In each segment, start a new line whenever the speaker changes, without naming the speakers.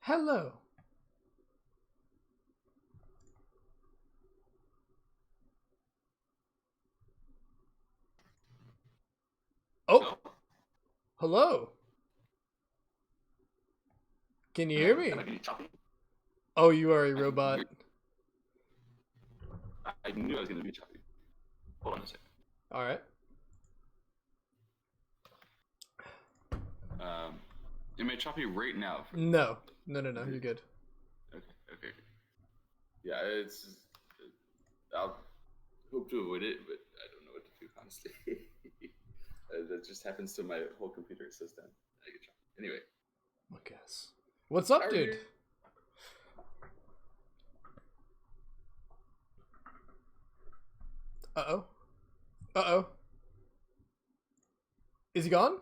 Hello. Oh,
No,
hello. Can you hear
hello. That
me?
might be choppy.
Oh, you are a
I can hear.
robot.
I knew I was going to be choppy. Hold on a second.
All right.
Am I choppy right now?
No, no. You're good.
Okay. Yeah, I'll hope to avoid it, but I don't know what to do honestly. That just happens to my whole computer system. I get choppy. Anyway,
I guess. What's
how
up,
are
dude?
you?
Uh oh. Uh oh. Is he gone?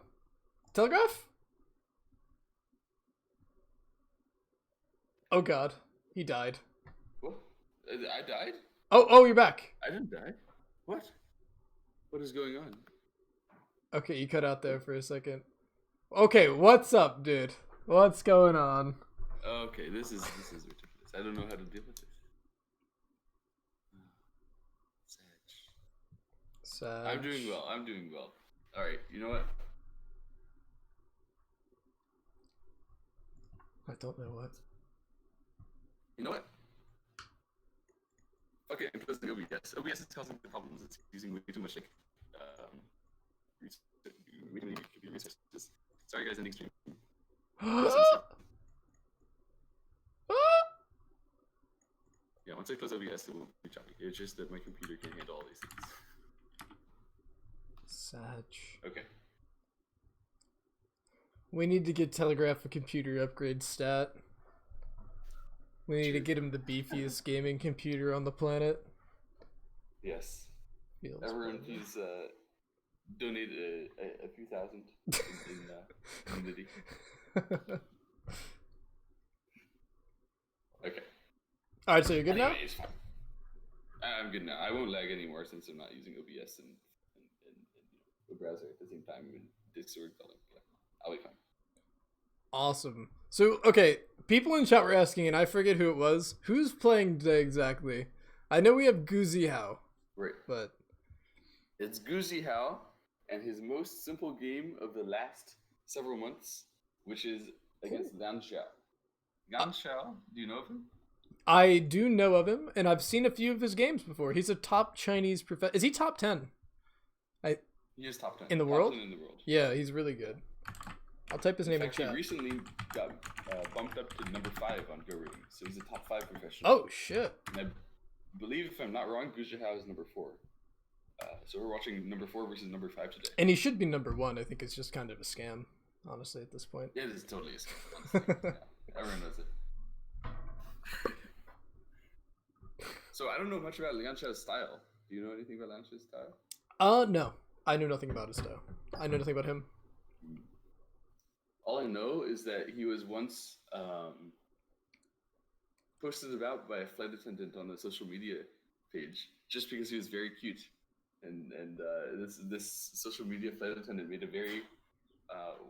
Telegraph? Oh God, he died.
What? I died?
Oh, you're back.
I didn't die. What? What is going on?
Okay, you cut out there for a second. Okay, what's up, dude? What's going on?
Okay, this is ridiculous. I don't know how to deal with this. Sag. I'm
Sag.
doing well. I'm doing well. All right. You know what?
I don't know what.
You know what? Okay, impose the OBS. OBS is causing the problems. It's using way too much like way too many computer resources. Sorry guys, ending stream. Yeah, once I close OBS, it will be choppy. It's just that my computer can't handle all these things.
Sag.
Okay.
We need to get Telegraph a computer upgrade stat. We need to
True.
get him the beefiest gaming computer on the planet.
Yes.
Feels
Everyone,
bad.
please donate a few thousand in Unity. Okay.
Alright, so you're good now?
Anyway, it's fine. I'm good now. I won't lag anymore since I'm not using OBS and the browser at the same time and Discord calling. Yeah, I'll be fine.
Awesome. So, okay, people in chat were asking, and I forget who it was. Who's playing today exactly? I know we have Gu Zihao,
Right.
but
It's Gu Zihao and his most simple game of the last several months, which is against Lian Xiao. Lian Xiao, do you know of him?
I do know of him, and I've seen a few of his games before. He's a top Chinese professor. Is he top 10?
He is top 10.
In the
Top
world?
10 in the world.
Yeah, he's really good. I'll type his
In
name in
fact, he
chat.
recently got bumped up to number 5 on Go rating, so he's a top 5 professional.
Oh, shit.
And I believe, if I'm not wrong, Gu Zihao is number 4. So we're watching number 4 versus number 5 today.
And he should be number 1. I think it's just kind of a scam, honestly, at this point.
It is totally a scam, honestly. Yeah, everyone knows it. So I don't know much about Lian Xiao's style. Do you know anything about Lian Xiao's style?
No. I know nothing about his style. I know nothing about him.
All I know is that he was once posted about by a flight attendant on a social media page just because he was very cute, and this social media flight attendant made a very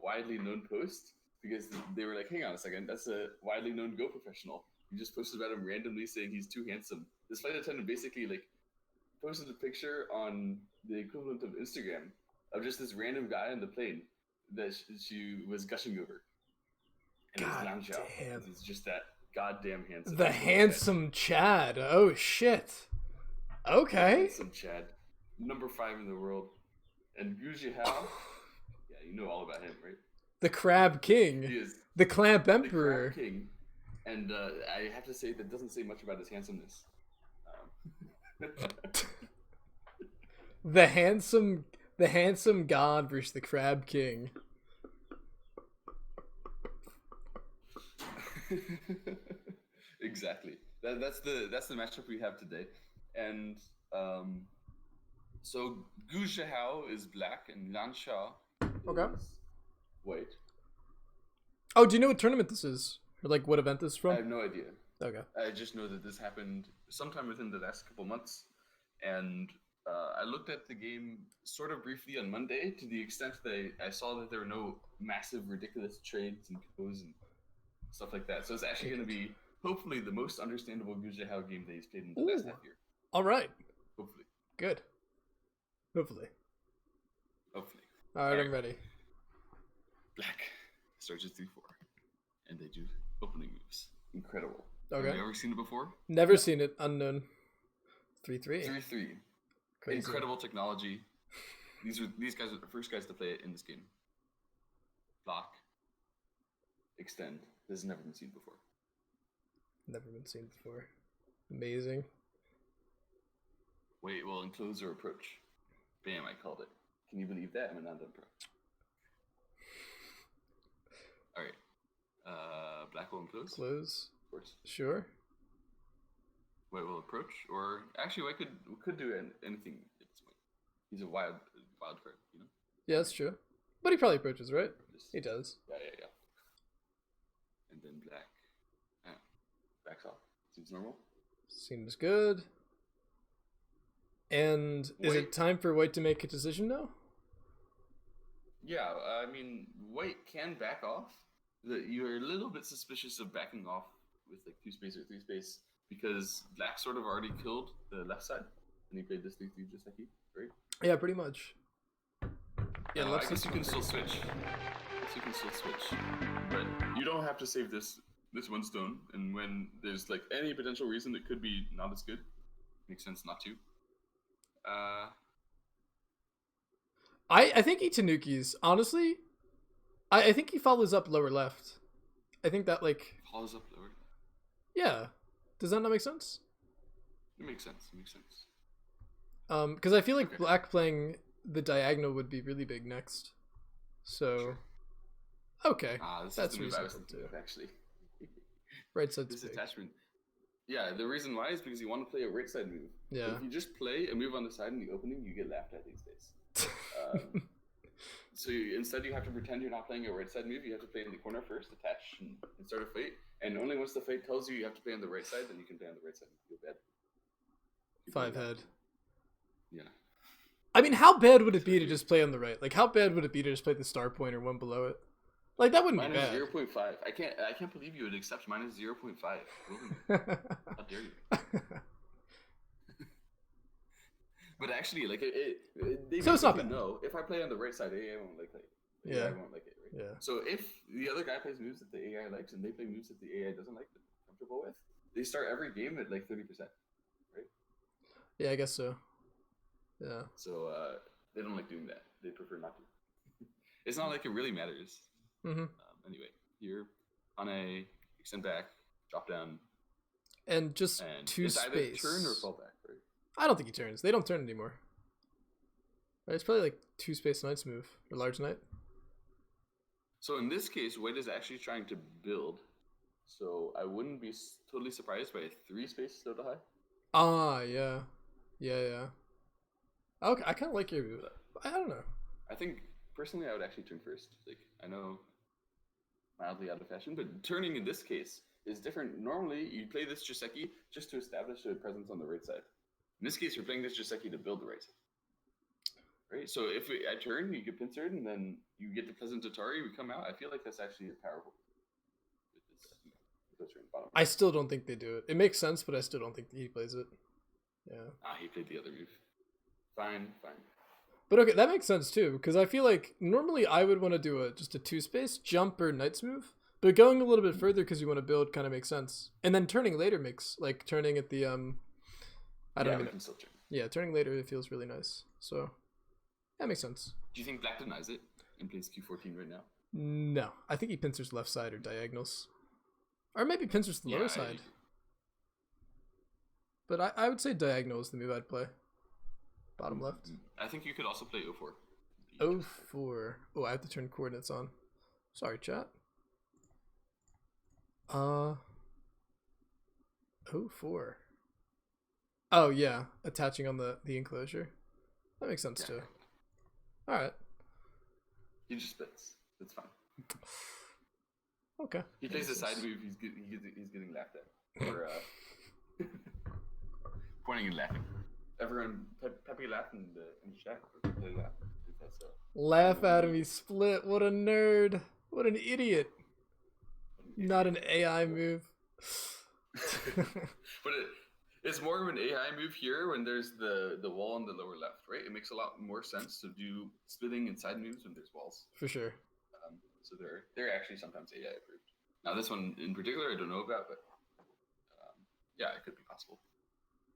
widely known post because they were like, "Hang on a second, that's a widely known Go professional. You just posted about him randomly saying he's too handsome." This flight attendant basically like posted a picture on the equivalent of Instagram of just this random guy on the plane that she was gushing over. And
God
it was Lian Xiao.
damn.
It's just that goddamn handsome.
The handsome Chad. Oh, shit. Okay.
Handsome Chad. Number 5 in the world. And Gu Zihao, yeah, you know all about him, right?
The Crab King.
He is
the Clamp
the
Emperor.
Crab King. And I have to say, that doesn't say much about his handsomeness.
The handsome god versus the Crab King.
Exactly. That's the matchup we have today. And so Gu Zihao is black and Lian Xiao is white.
Oh, do you know what tournament this is? Or like what event this is from?
I have no idea.
Okay.
I just know that this happened sometime within the last couple months, and I looked at the game sort of briefly on Monday to the extent that I saw that there were no massive, ridiculous trades and goes and stuff like that. So it's actually going to be hopefully the most understandable Gu Zihao game that he's played in the
Ooh.
last half year.
All right.
Hopefully.
Good. Hopefully.
Hopefully.
All right, I'm ready.
Black starts at 3-4, and they do opening moves. Incredible.
Okay.
Have you ever seen it before?
Never seen it. Unknown. 3-3.
3-3.
Crazy.
Incredible technology. These guys are the first guys to play it in this game. Block. Extend. This has never been seen before.
Never been seen before. Amazing.
Wait, well, enclose or approach. Bam, I called it. Can you believe that? I'm a non-done pro. Alright. Black will enclose.
Close.
Of course.
Sure.
White will approach, or actually, we could do anything at this point. He's a wild card, you know.
Yeah, that's true. But he probably approaches, right? He does.
Yeah. And then black. Backs off. Seems normal.
Seems good. And is it time for white to make a decision now?
Yeah, I mean, white can back off. You're a little bit suspicious of backing off with like 2 space or 3 space because black sort of already killed the left side, and he played this 3-3 just like he, right?
Yeah, pretty much. Yeah,
I guess you can still switch. But you don't have to save this 1 stone, and when there's like any potential reason it could be not as good, makes sense not to.
I think he tanukis. Honestly, I think he follows up lower left. I think that like
follows up lower.
Yeah, does that not make sense?
It makes sense.
Because I feel like black playing the diagonal would be really big next. So,
sure.
Okay,
that's reasonable too. Actually,
right side's
this
big.
Attachment. Yeah, the reason why is because you want to play a right side move.
Yeah.
If you just play a move on the side in the opening, you get laughed at these days. So instead you have to pretend you're not playing a right side move. You have to play in the corner first, attach, and start a fight. And only once the fight tells you have to play on the right side, then you can play on the right side and feel bad.
5 head.
Yeah.
I mean, how bad would it be to just play on the right? Like, how bad would it be to just play the star point or one below it? Like, that wouldn't be bad.
-0.5. I can't believe you would accept -0.5. How dare you? But actually, like they
so it's not bad.
No, if I play on the right side, AI won't like it.
Yeah.
AI won't like it, right?
Yeah.
So if the other guy plays moves that the AI likes and they play moves that the AI doesn't like, but comfortable with, they start every game at like 30%, right?
Yeah, I guess so. Yeah.
So they don't like doing that. They prefer not to. It's not like it really matters.
Mm-hmm.
Anyway, here on a extend back, drop down,
and just
and
2
it's
space.
Either turn or fall back, right?
I don't think he turns. They don't turn anymore. Right, it's probably like 2 space knight's move or large knight.
So in this case, white is actually trying to build. So I wouldn't be totally surprised by a 3 space still to high.
Ah, yeah. Okay, I kind of like your move. I don't know.
I think personally, I would actually turn first. Like I know, mildly out of fashion, but turning in this case is different. Normally, you play this Joseki just to establish a presence on the right side. In this case, you're playing this Joseki to build the right side. Right? So if I turn, you get pincered, and then you get the Pleasant Atari, we come out. I feel like that's actually a powerful.
I still don't think they do it. It makes sense, but I still don't think he plays it. Yeah.
He played the other move. Fine.
But okay, that makes sense too, because I feel like normally I would want to do just a 2 space jump or knight's move, but going a little bit further because you want to build kind of makes sense. And then turning later makes, like turning at the I don't even. Yeah, turning later it feels really nice. So that makes sense.
Do you think black denies it and plays Q14 right now?
No, I think he pincers left side or diagonals, or maybe pincers the lower side. But I would say diagonal is the move I'd play. Bottom left.
I think you could also play 04.
04. Oh, I have to turn coordinates on. Sorry, chat. 04. Oh yeah, attaching on the enclosure. That makes sense too. All right.
He just splits. That's fine.
Okay.
He plays a side move. He's getting laughed at. Or pointing and laughing. Everyone, Pepe laughed in the chat.
Laugh at him. He split. What a nerd. What an idiot. Not an AI move.
But it's more of an AI move here when there's the wall on the lower left, right? It makes a lot more sense to do splitting inside moves when there's walls.
For sure.
So they're actually sometimes AI approved. Now this one in particular I don't know about, but yeah, it could be possible.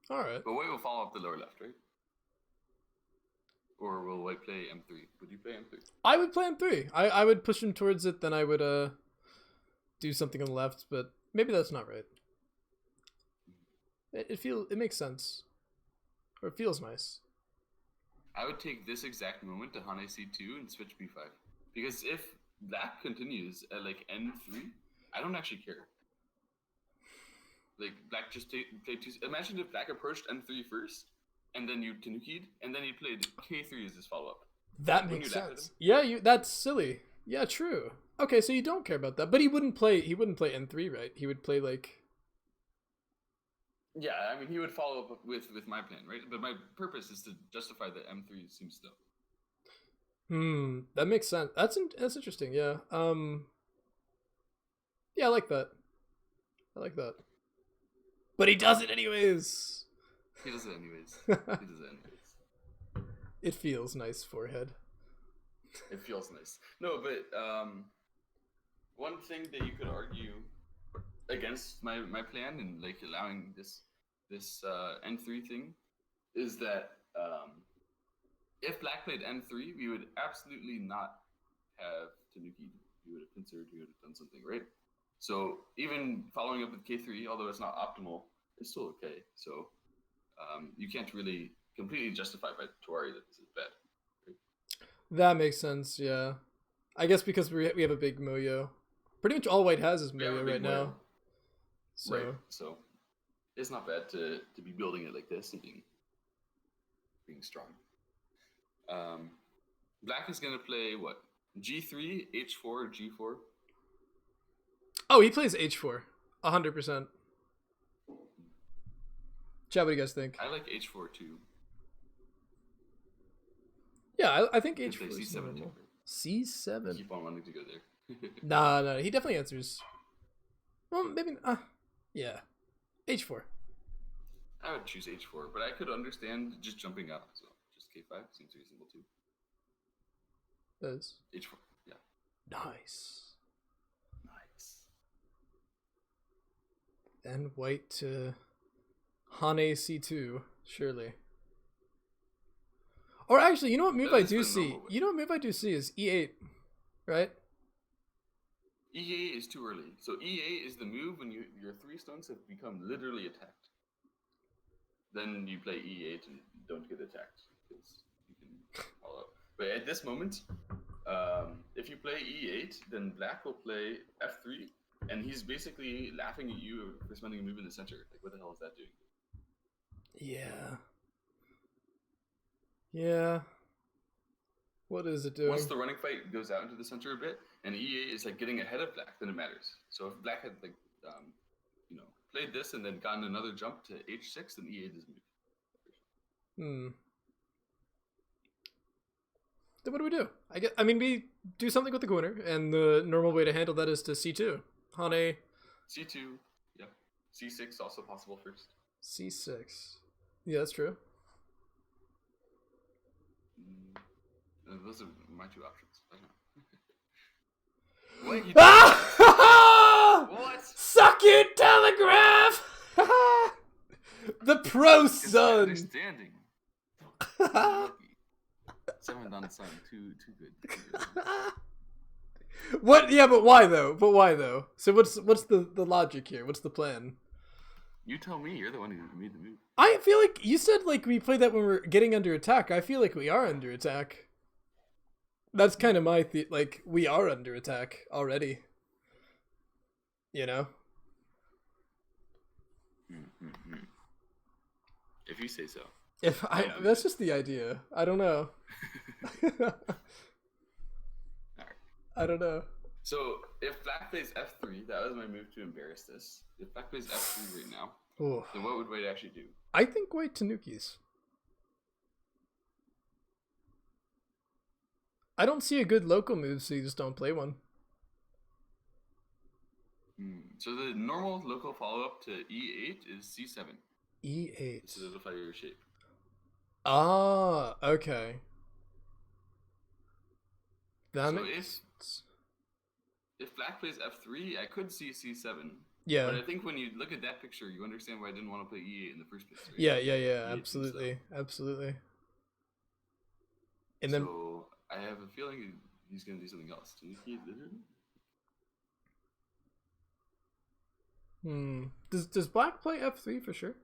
All right.
But white will follow up the lower left, right? Or will white play M3? Would you play M3?
I would play M3. I would push him towards it, then I would do something on the left, but maybe that's not right. It makes sense. Or it feels nice.
I would take this exact moment to Hane C2 and switch B5. Because if black continues at like N3, I don't actually care. Like black just played two. Imagine if black approached N3 first, and then you Tanuki'd, and then he played K3 as his follow-up.
That makes sense. Yeah, that's silly. Yeah, true. Okay, so you don't care about that, but he wouldn't play N3, right? He would play like.
Yeah, I mean he would follow up with my plan, right? But my purpose is to justify that M3 seems dumb.
That makes sense. That's interesting. Yeah. Yeah, I like that. But he does it anyways.
He does it anyways.
It feels nice, forehead.
It feels nice. No, but one thing that you could argue against my plan and like allowing this N3 thing is that if black played N3, we would absolutely not have Tanuki. We would have considered we would have done something, right? So even following up with K3, although it's not optimal, it's still okay. So you can't really completely justify by Tori that this is bad. Right?
That makes sense, yeah. I guess because we have a big Moyo. Pretty much all white has is Moyo right now. So.
Right. So it's not bad to be building it like this and being strong. Black is gonna play what? G3, H4, G4.
Oh, he plays H4, 100%. Chat, what do you guys think?
I like H4 too.
Yeah, I think H4 is
C7
normal. C7.
I keep on wanting to go there.
No, he definitely answers. Well, maybe. Yeah, H4.
I would choose H4, but I could understand just jumping up. So just K5 seems reasonable too.
Does
H4, yeah.
Nice. And white to Hane C2, surely. Or actually, you know what move I do see? You know what move I do see is E8, right?
E8 is too early. So E8 is the move when your 3 stones have become literally attacked. Then you play E8 and don't get attacked because you can follow up. But at this moment, if you play E8, then black will play F3. And he's basically laughing at you for spending a move in the center. Like, what the hell is that doing?
Yeah. Yeah. What is it doing?
Once the running fight goes out into the center a bit, and E8 is like getting ahead of black, then it matters. So if black had like, played this and then gotten another jump to H6, then E8 is moved.
Then what do? I mean, we do something with the corner, and the normal way to handle that is to C2. Hane.
C2, yeah. C6 also possible first.
C6. Yeah, that's true.
Those are my 2 options. I don't know. What? You what?
Suck it, telegraph! The pro son!
Understanding. 7 on sun. Too good.
What? Yeah, but why though? So what's the logic here? What's the plan?
You tell me. You're the one who made the move.
I feel like you said like we play that when we're getting under attack. I feel like we are under attack. That's kind of my like we are under attack already. You know.
If you say so.
That's just the idea. I don't know. I don't know.
So if black plays F3, that was my move to embarrass this. If black plays F3 right now, then what would white actually do?
I think white Tanukis. I don't see a good local move, so you just don't play one.
So the normal local follow-up to e8 is c7 to
E8.
solidify your shape.
Ah, okay. That
So
makes sense.
if black plays f3, I could see c7.
Yeah.
But I think when you look at that picture, you understand why I didn't want to play e8 in the first place, right?
Yeah,
E8 seems slow.
absolutely. Absolutely. And then
So I have a feeling he's going to do something else. Do you think he did it?
does black play F3 for sure?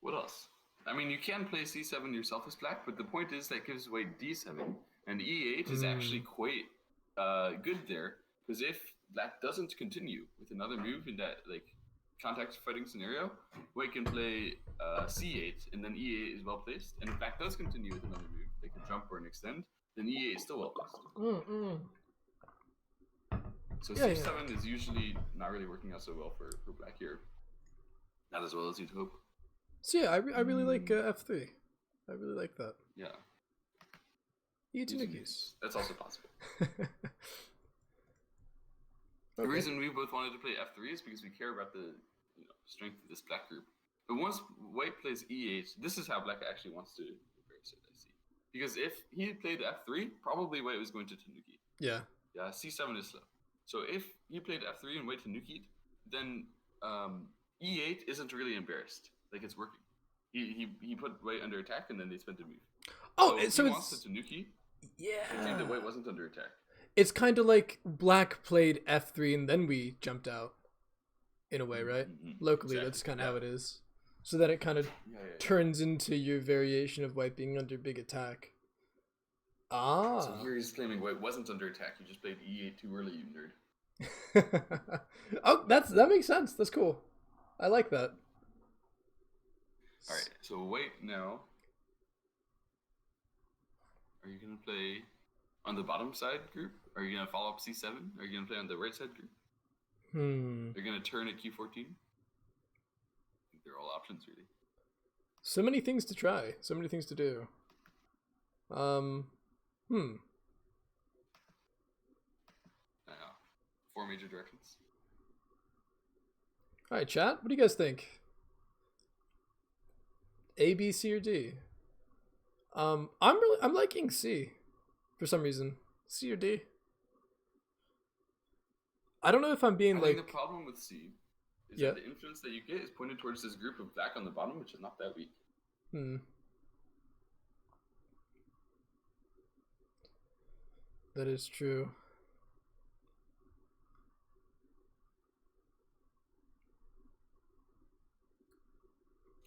What else? I mean, you can play c7 yourself as black, but the point is that gives white d7, and e8 is actually quite good there, because if black doesn't continue with another move in that like contact fighting scenario, white can play c8, and then e8 is well placed. And if black does continue with another move, like a jump or an extend, then e8 is still well placed. So c7 is usually not really working out so well for black here. Not as well as you'd hope.
So yeah, I really like F3. I really like that.
Yeah.
Itanukis.
That's also possible. The reason we both wanted to play f3 is because we care about the strength of this black group. But once white plays e8, this is how black actually wants to embarrass it, I see. Because if he played f3, probably white was going to tanuki.
Yeah.
Yeah, c7 is slow. So if he played f3 and white tanukied, then e8 isn't really embarrassed. Like, it's working. He put white under attack, and then they spent a move.
Oh,
so he wants to tanuki.
Yeah.
Thinking that white wasn't under attack.
It's kind of like black played F3 and then we jumped out, in a way, right? Locally, exactly. That's kind of how it is. So that it kind of turns into your variation of white being under big attack. Ah.
So here he's claiming white wasn't under attack. You just played e8 too early, you
nerd. Oh, that makes sense. That's cool. I like that.
All right. So white now. Are you gonna play on the bottom side group? Are you gonna follow up c7? Are you gonna play on the right side group? You're gonna turn at q14. I think they're all options, really.
So many things to try. So many things to do. I know.
4 major directions.
All right, chat. What do you guys think? A, B, C, or D? I'm liking C for some reason. C or D? I don't know if I'm being
I think the problem with C is that the influence that you get is pointed towards this group of black on the bottom, which is not that weak.
That is true.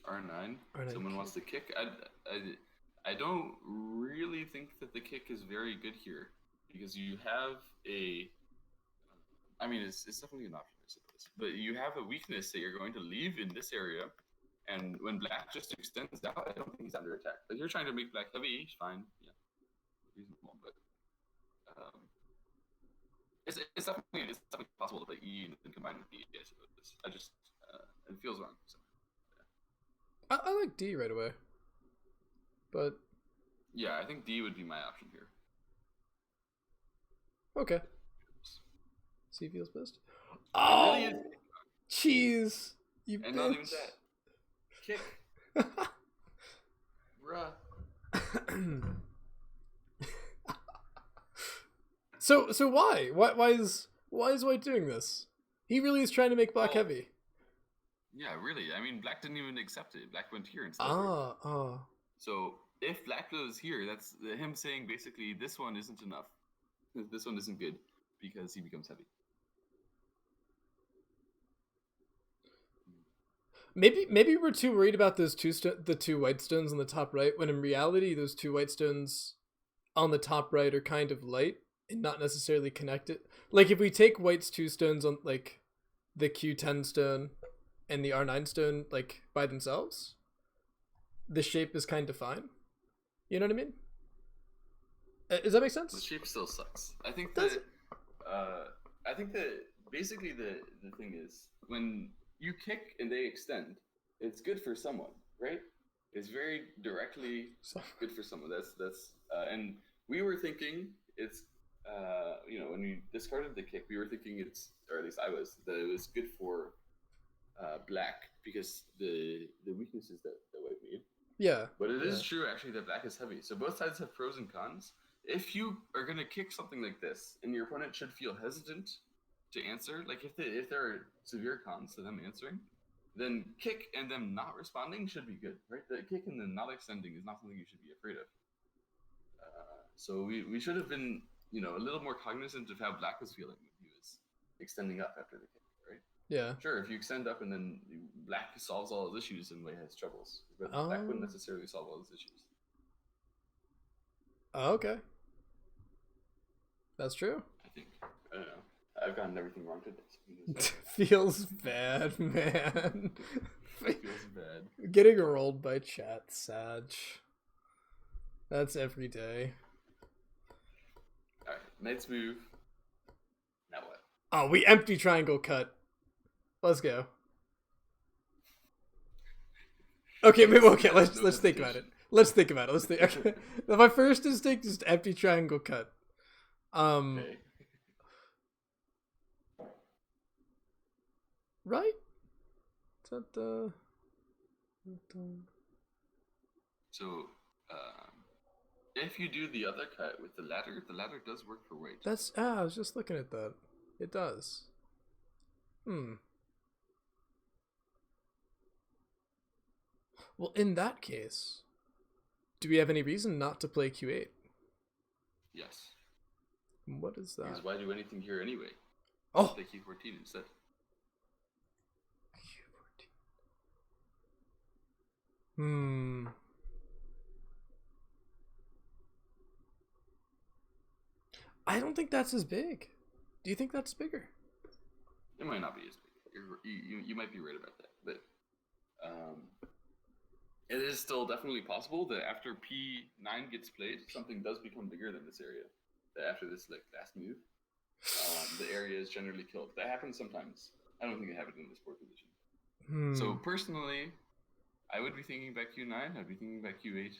R9. Someone wants to kick. I don't really think that the kick is very good here, because you have a... I mean, it's definitely an option, I suppose. But you have a weakness that you're going to leave in this area, and when black just extends out, I don't think he's under attack. Like, you're trying to make black heavy, he's fine. Yeah, reasonable, but... It's definitely possible to play E and combine with D, I suppose. I just... it feels wrong. So.
I like D right away. But...
Yeah, I think D would be my option here.
Okay. C feels best. Oh! Really jeez! You
and
bitch.
Not even that. Kick. Bruh.
So why? Why is white doing this? He really is trying to make black heavy.
Yeah, really. I mean, black didn't even accept it. Black went here instead. So if black goes here, that's him saying basically this one isn't enough. This one isn't good because he becomes heavy.
Maybe we're too worried about those the two white stones on the top right, when in reality those two white stones on the top right are kind of light and not necessarily connected. Like if we take white's two stones on like the Q10 stone and the R9 stone like by themselves, the shape is kind of fine. You know what I mean? Does that make sense?
The shape still sucks. I think that basically the thing is when you kick and they extend, it's good for someone, right? It's very directly good for someone. That's and we were thinking it's when we discarded the kick, we were thinking or at least I was, that it was good for black because the weaknesses that white made.
Yeah.
But it
yeah.
is true actually that black is heavy. So both sides have pros and cons. If you are gonna kick something like this, and your opponent should feel hesitant to answer, like if there are severe cons to them answering, then kick and them not responding should be good, right? The kick and them not extending is not something you should be afraid of. So we should have been, a little more cognizant of how black was feeling when he was extending up after the kick, right?
Yeah.
Sure, if you extend up and then black solves all his issues and white has troubles, but black wouldn't necessarily solve all his issues.
Oh, okay. That's true.
I think. I don't know. I've gotten everything wrong today.
Feels bad, man.
Feels bad.
Getting rolled by chat, Sag. That's every day.
Alright, knight's move. Now what?
Oh, we empty triangle cut. Let's go. Okay, maybe okay. Let's think about it. Okay. My first instinct is empty triangle cut.
Okay.
Right? Is that
So, if you do the other cut with the ladder does work for white.
That's I was just looking at that. It does. Well, in that case, do we have any reason not to play Q8?
Yes.
What is that?
Because why do anything here anyway?
Oh!
Play Q14 instead.
Q14. I don't think that's as big. Do you think that's bigger?
It might not be as big. You might be right about that, but it is still definitely possible that after P9 gets played, something does become bigger than this area. That after this last move, the area is generally killed. That happens sometimes. I don't think it happened in this board position. So personally, I would be thinking about Q9. I'd be thinking about Q8.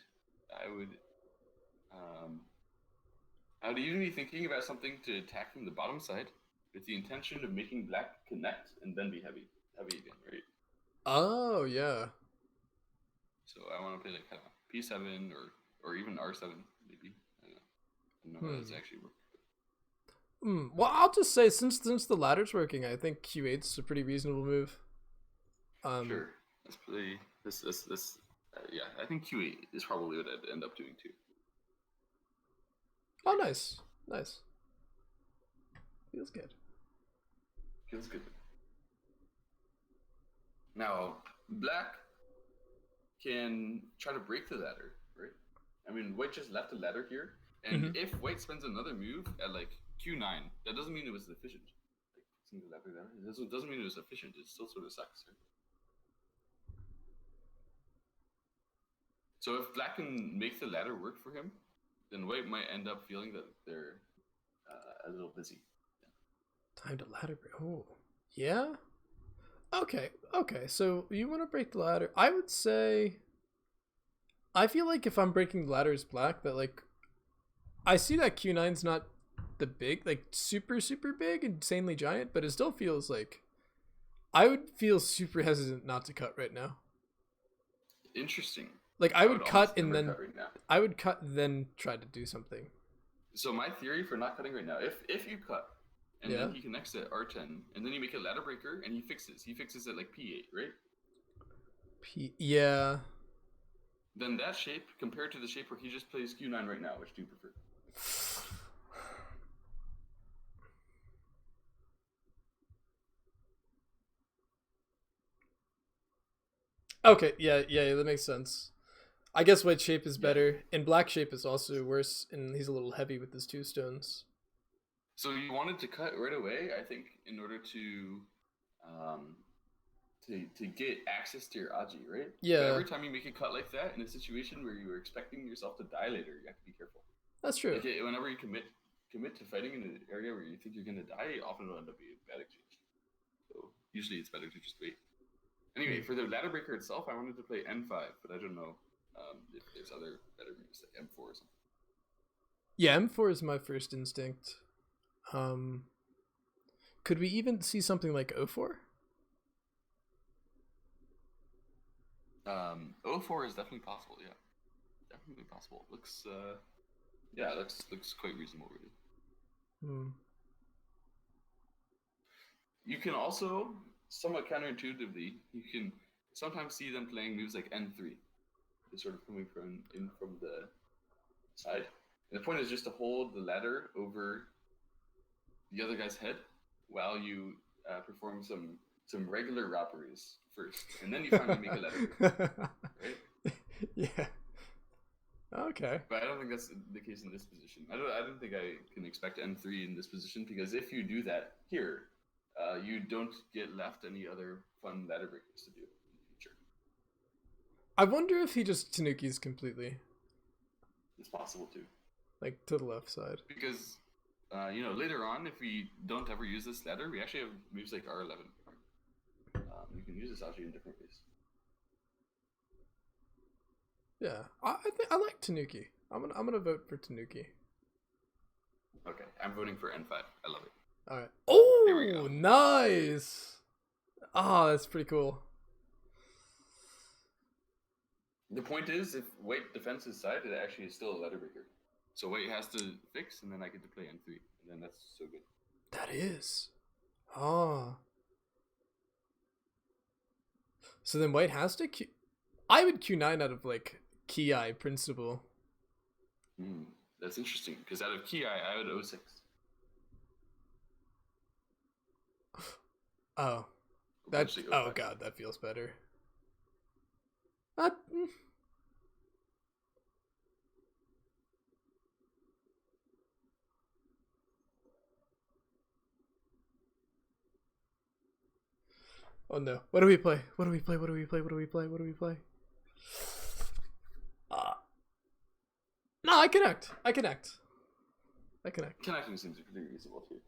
I would even be thinking about something to attack from the bottom side with the intention of making black connect and then be heavy again, right?
Oh yeah.
So I want to play like kind of P7 or even R7 maybe. I don't know how that's actually work.
Well, I'll just say since the ladder's working, I think Q8's a pretty reasonable move.
Sure. Let's play this. Yeah, I think Q8 is probably what I'd end up doing too.
Oh, nice. Feels good.
Now, black can try to break the ladder, right? I mean, white just left a ladder here, and if white spends another move at like Q9, that doesn't mean it was efficient. Like, it doesn't mean it was efficient. It still sort of sucks, right? So if black can make the ladder work for him, then white might end up feeling that they're a little busy. Yeah.
Time to ladder break. Oh, yeah? Okay. So you want to break the ladder. I would say... I feel like if I'm breaking the ladder as black, that like... I see that Q9's not the big, like super big, insanely giant, but it still feels like... I would feel super hesitant not to cut right now.
Interesting.
Like I would cut and then I would cut then try to do something.
So my theory for not cutting right now, if you cut and then he connects at R10 and then you make a ladder breaker and he fixes it like P8, right?
Yeah.
Then that shape compared to the shape where he just plays Q9 right now, which do you prefer?
Okay, yeah, that makes sense. I guess white shape is better, and black shape is also worse, and he's a little heavy with his 2 stones.
So you wanted to cut right away, I think, in order to get access to your Aji, right?
Yeah.
But every time you make a cut like that in a situation where you were expecting yourself to die later, you have to be careful.
That's true.
Like, whenever you commit to fighting in an area where you think you're gonna die, often it'll end up being a bad exchange. So usually it's better to just wait. Anyway, for the ladder breaker itself, I wanted to play N5, but I don't know if there's other better moves like M4 or something.
Yeah, M4 is my first instinct. Um, could we even see something like O4?
O4 is definitely possible. Yeah, definitely possible. Looks yeah, looks quite reasonable, really.
Hmm.
You can also, somewhat counterintuitively, you can sometimes see them playing moves like N3. They're sort of coming from the side. And the point is just to hold the ladder over the other guy's head while you perform some regular robberies first, and then you finally make a ladder, right?
Yeah. Okay.
But I don't think that's the case in this position. I don't think I can expect N3 in this position, because if you do that here, you don't get left any other fun ladder breakers to do in the future.
I wonder if he just Tanukis completely,
It's possible too,
like to the left side.
because later on, if we don't ever use this ladder, we actually have moves like R11. You can use this actually in different ways.
Yeah, I think I like Tanuki. I'm gonna vote for Tanuki.
Okay, I'm voting for N5. I love it.
All right.
There we
Oh,
go.
nice. Ah, that's pretty cool.
The point is, if White defends his side, it actually is still a ladder breaker. So White has to fix, and then I get to play N3, and then that's so good.
That is. Ah. So then White has to Q. I would Q9 out of like Ki principle.
That's interesting, because out of Ki, I would O6.
Oh. That's, oh god, that feels better. Oh no. What do we play? What do we play? What do we play? What do we play? What do we play? No, I connect. I connect. I connect.
Connecting seems pretty reasonable too.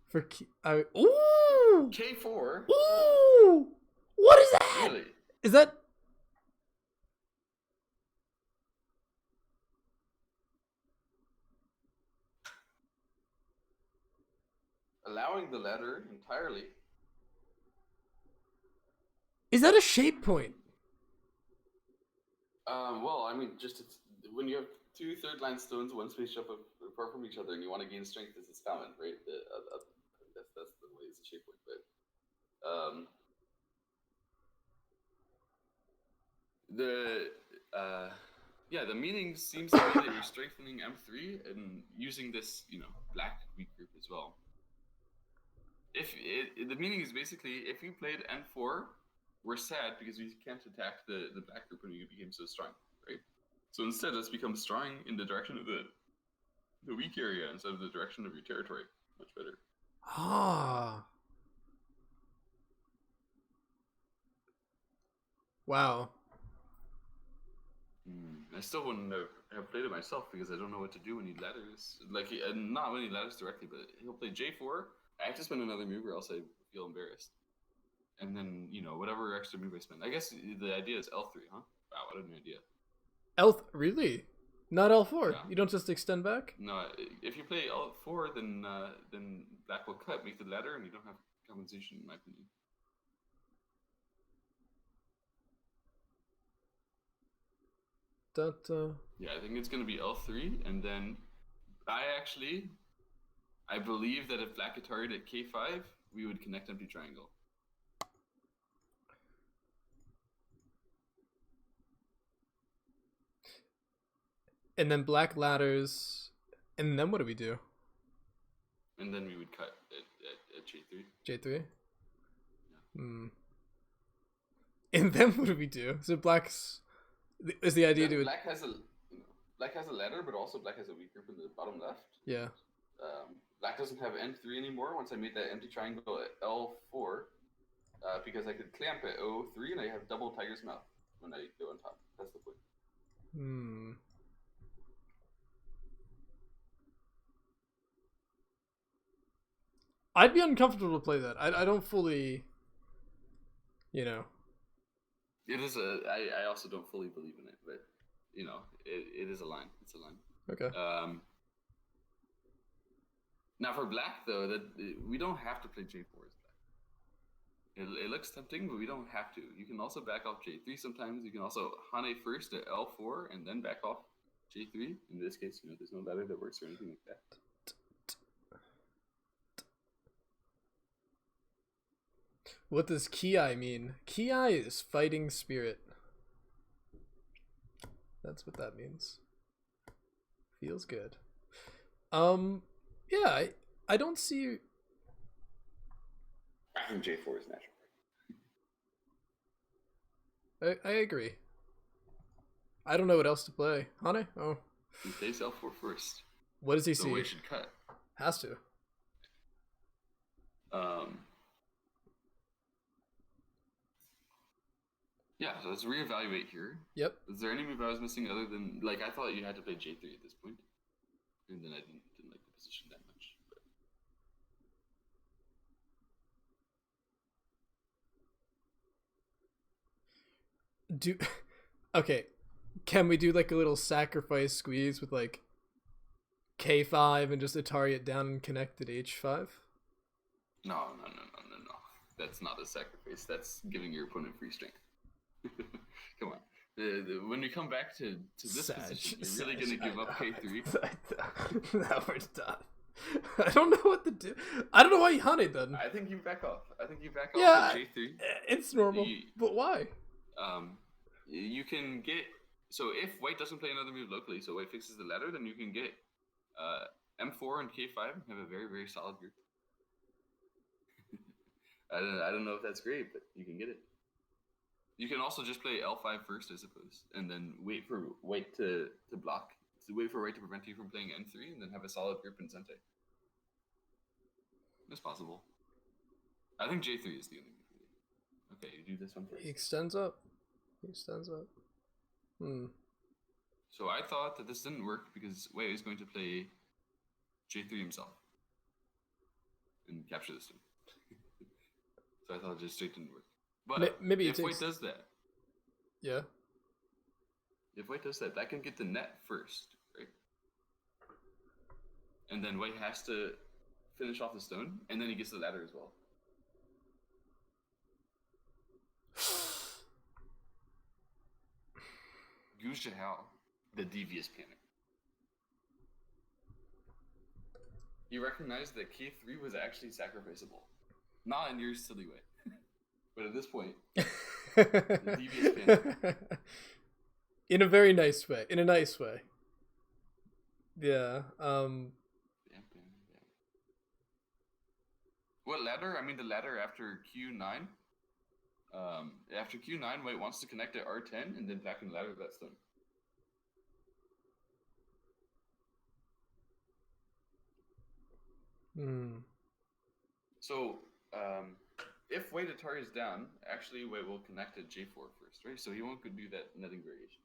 For Ki. Ooh!
K4?
Ooh! What is that?
Really?
Is that...
Allowing the ladder entirely.
Is that a shape point?
Well, I mean, just when you have two third-line stones, one space jump apart from each other, and you want to gain strength as it's common, right? That's the way it's a shape point. But the meaning seems to be that you're strengthening M3 and using this, black weak group as well. The meaning is basically, if you played N4, we're sad because we can't attack the black group when we became so strong, right? So instead, let's become strong in the direction of the weak area instead of the direction of your territory. Much better.
Ah. Wow.
I still wouldn't have played it myself because I don't know what to do when he ladders. Like, not when he ladders directly, but he'll play J4. I have to spend another move or else I feel embarrassed. And then, whatever extra move I spend. I guess the idea is L3, huh? Wow, what an idea.
Really? Not L4? Yeah. You don't just extend back?
No, if you play L4, then black will cut, make the ladder, and you don't have compensation, in my opinion. Yeah, I think it's going to be L3, and then I believe that if black had targeted at K5, we would connect empty triangle.
And then black ladders, and then what do we do?
And then we would cut at J3.
J3? Yeah. And then what do we do? So black's... Is the idea to...
Black has a ladder, but also black has a weak group in the bottom left.
Yeah.
Black doesn't have N3 anymore once I made that empty triangle at L4, because I could clamp at O3 and I have double tiger's mouth when I go on top. That's the point.
I'd be uncomfortable to play that. I don't fully, It
is I also don't fully believe in it, but, it is a line. It's a line.
Okay.
Now for black though, that we don't have to play J4 as black. It looks tempting, but we don't have to. You can also back off J3 sometimes. You can also Hane first at L4 and then back off J3. In this case, there's no ladder that works or anything like that.
What does Ki mean? Ki is fighting spirit. That's what that means. Feels good. Yeah, I don't see.
I think J4 is natural.
I agree. I don't know what else to play. Hane? Oh.
He plays L4 first.
What does he see?
The way should cut.
Has to.
Yeah, so let's reevaluate here.
Yep.
Is there any move I was missing other than, like, I thought you had to play J3 at this point, and then I didn't like the position that much.
But... Okay, can we do like a little sacrifice squeeze with like K5 and just Atari it down and connect at H5?
No. That's not a sacrifice. That's giving your opponent free strength. Come on. When we come back to this position, you're really going to give up K3?
No, we're done. I don't know what to do. I don't know why you hunted then.
I think you back off.
Yeah,
to J3.
It's normal. But why?
You can get... So if white doesn't play another move locally, so white fixes the ladder, then you can get M4 and K5 have a very, very solid group. I don't know if that's great, but you can get it. You can also just play L5 first, I suppose, and then wait for white to block. So wait for white to prevent you from playing N3, and then have a solid grip in Sente. It's possible. I think J3 is the only move. Okay, you do this one first.
He extends up.
So I thought that this didn't work because white is going to play J3 himself and capture this one. So I thought it just straight didn't work. But
maybe
if white does that,
yeah.
If white does that, that can get the net first, right? And then white has to finish off the stone, and then he gets the ladder as well. Gu Zihao, the devious panic. You recognize that K3 was actually sacrificable. Not in your silly way. But at this point, the devious panic.
In a very nice way. In a nice way. Yeah.
What ladder? I mean the ladder after Q9. After Q9, white wants to connect at R10 and then black can ladder that stone. So, if white Atari is down, actually white will connect at J4 first, right? So he won't do that netting variation.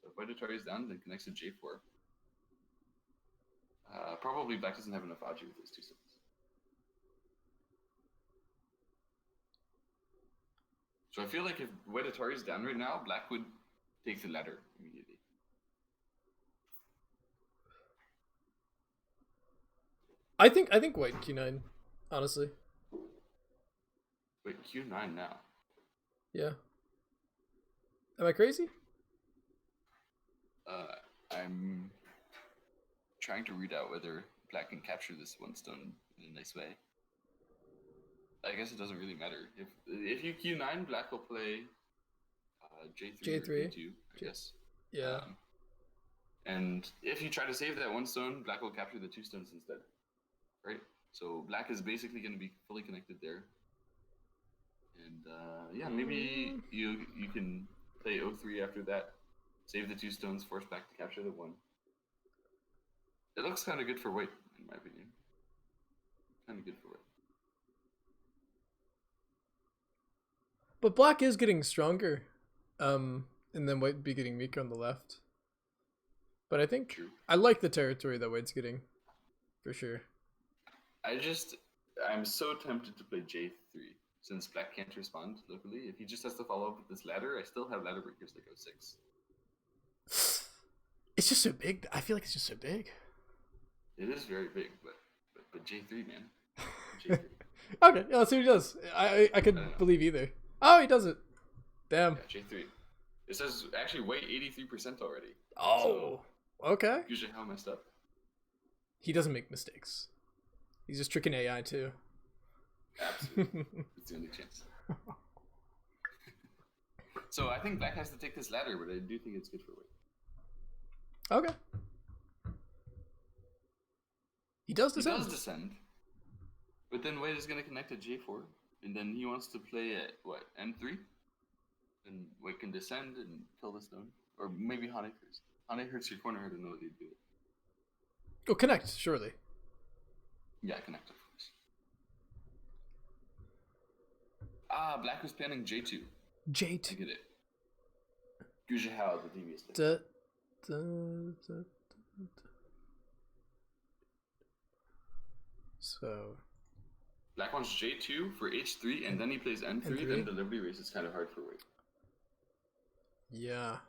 So if white Atari is down, then connects to J4. Probably black doesn't have enough Aji with his two stones. So I feel like if white Atari is down right now, black would take the ladder immediately.
I think white Q9, honestly.
Wait, Q9 now?
Yeah. Am I crazy?
I'm trying to read out whether black can capture this one stone in a nice way. I guess it doesn't really matter. If you Q9, black will play J3 or J2, I guess.
Yeah.
And if you try to save that one stone, black will capture the two stones instead. Right? So black is basically going to be fully connected there. And yeah, maybe you can play O3 after that. Save the two stones, force black to capture the one. It looks kind of good for white, in my opinion. Kind of good for white.
But black is getting stronger. And then white would be getting weaker on the left. But I think I like the territory that white's getting. For sure.
I'm so tempted to play J3. Since black can't respond locally. If he just has to follow up with this ladder, I still have ladder breakers that go 6.
It's just so big. I feel like it's just so big.
It is very big, but J3, man. J3.
Okay, yeah, let's see what he does. I could believe either. Oh, he does it. Damn.
Yeah, J3. It says actually white 83% already.
Oh, so, okay.
Gu Zihao messed up.
He doesn't make mistakes. He's just tricking AI too.
Absolutely. It's the only chance. So I think black has to take this ladder, but I do think it's good for white.
Okay. He does descend.
He does descend. But then white is going to connect to J4. And then he wants to play at, what, N3? And white can descend and kill the stone. Or maybe Hane first. Hane hurts your corner. I don't know what he'd do.
Oh, connect, surely.
Yeah, connect, of course. Black was planning J2.
J2.
I get it. Gu Zihao, the devious thing.
So...
Black wants J2 for H3, and then he plays N3,
N3?
then delivery race is kind of hard for white.
Yeah.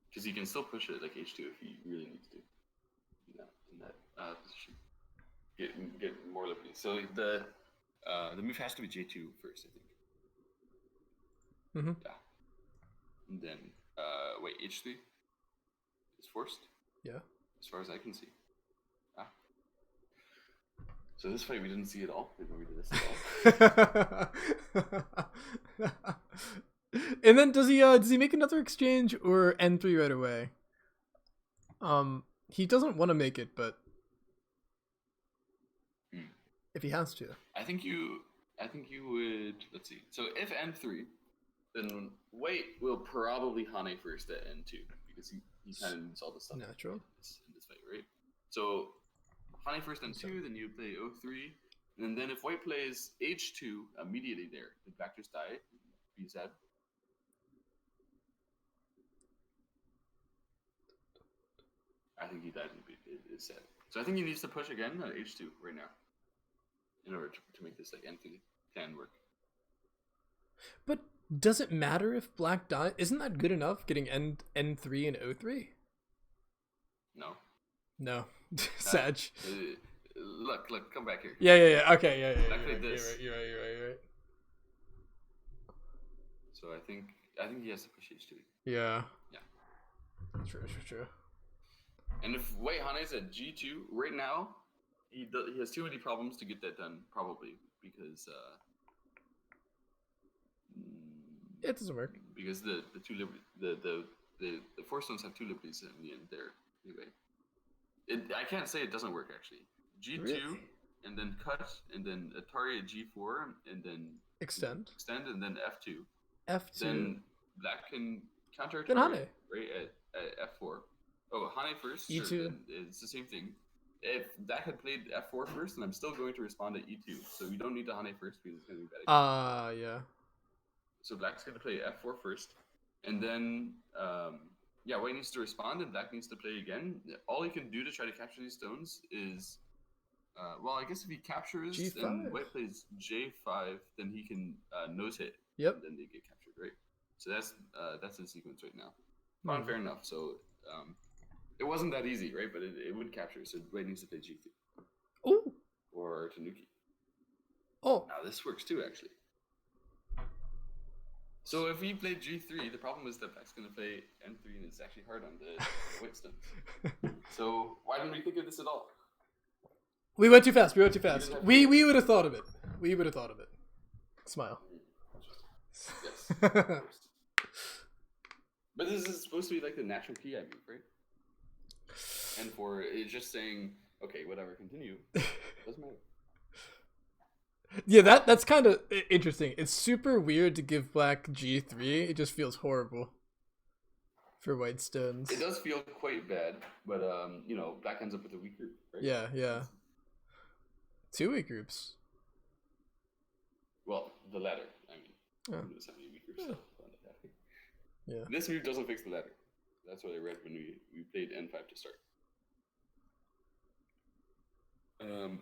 Because he can still push it like H2 if he really needs to. In that position. Get more liberty. So the move has to be J2 first, I think.
Mm-hmm.
Yeah. And then, wait, H3 is forced?
Yeah.
As far as I can see. So this fight we didn't see at all. We didn't read this at all.
And then does he make another exchange or N3 right away? He doesn't want to make it, but if he has to.
I think you would, let's see. So if N3, then white will probably Hane first at N2 because he kind of needs all this stuff.
Natural.
In this fight, right? So Hane first N2, then you play O3, and then if white plays H2 immediately there, did black just die? Be sad. I think he died and is sad. So I think he needs to push again at H2 right now in order to make this like N3 can work.
But does it matter if black dies? Isn't that good enough getting N3 and O3?
No.
No. Sag.
Look, come back here.
Yeah. Okay, yeah.
Black played this.
You're right.
So I think he has to push H2.
Yeah.
Yeah.
True.
And if white Hane's at G2 right now, he has too many problems to get that done, probably because
it doesn't work
because the two the four stones have two liberties in the end there anyway. I can't say it doesn't work actually. G2
really?
And then cut and then Atari at G4 and then
extend
and then F2.
F2.
Then black can counter Atari,
then Hane.
Right at F4. Oh, Hane first.
E2.
Sure, it's the same thing. If black had played F4 first, then I'm still going to respond at E2. So we don't need to Hane first because it's going to be bad.
Yeah.
So black's going to play F4 first. And then, white needs to respond and black needs to play again. All he can do to try to capture these stones is, I guess if he captures
G5.
and white plays J5, then he can nose hit.
Yep.
And then they get captured, right? So that's the sequence right now. Fine, fair enough. So, it wasn't that easy, right? But it would capture, so white needs to play G3.
Ooh.
Or Tanuki.
Oh.
Now this works too, actually. So if he played G3, the problem is that black's going to play N3, and it's actually hard on the white stone. So why didn't we think of this at all?
We went too fast. We would have thought of it. Smile.
Yes. Of course. But this is supposed to be like the natural key I move, right? And for it's just saying, okay, whatever, continue. Doesn't matter.
Yeah, that's kind of interesting. It's super weird to give black G3. It just feels horrible for white stones.
It does feel quite bad, but black ends up with a weak group, right?
Yeah. 2 weak groups.
Well, the ladder. I mean,
Oh.
doesn't have any weak groups.
Yeah.
This move doesn't fix the ladder. That's what I read when we played N5 to start.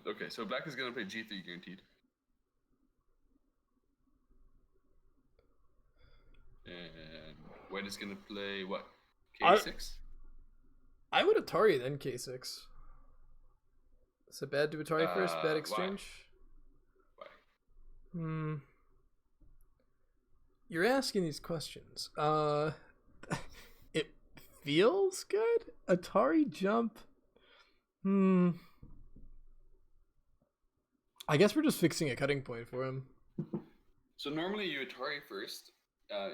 Okay, so black is gonna play G3 guaranteed. And white is gonna play what?
I
K6.
I would Atari then K6. Is it bad to Atari first? Bad
Why?
exchange?
Why?
Hmm. You're asking these questions. It feels good. Atari jump. Hmm. I guess we're just fixing a cutting point for him.
So normally you Atari first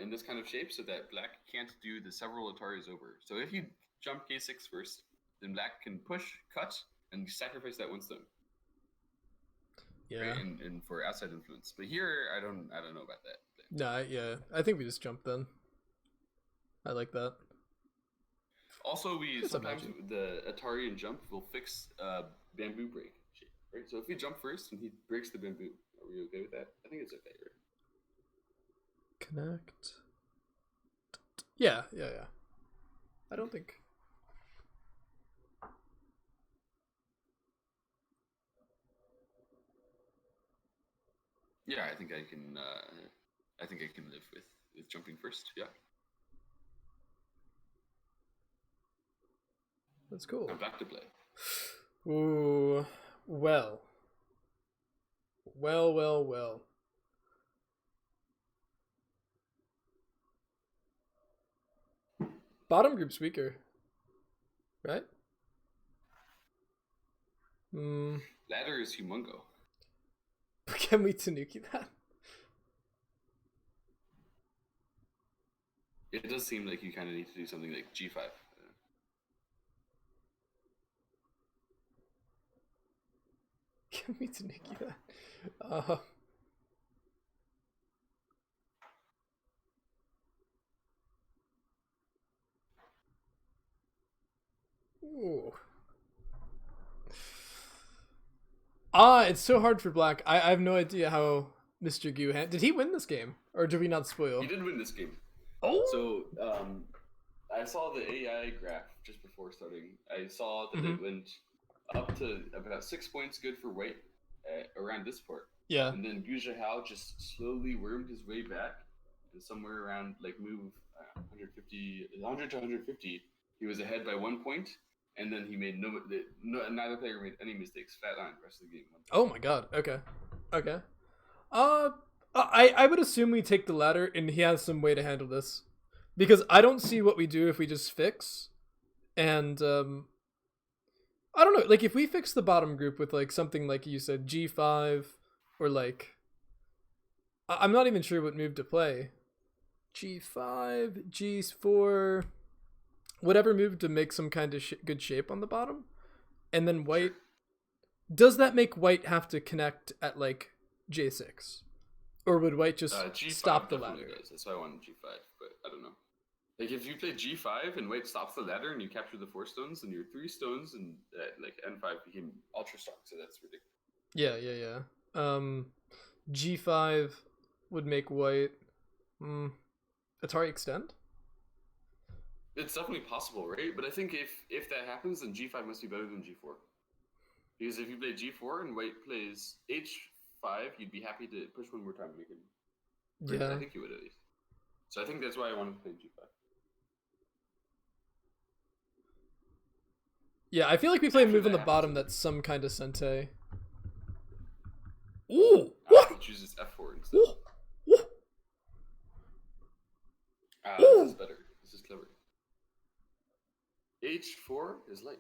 in this kind of shape, so that black can't do the several Ataris over. So if you jump K6 first, then black can push, cut, and sacrifice that one stone.
Yeah.
Right? And for outside influence. But here, I don't know about that.
Nah, yeah. I think we just jump then. I like that.
Also, we
Just
sometimes
imagine.
the Atari and jump will fix bamboo break shape, right? So if we jump first and he breaks the bamboo, are we okay with that? I think it's okay, right?
Connect. Yeah. I don't think.
Yeah, I think I can. I think I can live with jumping first. Yeah.
That's cool.
I'm back to play.
Ooh. Well. Bottom group's weaker. Right? Hmm.
Ladder is humongo.
Can we Tanuki that?
It does seem like you kind of need to do something like G5.
Can we Tanuki that? Ooh. It's so hard for black. I have no idea how Mr. Gu did he win this game, or did we not spoil?
He did win this game.
Oh.
So I saw the AI graph just before starting. I saw that it went up to about 6 points good for white around this part.
Yeah.
And then Gu Zihao just slowly wormed his way back, and somewhere around like move 100 to 150, he was ahead by 1 point, and then he made neither player made any mistakes. Fat line the rest of the game.
Oh my god. Okay. I would assume we take the ladder, and he has some way to handle this, because I don't see what we do if we just fix, and I don't know. Like if we fix the bottom group with like something like you said G5, or like I'm not even sure what move to play. G5, G4, whatever move to make some kind of good shape on the bottom, and then white. Does that make white have to connect at like J6? Or would white just
G5
stop the ladder?
Does. That's why I wanted G5, but I don't know. Like if you play G5 and white stops the ladder and you capture the 4 stones, and your 3 stones and like N5 became ultra strong, so that's ridiculous.
Yeah. G5 would make white. Atari extend?
It's definitely possible, right? But I think if that happens, then G5 must be better than G4. Because if you play G4 and white plays H5, you'd be happy to push one more time and make it.
Yeah.
I think you would at least. So I think that's why I wanted to play G5.
Yeah, I feel like we play a move on the bottom that's some kind of Sente. Ooh!
He chooses F4 instead. This is better. This is clever. H4 is light.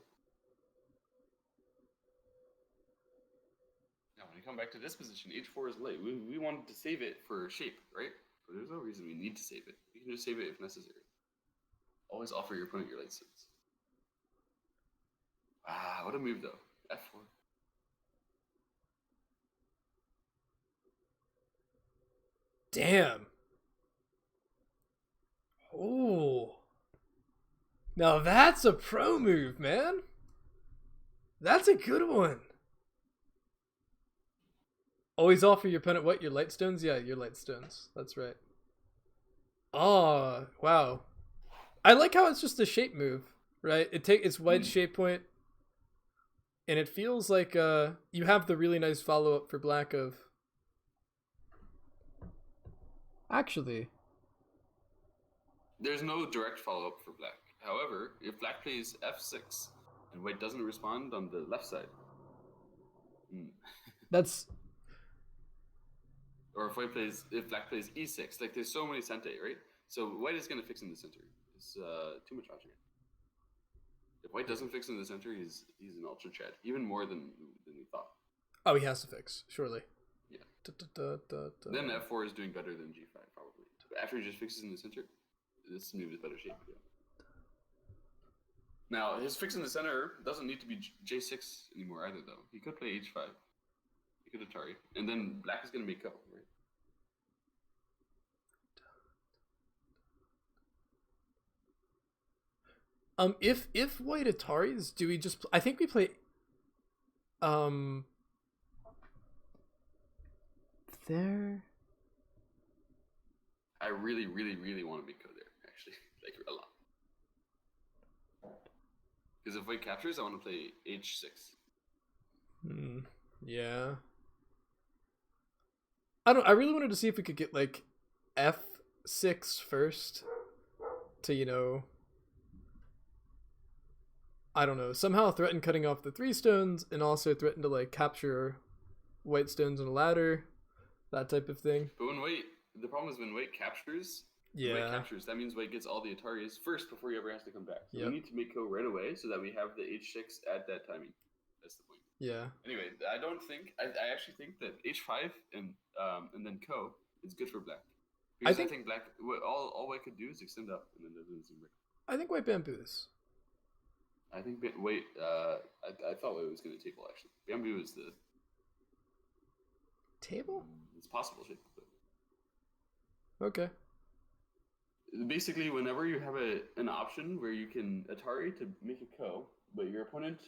Now, when you come back to this position, H4 is light. We wanted to save it for shape, right? But there's no reason we need to save it. You can just save it if necessary. Always offer your opponent your light stones. What a move, though. F4.
Damn. Ooh. Now that's a pro move, man. That's a good one. Always offer your opponent what? Your light stones? Yeah, your light stones. That's right. Oh, wow. I like how it's just a shape move, right? It's white shape point, and it feels like you have the really nice follow up for black of. Actually,
There's no direct follow-up for black. However, if black plays f6 and white doesn't respond on the left side,
That's
or if black plays e6, like there's so many cente, right? So white is going to fix in the center. It's too much option. If white doesn't fix in the center, he's an ultra chad, even more than we thought.
oh, he has to fix surely.
Yeah.
Da.
Then f4 is doing better than g5 probably. But after he just fixes in the center, this move is better shape. Yeah. Now his fix in the center doesn't need to be j6 anymore either, though. He could play h5. He could Atari, and then black is going to make up, right?
If white Ataris, do we just? I think we play. There.
I really, really, really want to make go there. Actually, like a lot. Because if white captures, I want to play h6.
Yeah. I really wanted to see if we could get like f6 first to, you know, I don't know, somehow threaten cutting off the 3 stones and also threaten to like capture white stones on a ladder, that type of thing.
But the problem is when white captures, that means white gets all the Ataris first before he ever has to come back. So we need to make Ko right away so that we have the h6 at that timing. That's the point.
Yeah.
Anyway, I actually think that h5 and then Ko is good for black. Because I think black, all white could do is extend up and then it doesn't break.
I think white bamboos.
I think white, I thought white was going to table actually. Bamboo is the
table?
It's possible shape.
Okay.
Basically, whenever you have an option where you can Atari to make a Ko, but your opponent,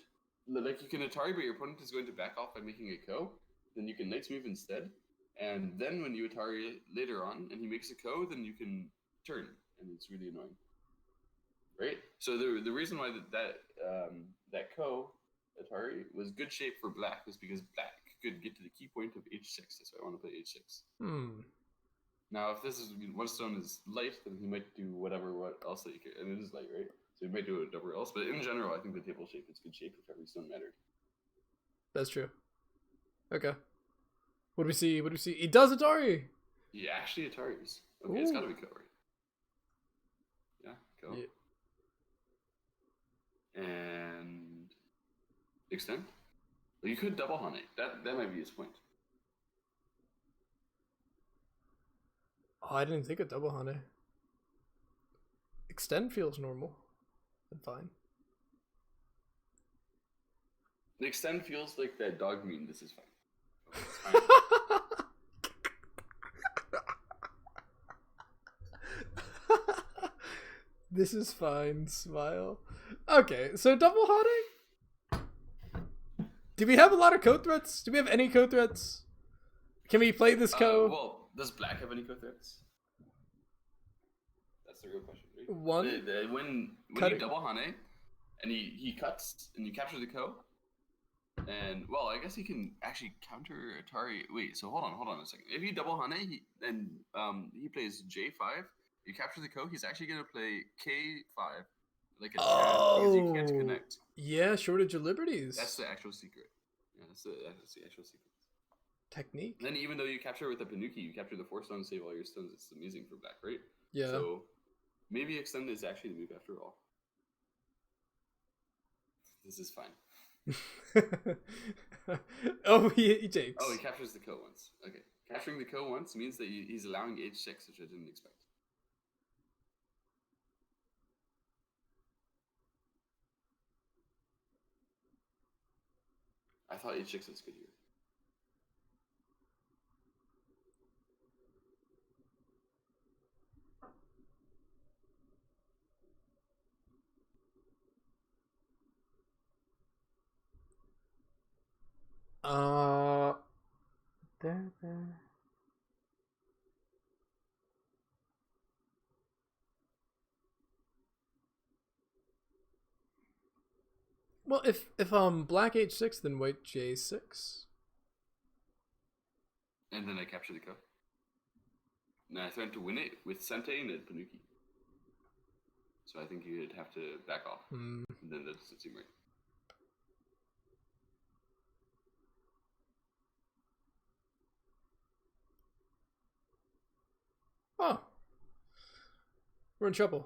like you can Atari, but your opponent is going to back off by making a Ko, then you can knights move instead. And then when you Atari later on and he makes a Ko, then you can turn, and it's really annoying. Right? So the reason why that Ko Atari was good shape for black was because black could get to the key point of h6. That's why I want to play h6. Now, if this is one stone is light, then he might do what else that you can. And it is light, right? So he might do whatever else. But in general, I think the table shape is good shape if every stone mattered.
That's true. Okay. What do we see? He does Atari!
He actually Ataris. Okay, it's got to be Ko, right? Yeah, Ko. Yeah. And extend. Well, you could double Hane. That might be his point.
Oh, I didn't think of double Hane. Extend feels normal and fine.
The extend feels like that dog meme. This is fine. Okay,
this is fine. Smile. Okay, so double Hane? Do we have a lot of code threats? Do we have any code threats? Can we play this Ko?
Well, does black have any Ko threats? That's the real question, right?
One.
When you double Hane and he cuts and you capture the Ko, and well, I guess he can actually counter Atari. Wait, so hold on a second. If he double Hane, he plays J5. You capture the Ko, he's actually gonna play K5, like a chat, because you can't connect.
Yeah, shortage of liberties.
That's the actual secret. Yeah, that's the actual secret.
Technique.
Then even though you capture with a Panuki, you capture the 4 stones, save all your stones. It's amazing for black, right?
Yeah.
So maybe extend is actually the move after all. This is fine.
Oh, he takes.
Oh, he captures the Ko once. Okay. Capturing the Ko once means that he's allowing h6, which I didn't expect. I thought h6 was good here.
There. Well, if black h6, then white j6.
And then I capture the Ko. Now I threaten to win it with Sente and a Panuki. So I think you'd have to back off.
Mm.
And then that doesn't seem right.
Oh. We're in trouble.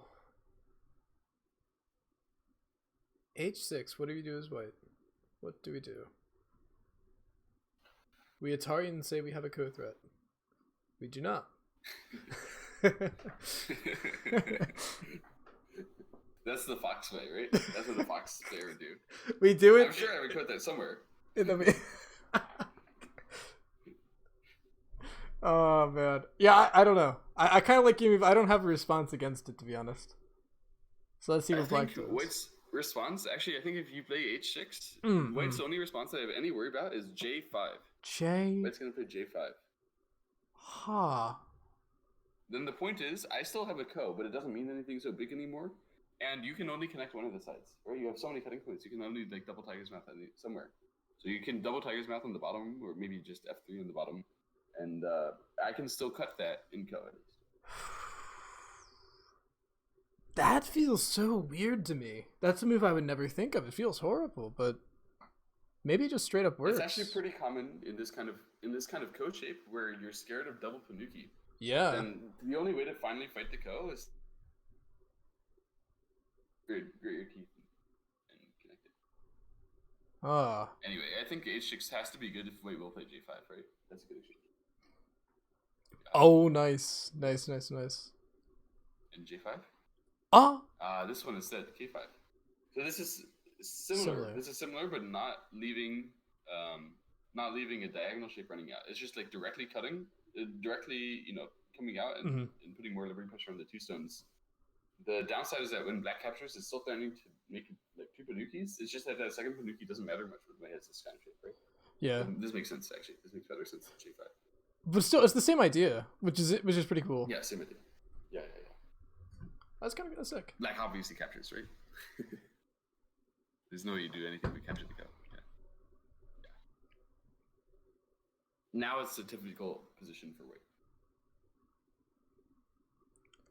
H6, what do we do as white? What do we do? We Atarians say we have a co-threat. We do not.
That's the fox way, right? That's what the fox player would do.
We do it.
I'm sure I would put that somewhere.
Oh man, yeah, I don't know. I kind of like you. I don't have a response against it, to be honest. So let's see what black does.
White's response, actually, I think if you play H6, White's only response that I have any worry about is J5. White's gonna play J5.
Huh.
Then the point is, I still have a ko, but it doesn't mean anything so big anymore. And you can only connect one of the sides, right? You have so many cutting points. You can only like double Tiger's Mouth somewhere. So you can double Tiger's Mouth on the bottom, or maybe just F3 on the bottom. And I can still cut that in ko.
That feels so weird to me. That's a move I would never think of. It feels horrible, but maybe it just straight up works.
It's actually pretty common in this kind of ko shape where you're scared of double Panuki.
Yeah.
And the only way to finally fight the ko is grit your teeth and connect it. Anyway, I think H6 has to be good if White will play J5, right? That's a good exchange.
Oh, nice. And
J5? This one instead, K5. So this is similar. This is similar, but not leaving a diagonal shape running out. It's just like directly cutting, coming out and putting more liberty pressure on the two stones. The downside is that when black captures, it's still threatening to make like two Panukis. It's just that second Panuki doesn't matter much when White has this kind of shape, right?
Yeah.
This makes sense, actually. This makes better sense than J5.
But still, it's the same idea, which is pretty cool.
Yeah, same idea. Yeah.
That's kind of sick.
Black obviously captures, right? There's no way you do anything but capture the ko. Yeah. Now it's a typical position for White.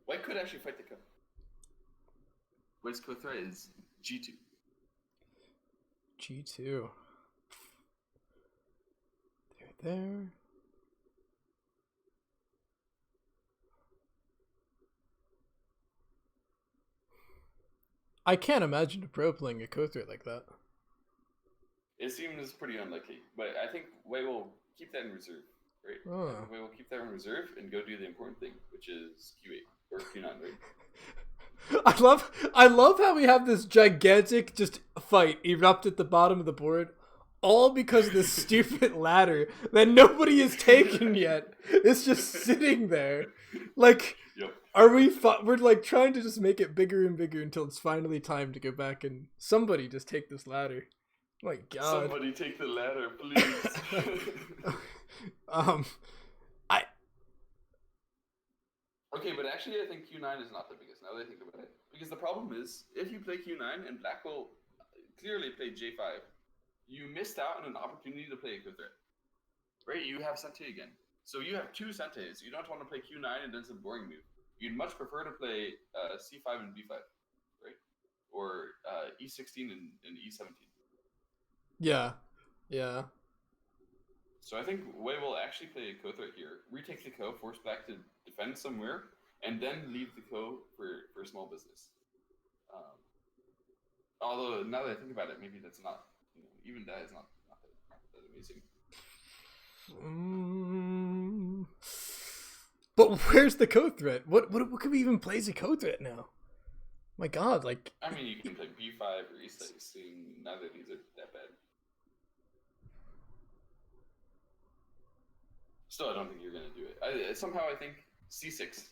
White could actually fight the ko. White's ko threat is G2.
G2. There. I can't imagine a pro playing a ko threat like that.
It seems pretty unlikely, but I think Wei will keep that in reserve, right?
Oh.
Wei will keep that in reserve and go do the important thing, which is Q8 or Q9, right?
I love how we have this gigantic just fight erupt at the bottom of the board, all because of this stupid ladder that nobody has taken yet. It's just sitting there, like.
Yep.
We're like trying to just make it bigger and bigger until it's finally time to go back and somebody just take this ladder. Oh my God.
Somebody take the ladder, please. Okay, but actually I think Q9 is not the biggest now that I think about it. Because the problem is, if you play Q9 and black will clearly play J5, you missed out on an opportunity to play a ko threat. Right? You have Sente again. So you have two Sentes. You don't want to play Q9 and then some boring move. You'd much prefer to play C5 and B5, right? Or E16 and E17.
Yeah.
So I think Wei will actually play a ko threat here, retake the ko, force black to defend somewhere, and then leave the ko for small business. Although now that I think about it, maybe that's not, even that is not that amazing.
But where's the ko threat? What could we even play as a ko threat now? My God, like.
I mean, you can play B5 or E6. Neither of these are that bad. Still, I don't think you're gonna do it. Somehow, I think C6 is.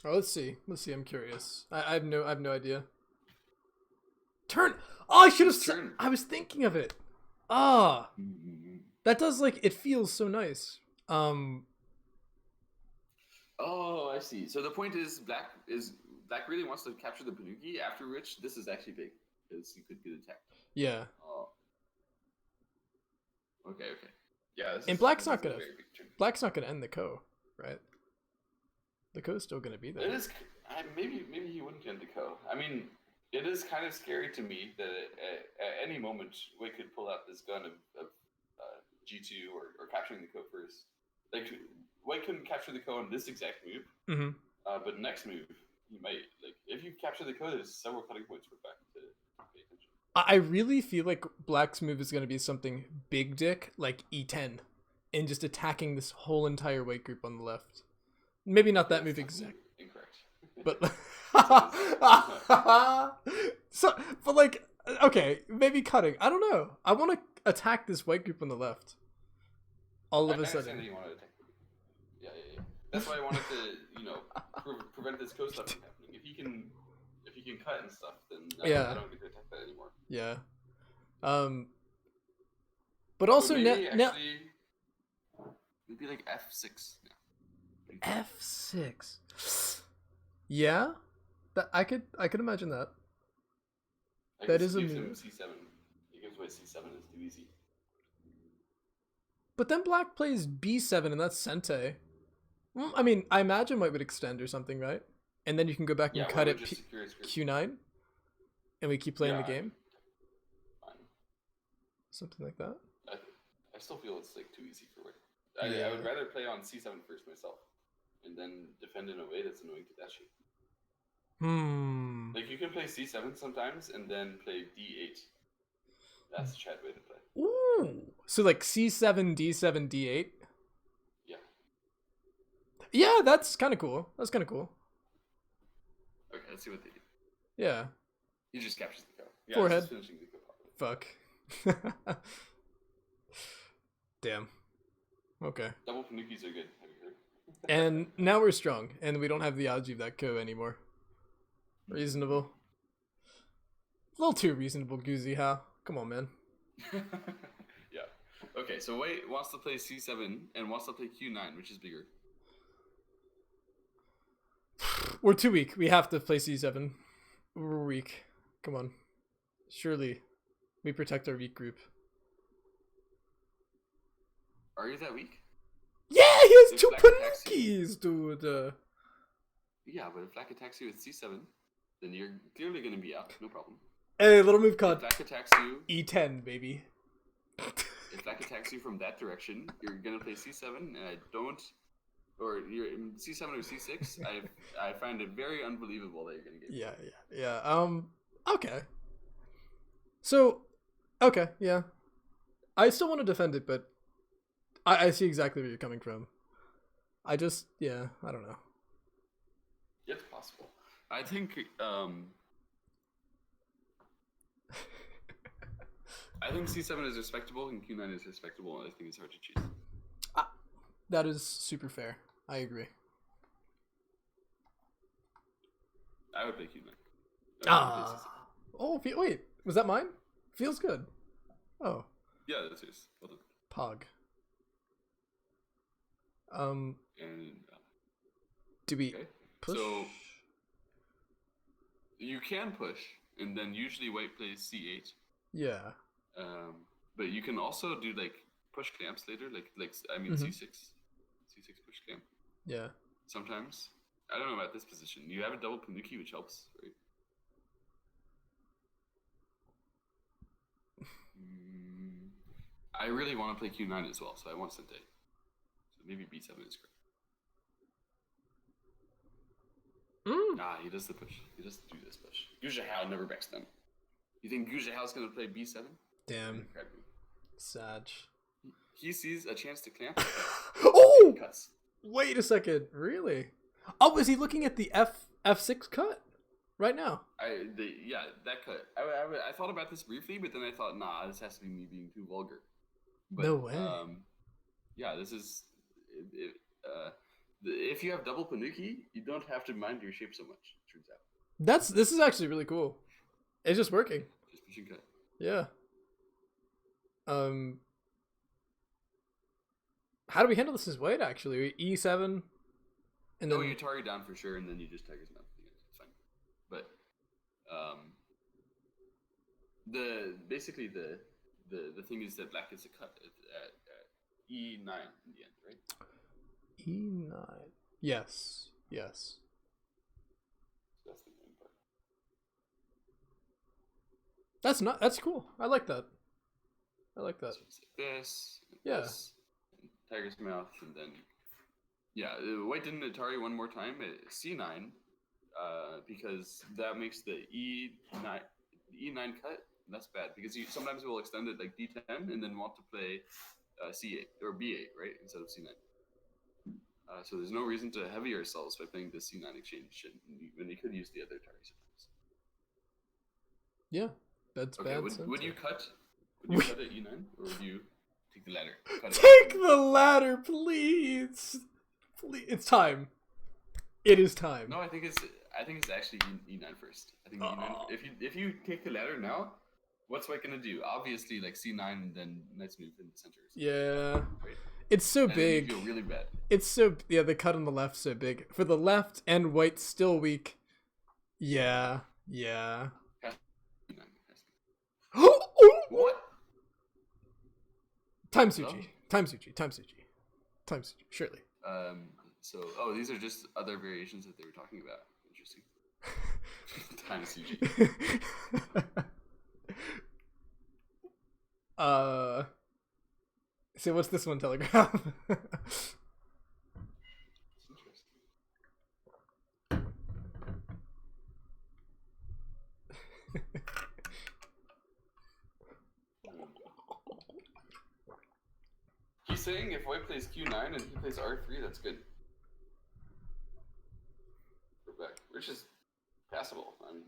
Oh, let's see. I'm curious. I have no idea. Turn. Oh, I should have. I was thinking of it. That does it feels so nice.
Oh, I see. So the point is, black really wants to capture the Panuki. After which, this is actually big because you could get attacked.
Yeah.
Okay. Yeah,
And black's
this
not
is a
gonna
very big turn.
black's not gonna end the ko, right? The ko's still gonna be there.
It is. Maybe he wouldn't end the ko. I mean, it is kind of scary to me that at any moment White could pull out this gun of G2 or capturing the ko first. Like White couldn't capture the ko on this exact move,
Mm-hmm.
but next move he might. Like if you capture the ko, there's several cutting points for black to pay attention.
I really feel like black's move is gonna be something big dick like E10, and just attacking this whole entire white group on the left. Maybe not that move exact.
Incorrect.
But so, but like, okay, maybe cutting. I don't know. I want to attack this white group on the left. All of a sudden.
That you want to attack. Yeah. That's why I wanted to, prevent this co stuff from happening. If he can cut and stuff, then I don't get to attack that anymore.
Yeah. But also now.
Maybe like F6.
F6. Yeah, that I could imagine that.
That is a move. C7. He gives away C7 is too easy.
But then black plays B7 and that's Sente. Well, I mean, I imagine white would extend or something, right? And then you can go back and cut it Q9, and we keep playing the game.
Fine.
Something like that.
I still feel it's like too easy for white. I would rather play on C7 first myself, and then defend in a way that's annoying to Dashi. Like you can play C7 sometimes, and then play D8. That's the chat way to play.
Ooh. So like C7, D7, D8.
Yeah.
Yeah, that's kind of cool. That's kind of cool.
Okay, let's see what they do.
Yeah.
He just captures the ko. Yeah,
Forehead.
Finishing the ko.
Fuck. Damn. Okay.
Double Panukis are good. Have you heard?
And now we're strong, and we don't have the algae of that ko anymore. Reasonable. A little too reasonable, Gu Zihao. Come on, man.
Yeah. Okay, so white wants to play C7 and wants to play Q9, which is bigger.
We're too weak. We have to play C7. We're weak. Come on. Surely we protect our weak group.
Are you that weak?
Yeah, he has two Panukis, dude.
Yeah, but if black attacks you with C7, then you're clearly going to be out. No problem.
Hey, little move called
If black attacks you...
E10, baby.
If black attacks you from that direction, you're going to play C7, and I don't... Or you're in C7 or C6, I find it very unbelievable that you're going to get...
Yeah. Okay. So, okay, yeah. I still want to defend it, but I see exactly where you're coming from. I don't know.
It's possible. I think I think C7 is respectable and Q9 is respectable, and I think it's hard to choose.
That is super fair. I agree.
I would play Q9.
Oh, wait. Was that mine? Feels good. Oh.
Yeah, that's yours. Well done.
Pog.
And
do we push?
So you can push, and then usually white plays C8.
Yeah.
But you can also do like push clamps later, C6 push clamp.
Yeah.
Sometimes. I don't know about this position. You have a double Panuki, which helps, right? I really want to play Q9 as well, so I want Sente. So maybe B7 is great. Nah, he does the push. He does do this push. Gu Zihao never backs down. You think Gu Zihao's going to play B7?
Damn. Sag.
He sees a chance to clamp.
Oh!
Cuts.
Wait a second. Really? Oh, is he looking at the F6 cut right now?
That cut. I thought about this briefly, but then I thought, nah, this has to be me being too vulgar. But,
no way.
Yeah, this is... if you have double Panuki, you don't have to mind your shape so much, it turns out.
This is actually really cool. It's just working.
Just pushing cut.
Yeah. How do we handle this as white, actually? E7, and then...
you target down for sure, and then you just tag his mouth. It's fine. But, the thing is that black gets a cut at e9 in the end, right?
E9. Yes. Yes.
So that's the main part.
That's cool. I like that. I like that.
So it's like this,
Yeah.
this, and tiger's mouth, and then yeah, white didn't Atari one more time at c9, because that makes the e9 cut. And that's bad because you sometimes will extend it like d10 and then want to play c8 or b8, right, instead of c9. So there's no reason to heavy ourselves by playing the c9 exchange when we could use the other Atari sometimes.
Yeah, that's
okay,
bad.
Would you cut? Would you cut at e9, or would you take the ladder?
Take the ladder, please. Please, it's time. It is time.
No, I think it's actually e9 first. I think e9. If you take the ladder now, what's white gonna do? Obviously, like c9 and then knights move in the center.
Yeah.
Right.
It's so
and
big.
You feel really bad.
It's so the cut on the left so big for the left, and white's still weak. Yeah.
What?
Time Suchi. Surely.
So, these are just other variations that they were talking about. Interesting. Time CG.
So what's this one, Telegraph?
He's saying if white plays q9 and he plays r3, that's good. Which is passable. I mean,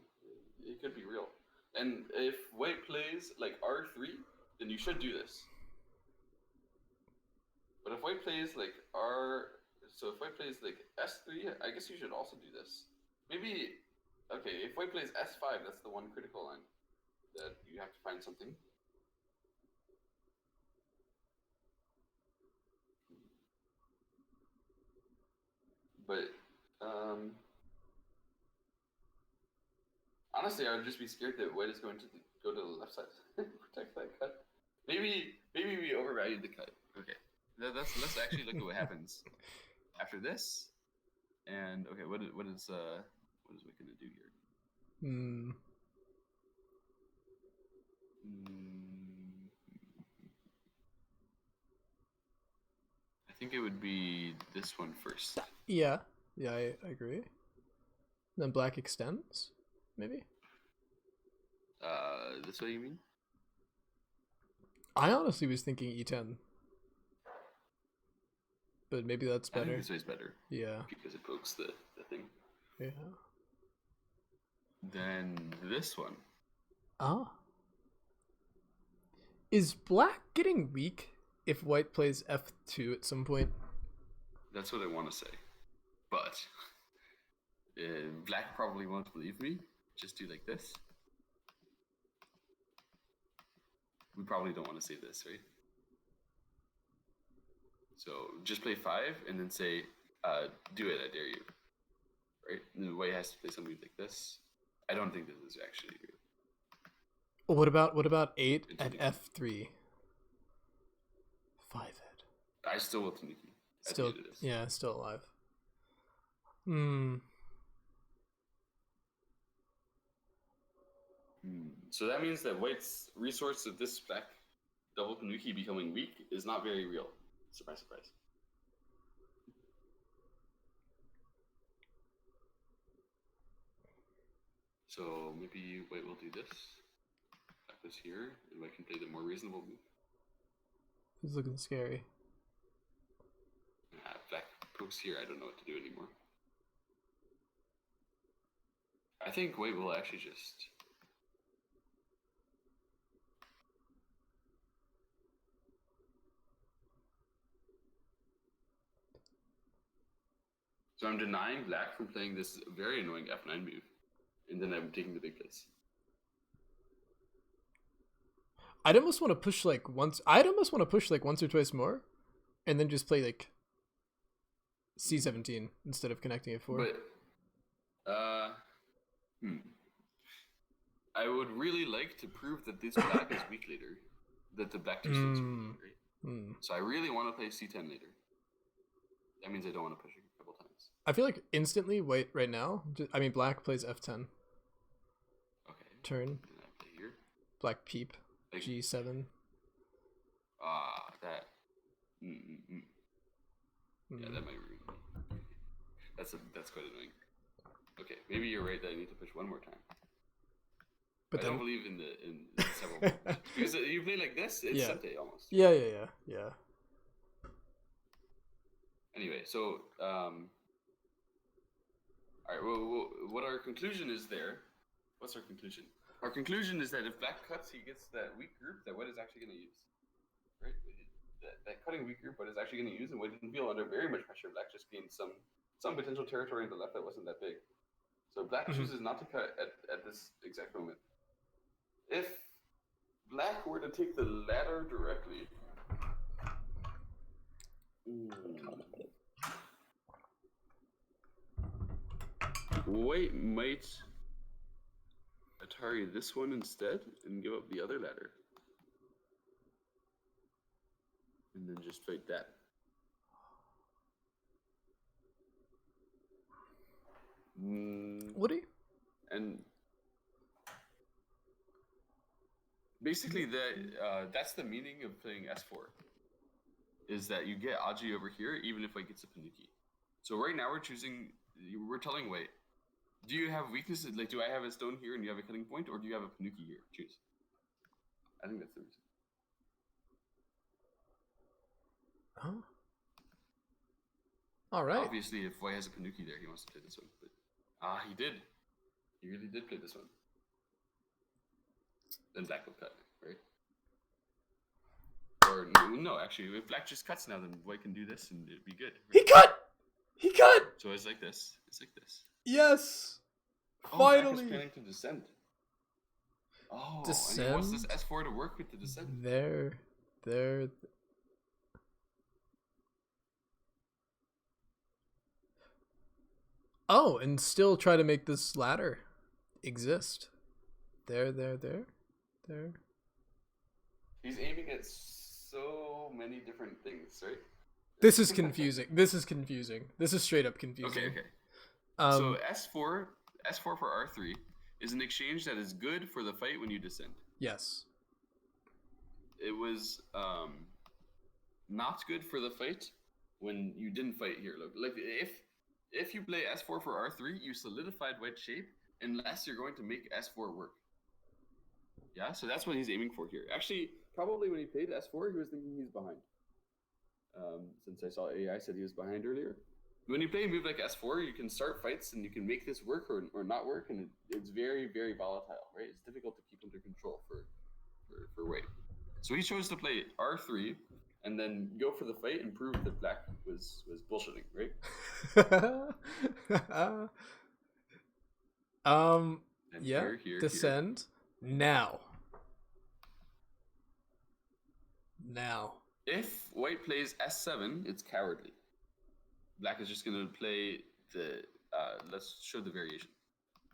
it could be real. And if white plays like r3, then you should do this. But if white plays like if white plays like s3, I guess you should also do this. Maybe, okay, if white plays s5, that's the one critical line that you have to find something. But, honestly, I would just be scared that white is going to go to the left side and protect that cut. Maybe we overvalued the cut. Okay, let's actually look at what happens after this. And okay, what is white gonna do here? I think it would be this one first.
Yeah, I agree. Then black extends, maybe.
This way you mean?
I honestly was thinking e10, but maybe that's better.
I think this way's better.
Yeah,
because it pokes the thing.
Yeah.
Then this one.
Is black getting weak if white plays f2 at some point?
That's what I want to say, but black probably won't believe me. Just do like this. We probably don't want to say this, right? So just play 5 and then say, do it, I dare you. Right? And the white has to play something like this. I don't think this is actually real.
What about 8 at f3? 5 at.
I still will Tanuki.
Still, yeah, still alive.
So that means that white's resource of this black double Tanuki becoming weak is not very real. Surprise, surprise. So maybe white will do this. Black goes here, and white can play the more reasonable move.
This is looking scary.
Black pokes here, I don't know what to do anymore. I think white will actually just... So I'm denying black from playing this very annoying f9 move, and then I'm taking the big place.
I'd almost want to push like once or twice more, and then just play like c17 instead of connecting it 4.
But I would really like to prove that this black is weak later. that the black two stones are right?
Hmm.
So I really want to play c10 later. That means I don't want to push it a couple times.
I feel like instantly white right now. I mean, black plays f10.
Okay.
Turn.
And I play here.
Black peep.
Like,
G7.
That. Yeah, that might ruin me. That's quite annoying. Okay, maybe you're right that I need to push one more time.
But
I
then...
don't believe in several more because you play like this, it's Sente almost.
Yeah.
Anyway, so all right. Well, what our conclusion is there? What's our conclusion? Our conclusion is that if black cuts, he gets that weak group that white is actually going to use. Right? That cutting weak group, white is actually going to use, and white didn't feel under very much pressure. Black just gained some potential territory in the left that wasn't that big. So black chooses not to cut at this exact moment. If black were to take the ladder directly, white might Atari this one instead and give up the other ladder. And then just fight that.
Would he?
And basically that's the meaning of playing S4. Is that you get Aji over here even if white gets a Panuki. So right now we're telling white, do you have weaknesses? Like, do I have a stone here and you have a cutting point, or do you have a Panuki here? Choose. I think that's the reason.
Huh? All right.
Obviously, if white has a Panuki there, he wants to play this one. But he did. He really did play this one. Then black will cut, right? Or no, actually, if black just cuts now, then white can do this and it'd be good. Right?
He cut!
So it's like this.
Yes!
Finally!
Finally!
Black is planning to descend. Oh,
descend?
And he wants this S4 to work with the descent.
There. Oh, and still try to make this ladder exist. There.
He's aiming at so many different things, right?
This is confusing. This is straight up confusing.
Okay. So S4 for R3 is an exchange that is good for the fight when you descend.
Yes.
It was not good for the fight when you didn't fight here. Like if you play S4 for R3, you solidified white shape unless you're going to make S4 work. Yeah, so that's what he's aiming for here. Actually, probably when he played S4, he was thinking he's behind. Since I saw AI said he was behind earlier. When you play a move like S4, you can start fights and you can make this work or not work, and it's very, very volatile, right? It's difficult to keep under control for white. So he chose to play R3 and then go for the fight and prove that black was bullshitting, right? And here,
descend.
Here.
Now.
If white plays S7, it's cowardly. Black is just going to play the... let's show the variation.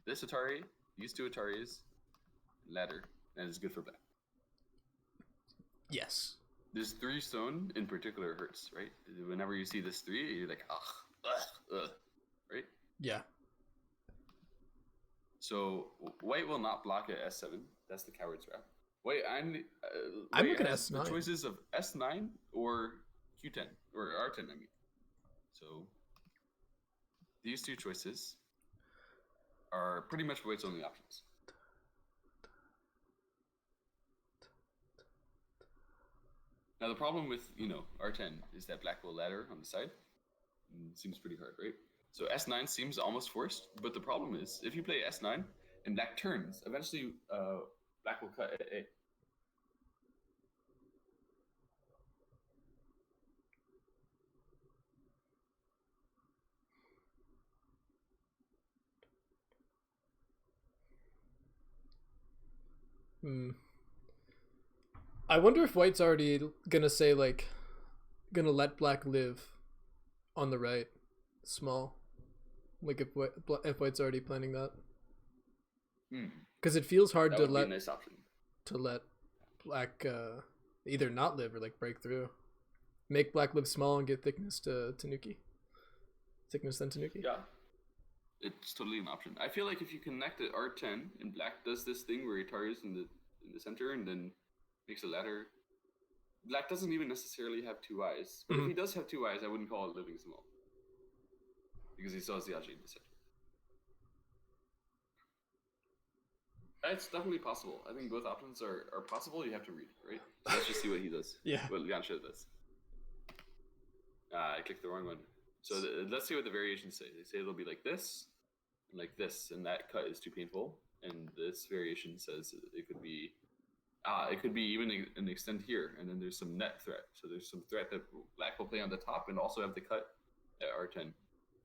This Atari, these two Ataris, ladder, and it's good for black.
Yes.
This 3 stone in particular hurts, right? Whenever you see this 3, you're like, ugh, right?
Yeah.
So white will not block at S7. That's the coward's wrap. White, I'm
looking at S9.
The choices of S9 or Q10 or R10. I mean, so these two choices are pretty much white's only options. Now the problem with R10 is that black will ladder on the side. Seems pretty hard, right? So S9 seems almost forced, but the problem is if you play S9 and black turns, eventually black will cut at A.
I wonder if white's already gonna say gonna let black live on the right, small. Like if white's already planning that. Because it feels hard
that
to
would
let
be a nice option.
to let black either not live or like break through. Make black live small and get thickness to Tanuki. Thickness then Tanuki.
Yeah. It's totally an option. I feel like if you connect at R10 and black does this thing where he targets in the center and then makes a ladder. Black doesn't even necessarily have two eyes. But if he does have two eyes, I wouldn't call it living small. Because he still has the Aji in the center. It's definitely possible. I think both options are possible. You have to read, right? So let's just see what he does.
Yeah.
What Lian Xiao does. I clicked the wrong one. So let's see what the variations say. They say it'll be like this, and that cut is too painful. And this variation says it could be even an extend here, and then there's some net threat. So there's some threat that black will play on the top and also have the cut at R10.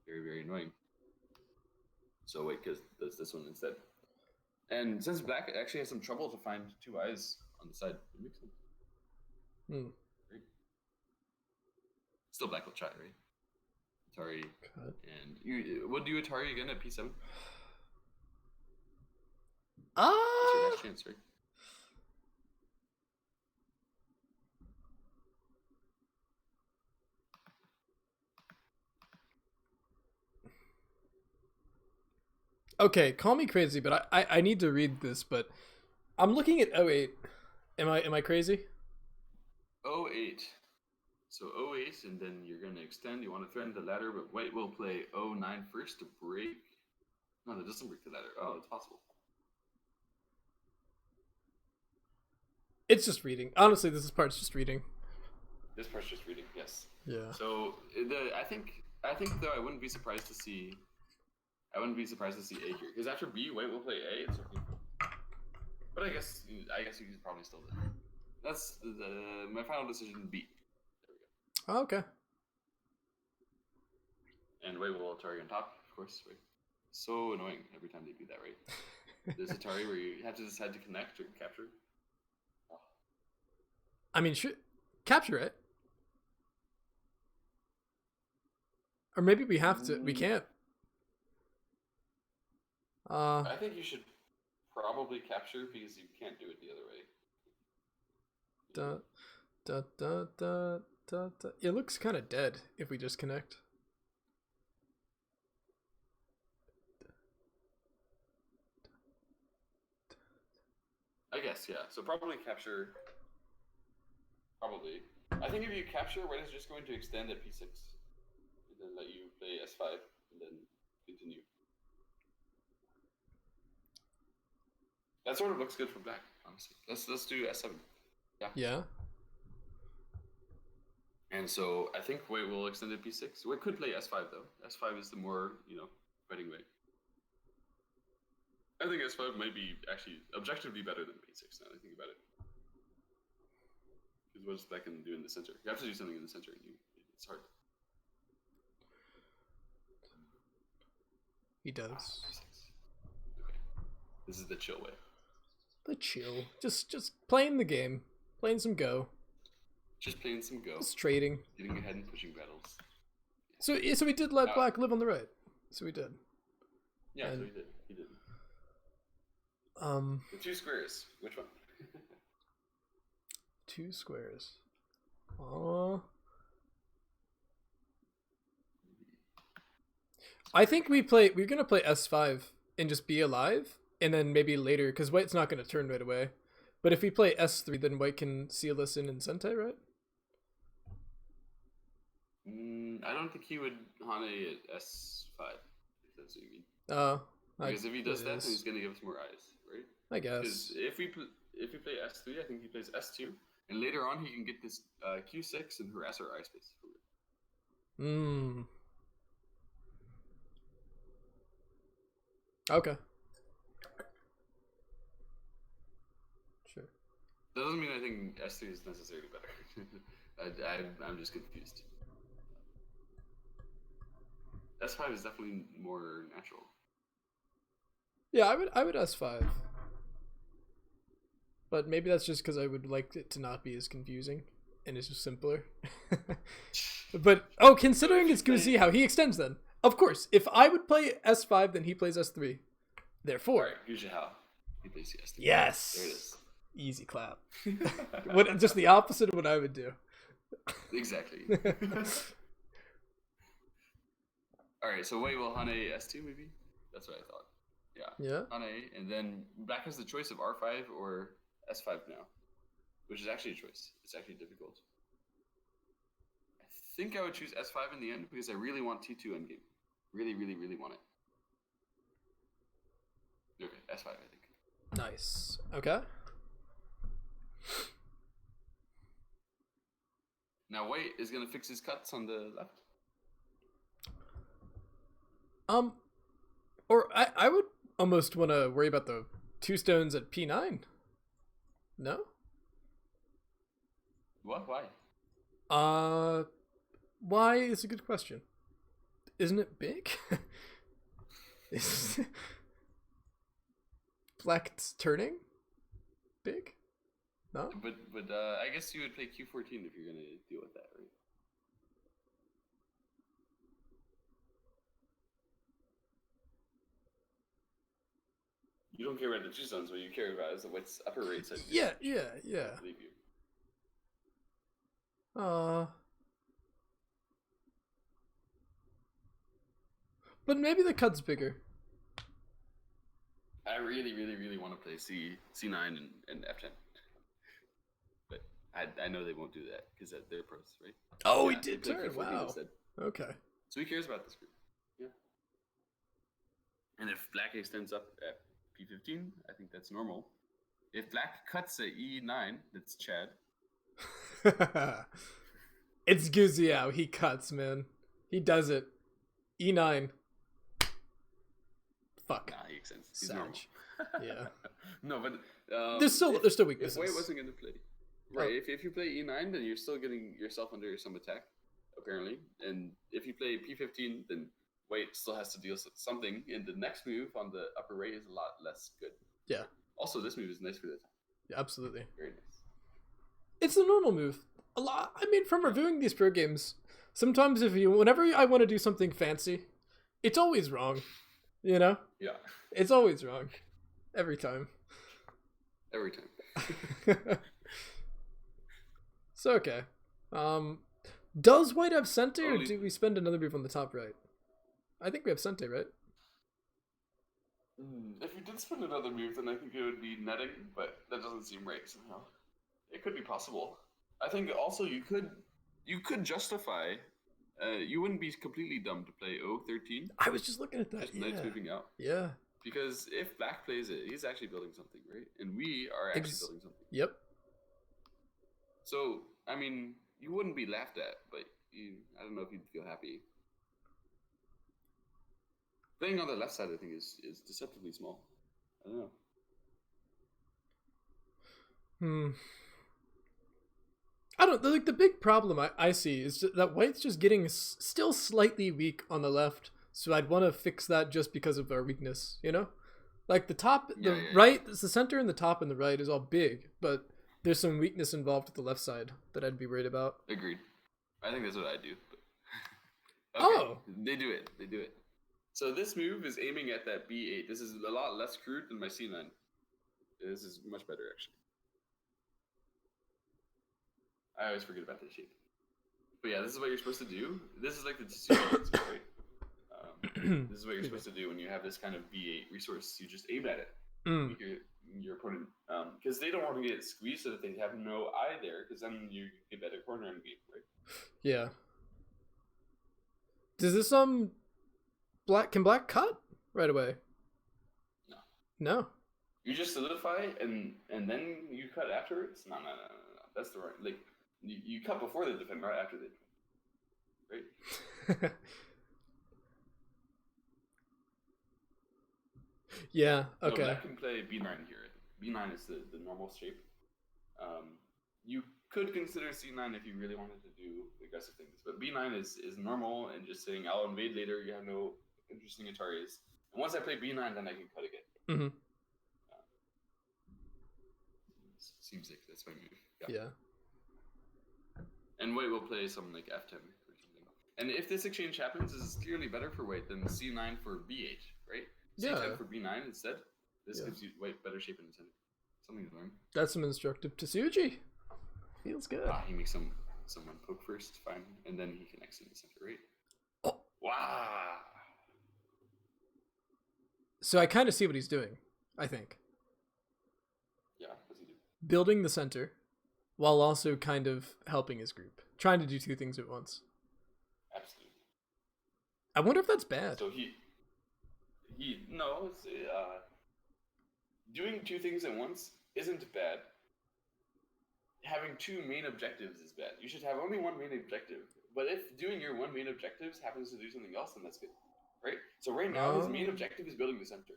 Very, very annoying. So wait, because does this one instead. And since black actually has some trouble to find two eyes on the side, it makes sense. Right? Still black will try, right? Atari. Cut. And you would do Atari again at P7? That's your last chance, right?
Okay, call me crazy, but I need to read this, but I'm looking at 08. Am I crazy?
08. So 08, and then you're going to extend. You want to threaten the ladder, but white will play 09 first to break. No, that doesn't break the ladder. Oh, it's possible.
It's just reading. Honestly, this part's just reading.
This part's just reading, yes.
Yeah.
So I think though I wouldn't be surprised to see A here, because after B, white will play A. It's okay. But I guess you could probably still do. That's my final decision. B. There we go.
Oh, okay.
And white will Atari on top, of course. Right? So annoying every time they do that, right? There's Atari where you have to decide to connect or capture. Oh.
I mean, capture it. Or maybe we have to. We can't.
I think you should probably capture because you can't do it the other way.
It looks kind of dead if we just connect.
I guess, yeah. So probably capture. Probably. I think if you capture, white is just going to extend at P6. And then let you play S5 and then continue. That sort of looks good for black, honestly. Let's do S7. Yeah.
Yeah.
And so I think white will extend at P6. White could play S5 though. S5 is the more, fighting way. I think S5 might be actually objectively better than P6 now that I think about it. Because what is black can do in the center? You have to do something in the center, and it's hard.
He does.
Okay. This is the chill way.
The chill. Just playing the game. Playing some Go.
Just playing some Go.
Just trading.
Getting ahead and pushing battles.
Yeah. So we did let black live on the right. So we did.
Yeah, so he did. The two squares. Which one?
Two squares. I think we're gonna play S5 and just be alive, and then maybe later, because white's not gonna turn right away. But if we play S3, then white can seal us in Sentai, right?
I don't think he would Hane at S5, if that's what you mean. Because if he does that, then he's gonna give us more eyes, right?
I guess.
Because if we play S3, I think he plays S2, and later on he can get this Q6 and harass our eye space.
Okay. Sure.
That doesn't mean I think S3 is necessarily better. I'm just confused. S5 is definitely more natural.
Yeah, I would S5. But maybe that's just because I would like it to not be as confusing, and it's just simpler. But considering it's Gu Zihao, he extends then. Of course, if I would play S5, then he plays S3. Therefore,
Gu Zihao, he plays S3.
Yes.
There it is.
Easy clap. What? Just the opposite of what I would do.
Exactly. All right, so white will Hane S2 maybe. That's what I thought. Yeah. Hane, and then black has the choice of R5 or S5 now, which is actually a choice. It's actually difficult. I think I would choose S5 in the end because I really want T2 endgame. Really, really, really want it. Okay, S5 I think.
Nice. Okay.
Now white is gonna fix his cuts on the left.
Or I would almost want to worry about the 2 stones at P9. No?
What? Why?
Why is a good question. Isn't it big? Is black turning big? No?
But I guess you would play Q14 if you're gonna deal with that, right? You don't care about the 2 zones. What you care about is what's upper right side.
Yeah.
I believe you.
But maybe the cut's bigger.
I really, really, really want to play C9 and F10. But I know they won't do that because they're pros, right?
Oh,
yeah,
he did turn. Wow. Instead. Okay.
So he cares about this group. Yeah. And if black extends up at P15, I think that's normal. If black cuts at E9, that's Chad.
It's Gu Zihao. He cuts, man. He does it. E9. Fuck.
Nah, he extends. He's normal.
Yeah.
No, but
there's still weaknesses.
If white wasn't going to play, right? If you play E9, then you're still getting yourself under some attack, apparently. And if you play P15, then white still has to deal something. And the next move on the upper right is a lot less good.
Yeah.
Also, this move is nice for the time.
Yeah, absolutely.
Very nice.
It's a normal move. A lot. I mean, from reviewing these pro games, sometimes whenever I want to do something fancy, it's always wrong. You know?
Yeah.
It's always wrong. Every time.
Every time.
So, okay. Does white have Sente, or do we spend another move on the top right? I think we have Sente, right?
If we did spend another move, then I think it would be netting, but that doesn't seem right somehow. It could be possible. I think also you could justify. You wouldn't be completely dumb to play O13.
I was just looking at that.
Just knights moving out.
Yeah.
Because if black plays it, he's actually building something, right? And we are actually building something.
Yep.
So, I mean, you wouldn't be laughed at, but I don't know if you'd feel happy. Playing on the left side, I think, is deceptively small. I don't know.
I don't like the big problem I see is that white's just getting still slightly weak on the left, so I'd want to fix that just because of our weakness, you know? Like the top, right, the center and the top and the right is all big, but there's some weakness involved with the left side that I'd be worried about.
Agreed. I think that's what I do.
Okay. Oh!
They do it. So this move is aiming at that B8. This is a lot less crude than my C9. This is much better, actually. I always forget about this shape. But yeah, this is what you're supposed to do. This is like the right? This is what you're supposed to do when you have this kind of B8 resource. You just aim at it. Your opponent, because they don't want to get squeezed so that they have no eye there, because then you get better corner end game, right?
Yeah. Does this can black cut right away? No.
You just solidify and then you cut afterwards? No. That's the right. Like you cut before the defend, not after the defend. Right?
Yeah. Okay.
No, black can play B9 here. B9 is the normal shape. You could consider C9 if you really wanted to do aggressive things, but B9 is normal and just saying I'll invade later. You have no interesting Ataris. And once I play B9, then I can cut again. Seems like that's my move.
Yeah.
And white will play something like F10 or something. And if this exchange happens, this is clearly better for white than C9 for B8, right? C10 for B9 instead. This gives you white better shape in the center. Something to learn.
That's some instructive Tsuji. Feels good.
He makes someone poke first, fine, and then he can exit the center, right?
Oh.
Wow.
So I kind of see what he's doing, I think.
Yeah, what's he do?
Building the center while also kind of helping his group. Trying to do two things at once.
Absolutely.
I wonder if that's bad.
So no, it's, doing two things at once isn't bad. Having two main objectives is bad. You should have only one main objective. But if doing your one main objective happens to do something else, then that's good, right? So right now, his main objective is building the center.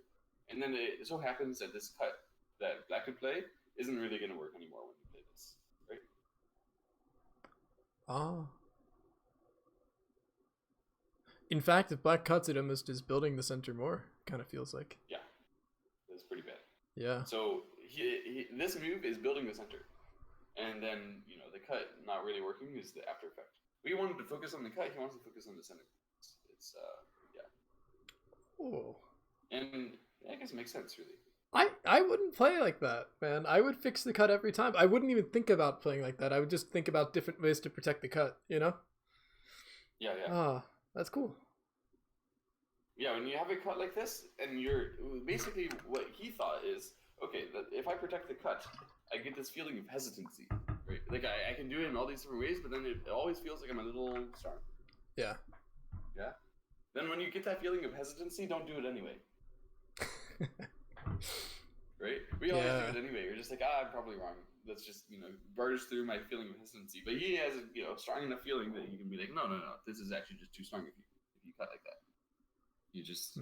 And then it so happens that this cut that Black could play isn't really going to work anymore when you play this, right?
Ah. In fact, if Black cuts it, almost is building the center more, kind of feels like.
Yeah, that's pretty bad.
Yeah.
So this move is building the center. And then, the cut not really working is the after effect. We wanted to focus on the cut, he wants to focus on the center. It's yeah.
Oh.
And I guess it makes sense, really.
I wouldn't play like that, man. I would fix the cut every time. I wouldn't even think about playing like that. I would just think about different ways to protect the cut,
Yeah.
Ah, that's cool.
Yeah, when you have a cut like this, and you're basically what he thought is, okay, that if I protect the cut, I get this feeling of hesitancy, right? Like I can do it in all these different ways, but then it always feels like I'm a little strong.
Yeah.
Yeah. Then when you get that feeling of hesitancy, don't do it anyway. Right? We always do it anyway. We're just like, I'm probably wrong. Let's just, barge through my feeling of hesitancy. But he has a, strong enough feeling that he can be like, no. This is actually just too strong if you cut like that. You just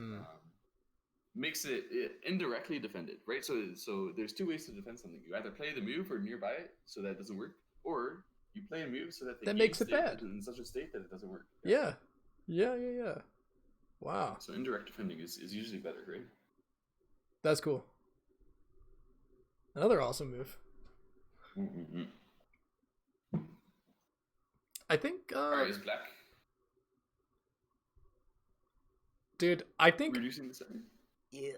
makes it indirectly defended, right? So there's two ways to defend something. You either play the move or nearby it, so that it doesn't work, or you play a move so that the
that
game
makes it bad
in such a state that it doesn't work.
Yeah. Wow.
So indirect defending is usually better, right?
That's cool. Another awesome move.
Mm-hmm.
I think.
All right, is Black.
Dude, I think.
Reducing the setting?
Yeah.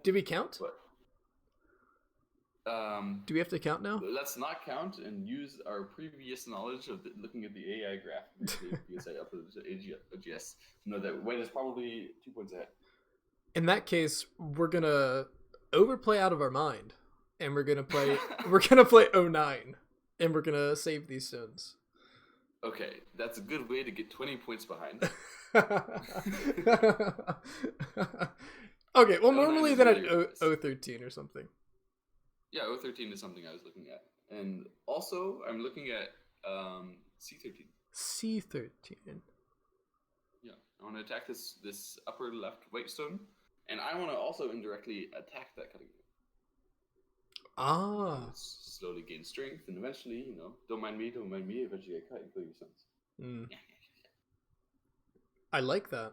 Do we count?
What?
Do we have to count now?
Let's not count and use our previous knowledge of looking at the AI graph because I uploaded to OGS to know that white is probably 2 points ahead.
In that case, we're gonna overplay out of our mind, and we're gonna play. We're gonna play 09, and we're gonna save these stones.
Okay, that's a good way to get 20 points behind.
Okay, well, normally then at 013 or something.
Yeah, 013 is something I was looking at. And also, I'm looking at C13.
C13.
Yeah, I want to attack this upper left white stone, and I want to also indirectly attack that cutting move.
Ah.
Slowly gain strength, and eventually, don't mind me, eventually I cut and kill your sons.
Mm. I like that.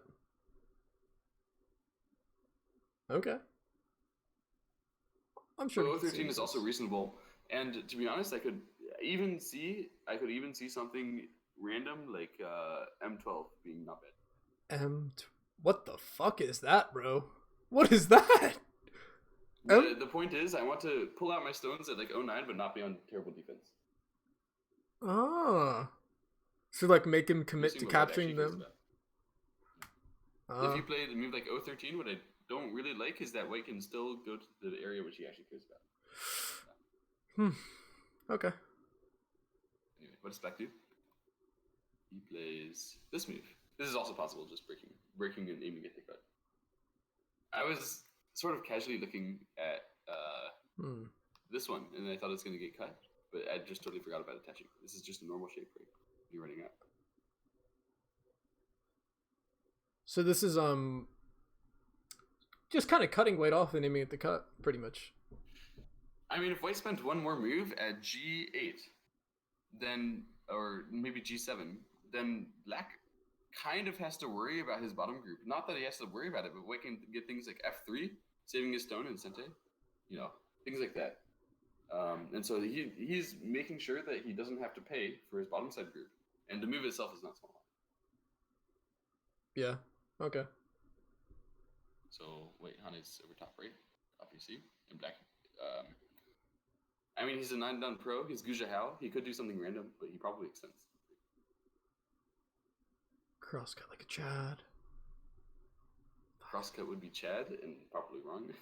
Okay. I'm sure.
So 013 is also reasonable, and to be honest, I could even see something random like M12 being not bad.
What the fuck is that, bro? What is that?
The point is, I want to pull out my stones at like 09, but not be on terrible defense.
Ah. So like make him commit to capturing them.
If you play the move like 013, what I don't really like is that white can still go to the area which he actually cares about.
Okay.
Anyway, what does Black do? He plays this move. This is also possible, just breaking and aiming at the cut. I was sort of casually looking at this one, and I thought it was going to get cut, but I just totally forgot about attaching. This is just a normal shape break. You're running out.
So this is just kind of cutting white off and aiming at the cut, pretty much.
I mean, if white spent one more move at G8, then, or maybe G7, then Black kind of has to worry about his bottom group. Not that he has to worry about it, but white can get things like F3, saving his stone and Sente, things like that. And so he's making sure that he doesn't have to pay for his bottom side group, and the move itself is not small.
Yeah. Okay.
So wait, Hane's over top, right? obviously, and black. I mean, he's a 9-down pro. He's Gu Zihao. He could do something random, but he probably extends.
Crosscut like a Chad.
Crosscut would be Chad, and probably wrong.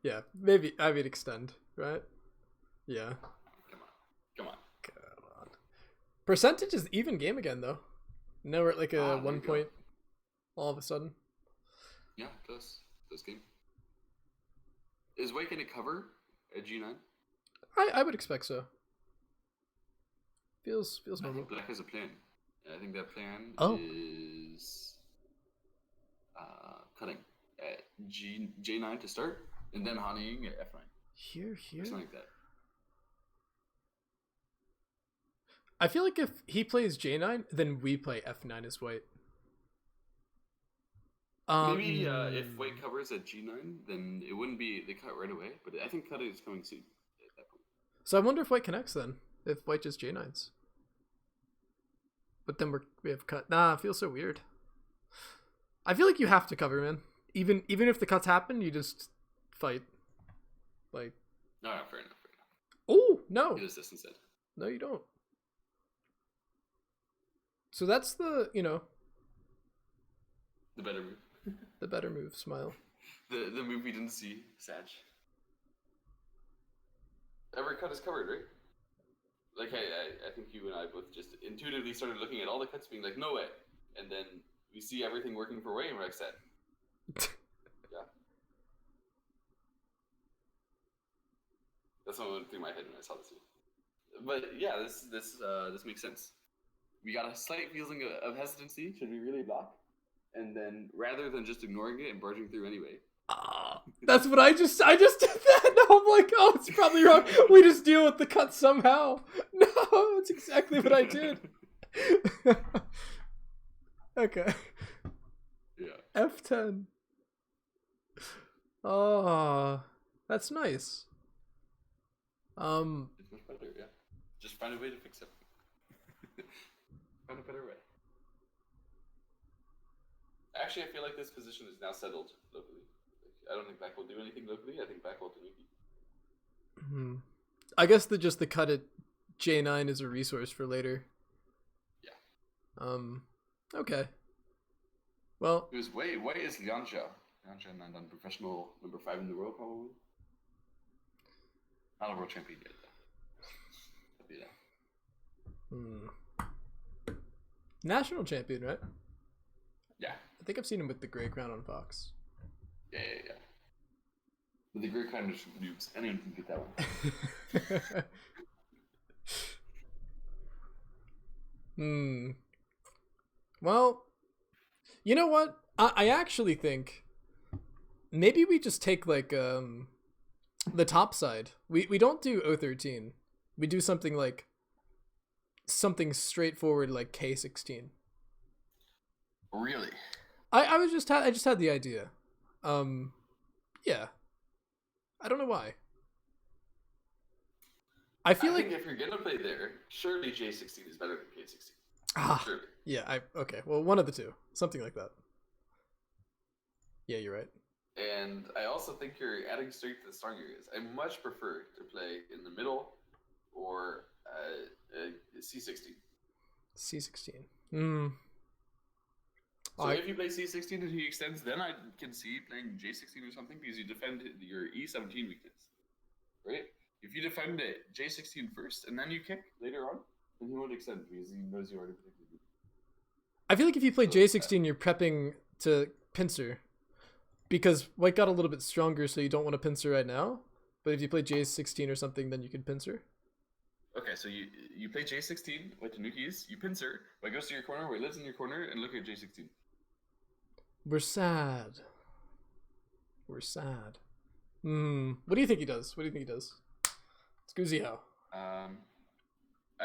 Yeah, maybe. I mean, extend, right? Yeah.
Come on.
Percentage is even game again, though. Now we're at like a 1 point all of a sudden.
Yeah, close game. Is White going to cover at G9?
I would expect so. Feels
I
normal.
think Black has a plan. I think that plan is cutting at J9 to start, and then honeying at F9.
Here.
Something like that.
I feel like if he plays J9, then we play F9 as White.
Maybe if White covers at G9, then it wouldn't be the cut right away, but I think cut is coming soon at that point.
So I wonder if White connects then, if White just J9s. But then we have cut. Nah, it feels so weird. I feel like you have to cover, man. Even if the cuts happen, you just fight. Like.
No, fair enough.
Oh no.
Do this instead.
No, you don't. So that's the
the better move.
The better move. Smile.
The move we didn't see. Sag. Every cut is covered, right? Like I think you and I both just intuitively started looking at all the cuts, being like, no way, and then we see everything working for Way, and we're like, set. Yeah. That's what went through my head when I saw this. But yeah, this makes sense. We got a slight feeling of hesitancy. Should we really block? And then rather than just ignoring it and barging through anyway.
That's what I just did that. No, I'm like, oh, it's probably wrong. We just deal with the cut somehow. No, that's exactly what I did. Okay.
Yeah.
F10. Oh, that's nice.
It's much better, yeah. Just find a way to fix it. Find a better way. Actually, I feel like this position is now settled locally. I don't think Black will do anything locally. I think Black will do anything.
I guess the cut at J9 is a resource for later.
Yeah.
Okay. Well.
It was Way is Lian Xiao. Lian Xiao, non professional number 5 in the world, probably. Not a world champion yet, though.
National champion, right?
Yeah.
I think I've seen him with the gray crown on Fox.
Yeah. But the gray crown is noobs. Anyone can get that one.
Well, you know what? I actually think maybe we just take like the top side. We don't do O13. We do something like something straightforward like K16.
Really?
I just had the idea. Yeah. I don't know why. I think
if you're gonna play there, surely J16 is better than K16. Surely.
Yeah, okay. Well, one of the two. Something like that. Yeah, you're right.
And I also think you're adding strength to the strong areas. I much prefer to play in the middle or C16.
C16.
So if you play C16 and he extends, then I can see playing J16 or something because you defend your E17 weakness, right? If you defend it J16 first and then you kick later on, then he won't extend because he knows you already predicted it.
I feel like if you play J16, you're prepping to pincer because White got a little bit stronger, so you don't want to pincer right now. But if you play J16 or something, then you can pincer.
Okay, so you play J16 with Tanukis, you pincer, White goes to your corner, White lives in your corner, and look at J16.
We're sad. What do you think he does? It's Gu Zihao.
I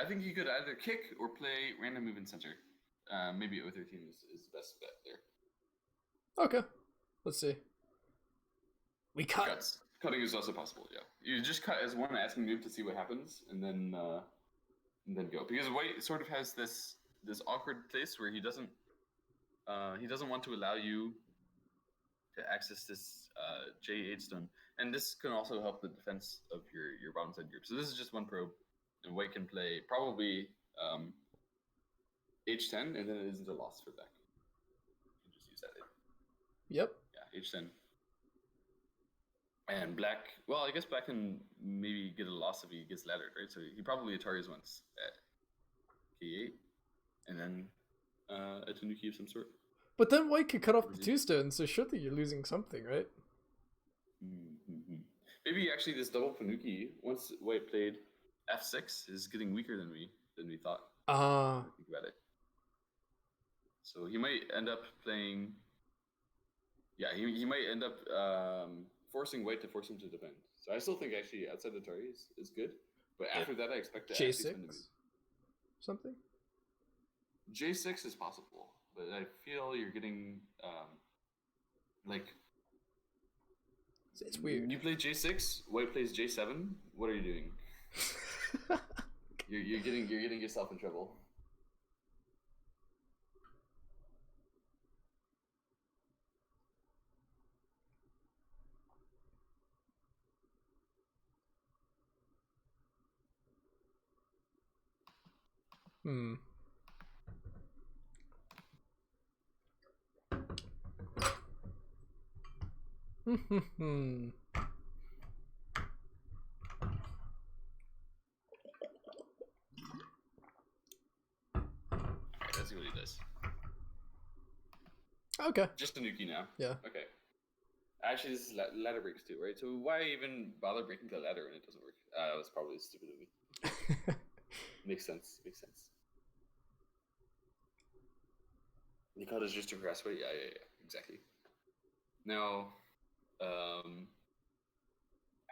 think he could either kick or play random move in center. Maybe O13 is the best bet there.
Okay. Let's see. We cut.
Cuts. Cutting is also possible, yeah. You just cut as one asking move to see what happens, and then go. Because White sort of has this awkward place where he doesn't want to allow you to access this J8 stone, and this can also help the defense of your bottom side group. So this is just one probe, and white can play probably H10, and then it isn't a loss for black. You can just use that.
Yep.
Yeah, H10. And black, well, I guess black can maybe get a loss if he gets laddered, right? So he probably Ataris once at K8, and then a Tanuki of some sort.
But then white could cut off the 2 stones, so surely you're losing something, right?
Mm-hmm. Maybe actually this double Tanuki, once white played F6, is getting weaker than we thought. Think about it. So he might end up playing. Yeah, he might end up forcing white to force him to defend. So I still think actually outside the Atari is good, but after that I expect that
J6 something.
J6 is possible, but I feel you're getting like
it's weird.
You play J6, white plays J7. What are you doing? you're getting yourself in trouble. Let's see what he does.
Okay.
Just a Nuki now.
Yeah.
Okay. Actually, this is ladder breaks too, right? So why even bother breaking the ladder when it doesn't work? That was probably stupid of me. Makes sense. Nicota's just a grassway. Yeah, exactly. Now,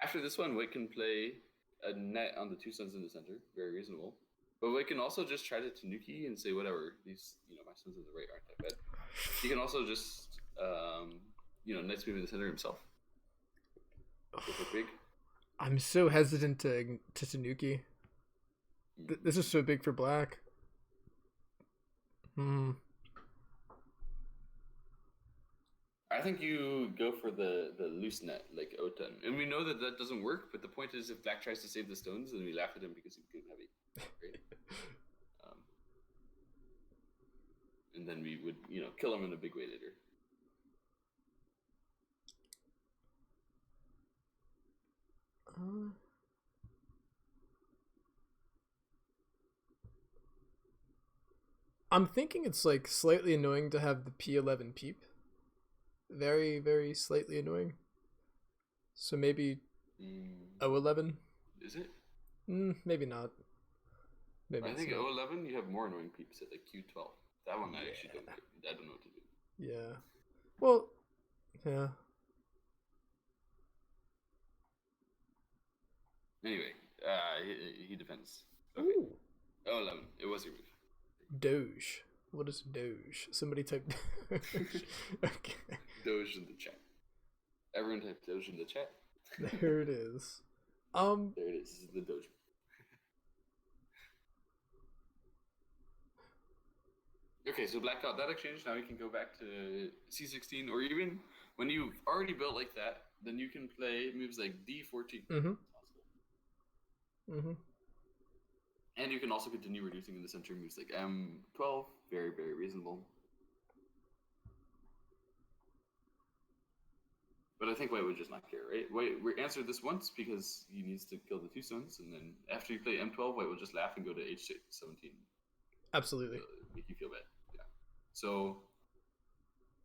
after this one, white can play a net on the 2 stones in the center. Very reasonable. But white can also just try to Tanuki and say, whatever, these, my stones on the right aren't that bad. He can also just, knights move in the center himself. Go for big.
I'm so hesitant to Tanuki. This is so big for black.
I think you go for the loose net, like Otan. And we know that doesn't work, but the point is if black tries to save the stones, then we laugh at him because he's good heavy. Right? And then we would, kill him in a big way later.
I'm thinking it's like slightly annoying to have the P11 peep. Very, very slightly annoying. So maybe O11.
Is it?
Maybe not.
Maybe I think not. O11 you have more annoying peeps at like Q12. That one I actually don't know what to do.
Yeah. Well, yeah.
Anyway, he defends. Okay.
Ooh.
O11. It was your move.
Doge. What is Doge? Somebody type Doge. Okay.
Doge in the chat. Everyone type Doge in the chat.
There it is.
There it is. This is the Doge. Okay, so black got that exchange. Now we can go back to C16, or even when you've already built like that, then you can play moves like D14. And you can also continue reducing in the center moves like M12. Very, very reasonable. But I think white would just not care, right? White we answered this once because he needs to kill the 2 stones, and then after you play M12, white will just laugh and go to H17.
Absolutely.
Make you feel bad. Yeah. So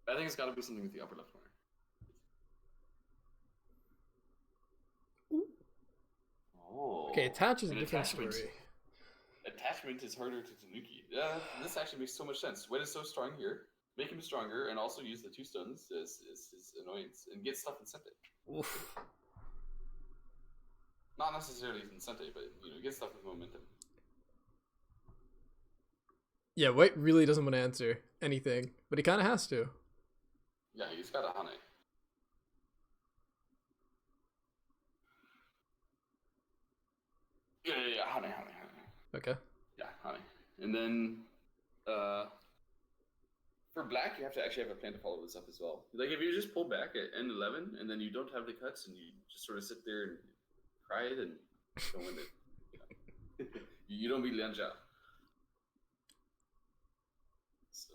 I think it's got to be something with the upper left corner.
Ooh.
Oh.
Okay, attach is a different story.
Attachment is harder to Tanuki. Yeah, this actually makes so much sense. White is so strong here. Make him stronger and also use the 2 stones as his annoyance and get stuff incentive.
Oof.
Not necessarily incentive, but get stuff with momentum.
Yeah, white really doesn't want to answer anything, but he kind of has to.
Yeah, he's got a Hane. Yeah, Hane.
Okay.
Yeah, Hane. And then for black, you have to actually have a plan to follow this up as well. Like if you just pull back at N11 and then you don't have the cuts and you just sort of sit there and cry, then you don't win it. You know? You don't beat Lian Xiao. So,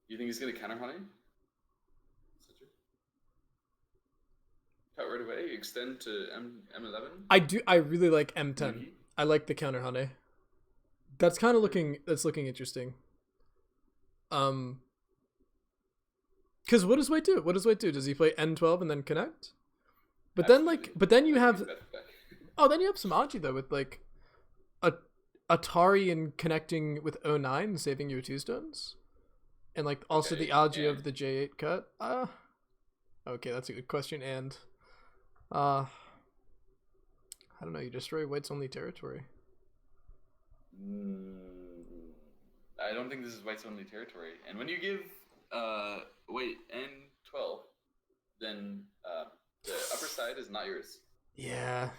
you think he's gonna counter honey? Cut right away. Extend to M11.
I really like M10. I like the counter honey. That's kind of looking interesting. Because what does White do? What does White do? Does he play N12 and then connect? But then you have then you have some Aji though with like a Atari and connecting with 09, saving your 2 stones, and like also the Aji of the J8 cut. Okay, that's a good question. And I don't know. You destroy White's only territory.
I don't think this is White's only territory. And when you give White N12, then the upper side is not yours.
Yeah.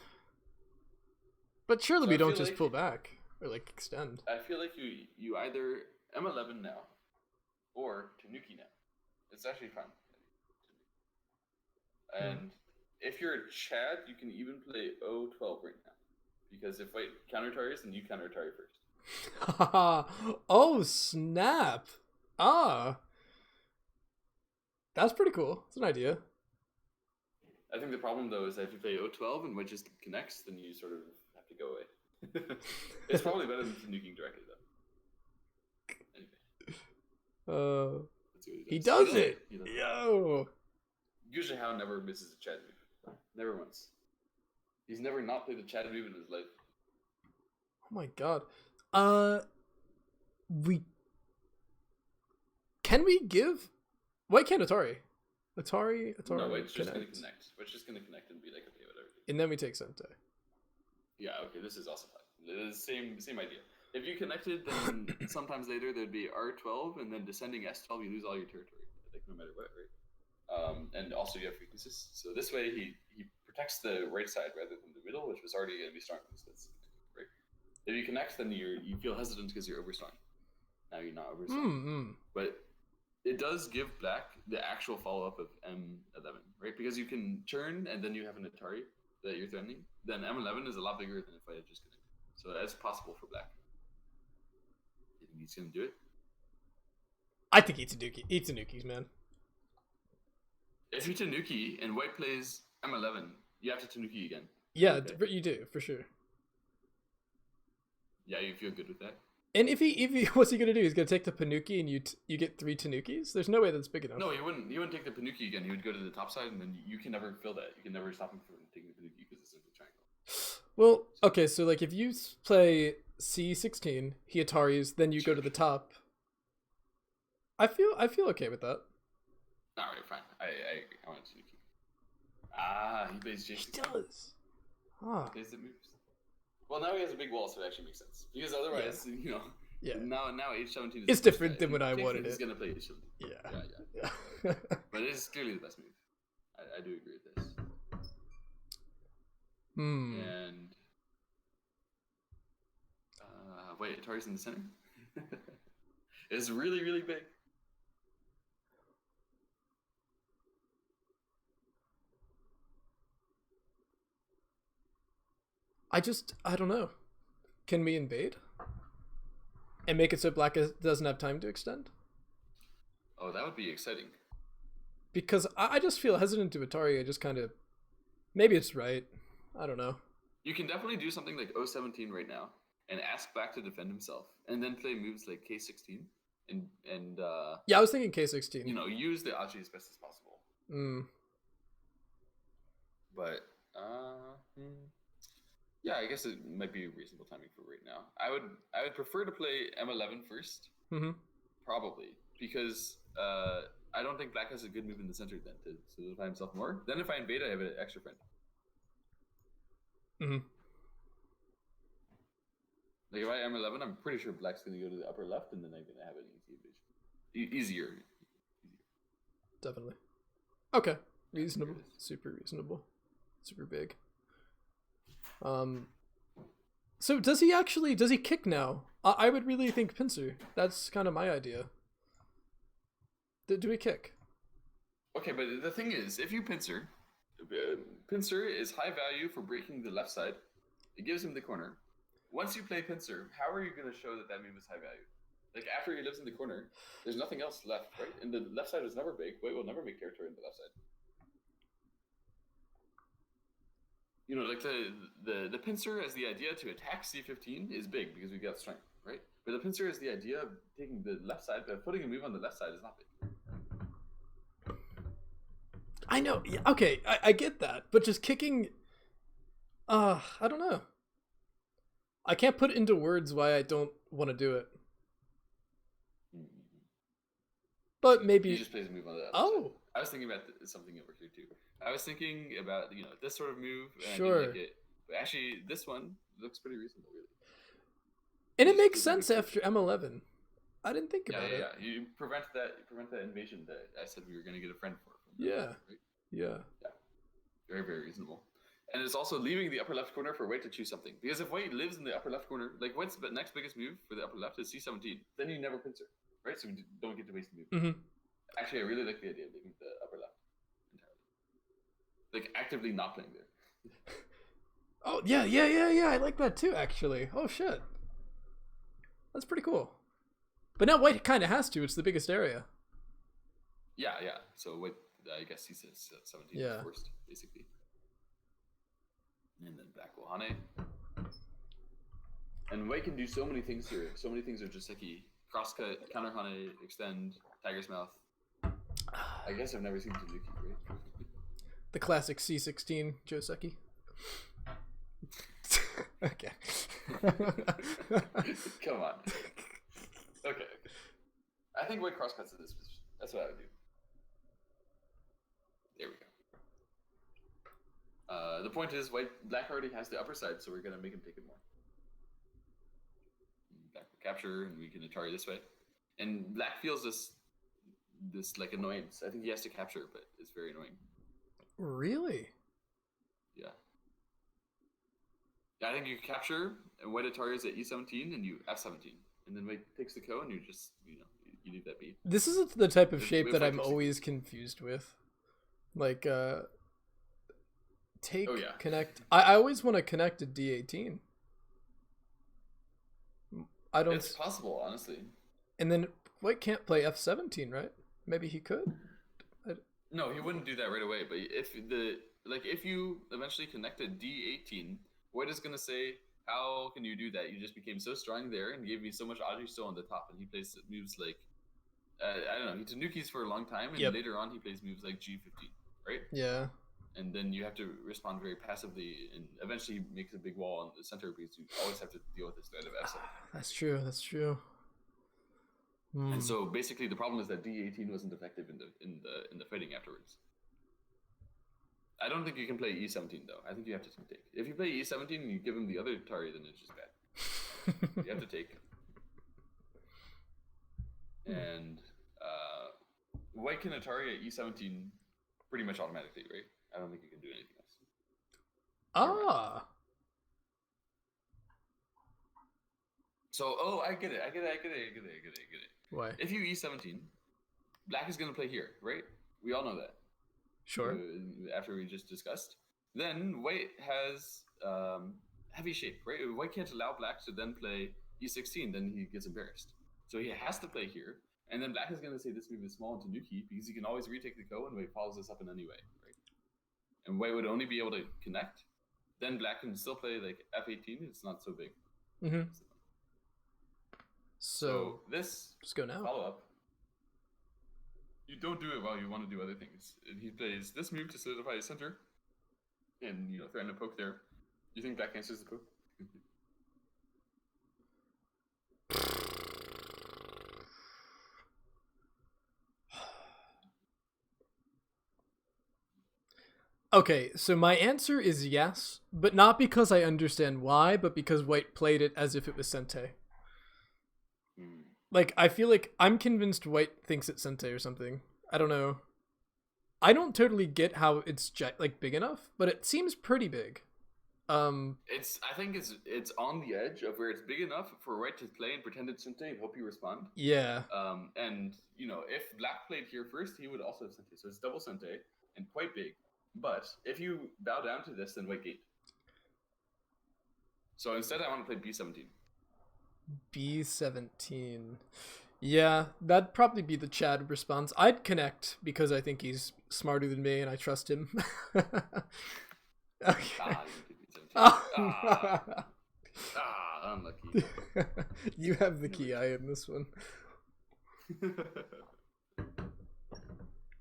But surely we don't just pull back or like extend.
I feel like you either M11 now or Tanuki now. It's actually fine. And if you're a Chad, you can even play O12 right now. Because if White counter tires, then you counter tire first.
Oh snap! That's pretty cool. It's an idea.
I think the problem though is that if you play O12 and White just connects, then you sort of have to go away. It's probably better than nuking directly though. Anyway.
He does it. Yo.
Gu Zihao never misses a Chad move. Never once. He's never not played a Chad move in his life.
Oh my god. Can we give White can't Atari? Atari.
No, White's just gonna connect. White's just gonna connect and be like, okay, whatever.
And then we take Sente.
Yeah, okay, this is also fine. It's the same idea. If you connected, then sometimes later there'd be R12 and then descending S12, you lose all your territory, like no matter what, right? And also you have weaknesses. So this way he protects the right side rather than the middle, which was already going to be strong. So that's great. If you connect, then you feel hesitant because you're overstrong. Now you're not overstrong. But it does give black the actual follow-up of M11, right? Because you can turn and then you have an Atari that you're threatening. Then M11 is a lot bigger than if I had just connected. So that's possible for black. You think he's going to do it?
I think eats Tanukis, man.
If you Tanuki and White plays M11, you have to Tanuki again.
Yeah, okay. You do, for sure.
Yeah, you feel good with that.
And if he what's he gonna do? He's gonna take the Panuki and you get 3 Tanukis? There's no way that's big enough.
No, he wouldn't take the Panuki again. He would go to the top side and then you can never fill that. You can never stop him from taking the Panuki because it's a triangle.
Well, okay, so like if you play C16, he Ataris, then you go to the top. I feel okay with that.
Alright, fine. I want Tanuki. He plays J16.
He does.
He plays the moves. Well, now he has a big wall, so it actually makes sense. Because otherwise, now H17 is...
It's different than when I wanted it.
He's going to play H17. Yeah. But it is clearly the best move. I do agree with this. And... wait, Atari's in the center? It's really, really big.
I don't know. Can we invade? And make it so black doesn't have time to extend?
Oh, that would be exciting.
Because I just feel hesitant to Atari. I just kind of... Maybe it's right. I don't know.
You can definitely do something like O17 right now and ask black to defend himself. And then play moves like K16. And
yeah, I was thinking K16.
Use the Aji as best as possible. But... yeah, I guess it might be reasonable timing for right now. I would prefer to play M11 first, probably, because I don't think black has a good move in the center then to solidify himself more. Then if I invade, I have an extra friend. Like if I M11, I'm pretty sure black's going to go to the upper left, and then I'm going to have an easy invasion. Easier.
Definitely. Okay. Reasonable. Super reasonable. Super big. So does he kick now? I would really think pincer. That's kind of my idea. Do we kick?
Okay, but the thing is, if you pincer, pincer is high value for breaking the left side. It gives him the corner. Once you play pincer, how are you going to show that that move is high value? Like, after he lives in the corner, there's nothing else left, right? And the left side is never big. White will never make territory in the left side. You know, like the pincer as the idea to attack c15 is big because we got strength, right? But the pincer is the idea of taking the left side, but putting a move on the left side is not big.
I know. Yeah, okay, I get that, but just kicking. I don't know. I can't put into words why I don't want to do it. But maybe
he just plays a move on the other side. I was thinking about something over here too. I was thinking about this sort of move. And
sure.
I didn't like it. But actually, this one looks pretty reasonable, really.
And it makes sense after M11. I didn't think about it.
Yeah. You prevent that invasion that I said we were going to get a friend for.
Yeah.
Right?
Yeah.
Very, very reasonable. And it's also leaving the upper left corner for White to choose something. Because if White lives in the upper left corner, like White's next biggest move for the upper left is c17. Then you never pincer, right? So you don't get to waste the move.
Mm-hmm.
Actually, I really like the idea of leaving the upper left entirely. Like, actively not playing there.
Oh, yeah. I like that too, actually. Oh, shit. That's pretty cool. But now White kind of has to. It's the biggest area.
Yeah. So White, I guess he says 17 is forced, basically. And then Black will Hane. And White can do so many things here. So many things are just like crosscut, counter Hane, extend, Tiger's Mouth. I guess I've never seen Tanuki, right?
The classic C16 Joseki. Okay.
Come on. Okay. I think White crosscuts in this position. That's what I would do. There we go. The point is, Black already has the upper side, so we're gonna make him take it more. Black will capture, and we can Atari this way. And Black feels this like annoyance. I think he has to capture, but it's very annoying.
Really?
Yeah. I think you capture, and White Atari is at E17, and you F17, and then White takes the ko, and you just you leave that be.
This is the type of shape that I'm always confused with, like take connect. I always want to connect to D18. I don't.
It's possible, honestly.
And then White can't play F17, right? Maybe he could.
No, he wouldn't do that right away. But if you eventually connected D18, White is gonna say, "How can you do that? You just became so strong there and gave me so much Audrey still on the top." And he plays moves like I don't know. He Tanukis for a long time, and later on he plays moves like G15, right?
Yeah. And
then you have to respond very passively, and eventually he makes a big wall in the center because you always have to deal with this threat of F7.
That's true.
And so basically the problem is that D18 wasn't effective in the fighting afterwards. I don't think you can play E17 though. I think you have to take. If you play E17 and you give him the other Atari, then it's just bad. You have to take. And White can Atari at E17 pretty much automatically, right? I don't think you can do anything else. So, I get it.
Why?
If you E17, Black is going to play here, right? We all know that.
Sure.
After we just discussed. Then White has heavy shape, right? White can't allow Black to then play E16, then he gets embarrassed. So he has to play here. And then Black is going to say this move is small and Tanuki because he can always retake the ko and White follows this up in any way, right? And White would only be able to connect. Then Black can still play like F18. It's not so big.
Mm-hmm. So
this
just go now.
Follow up. You don't do it while you want to do other things. He plays this move to solidify his center, and threaten a poke there. You think Black answers the poke?
Okay, so my answer is yes, but not because I understand why, but because White played it as if it was Sente. Like, I feel like I'm convinced White thinks it's Sente or something. I don't know. I don't totally get how it's big enough, but it seems pretty big.
I think it's on the edge of where it's big enough for white to play and pretend it's Sente and hope you respond.
Yeah.
And if black played here first, he would also have Sente. So it's double Sente and quite big. But if you bow down to this, then white gate. So instead, I want to play B17.
B17. Yeah, that'd probably be the Chad response. I'd connect because I think he's smarter than me and I trust him. Okay.
Unlucky.
You have the key. I am this one.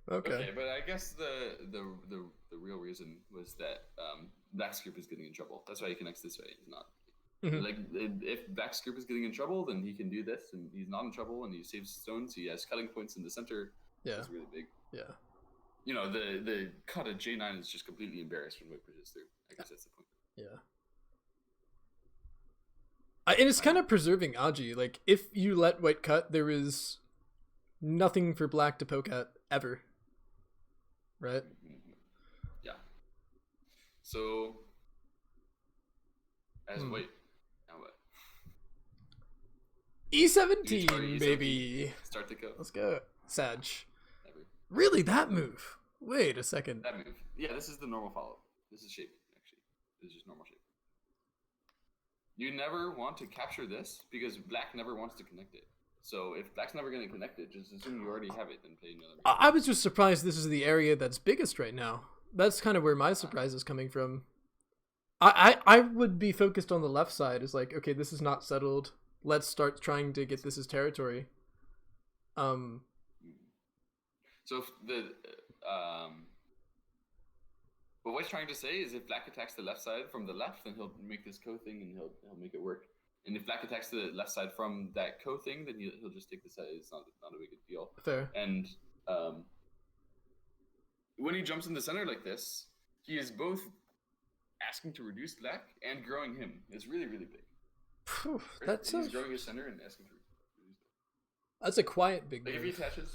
Okay,
but I guess the real reason was that Black's group is getting in trouble. That's why he connects this way. He's not. Like if Black's group is getting in trouble, then he can do this, and he's not in trouble, and he saves stones. He has cutting points in the center.
Yeah,
it's really big.
Yeah.
The cut at J9 is just completely embarrassed when white pushes through. I guess that's the point.
Yeah. And it's kind of preserving Aji. Like, if you let white cut, there is nothing for black to poke at ever. Right?
Yeah. So, as white, now what?
E17, baby.
Start the go.
Let's go. Sag. Really, that move? Wait a second.
That move. Yeah, this is the normal follow. This is shape, actually. This is just normal shape. You never want to capture this because black never wants to connect it. So if black's never going to connect it, just assume you already have it and play another.
I was just surprised this is the area that's biggest right now. That's kind of where my surprise is coming from. I would be focused on the left side. It's like, okay, this is not settled. Let's start trying to get this as territory.
So if what white's trying to say is if black attacks the left side from the left, then he'll make this ko thing and he'll make it work. And if black attacks the left side from that ko thing, then he'll just take the side. It's not a big deal.
Fair.
And when he jumps in the center like this, he is both asking to reduce black and growing him. It's really, really big.
Phew,
right? He's growing his center and asking to reduce black.
That's a quiet big move.
If he attaches...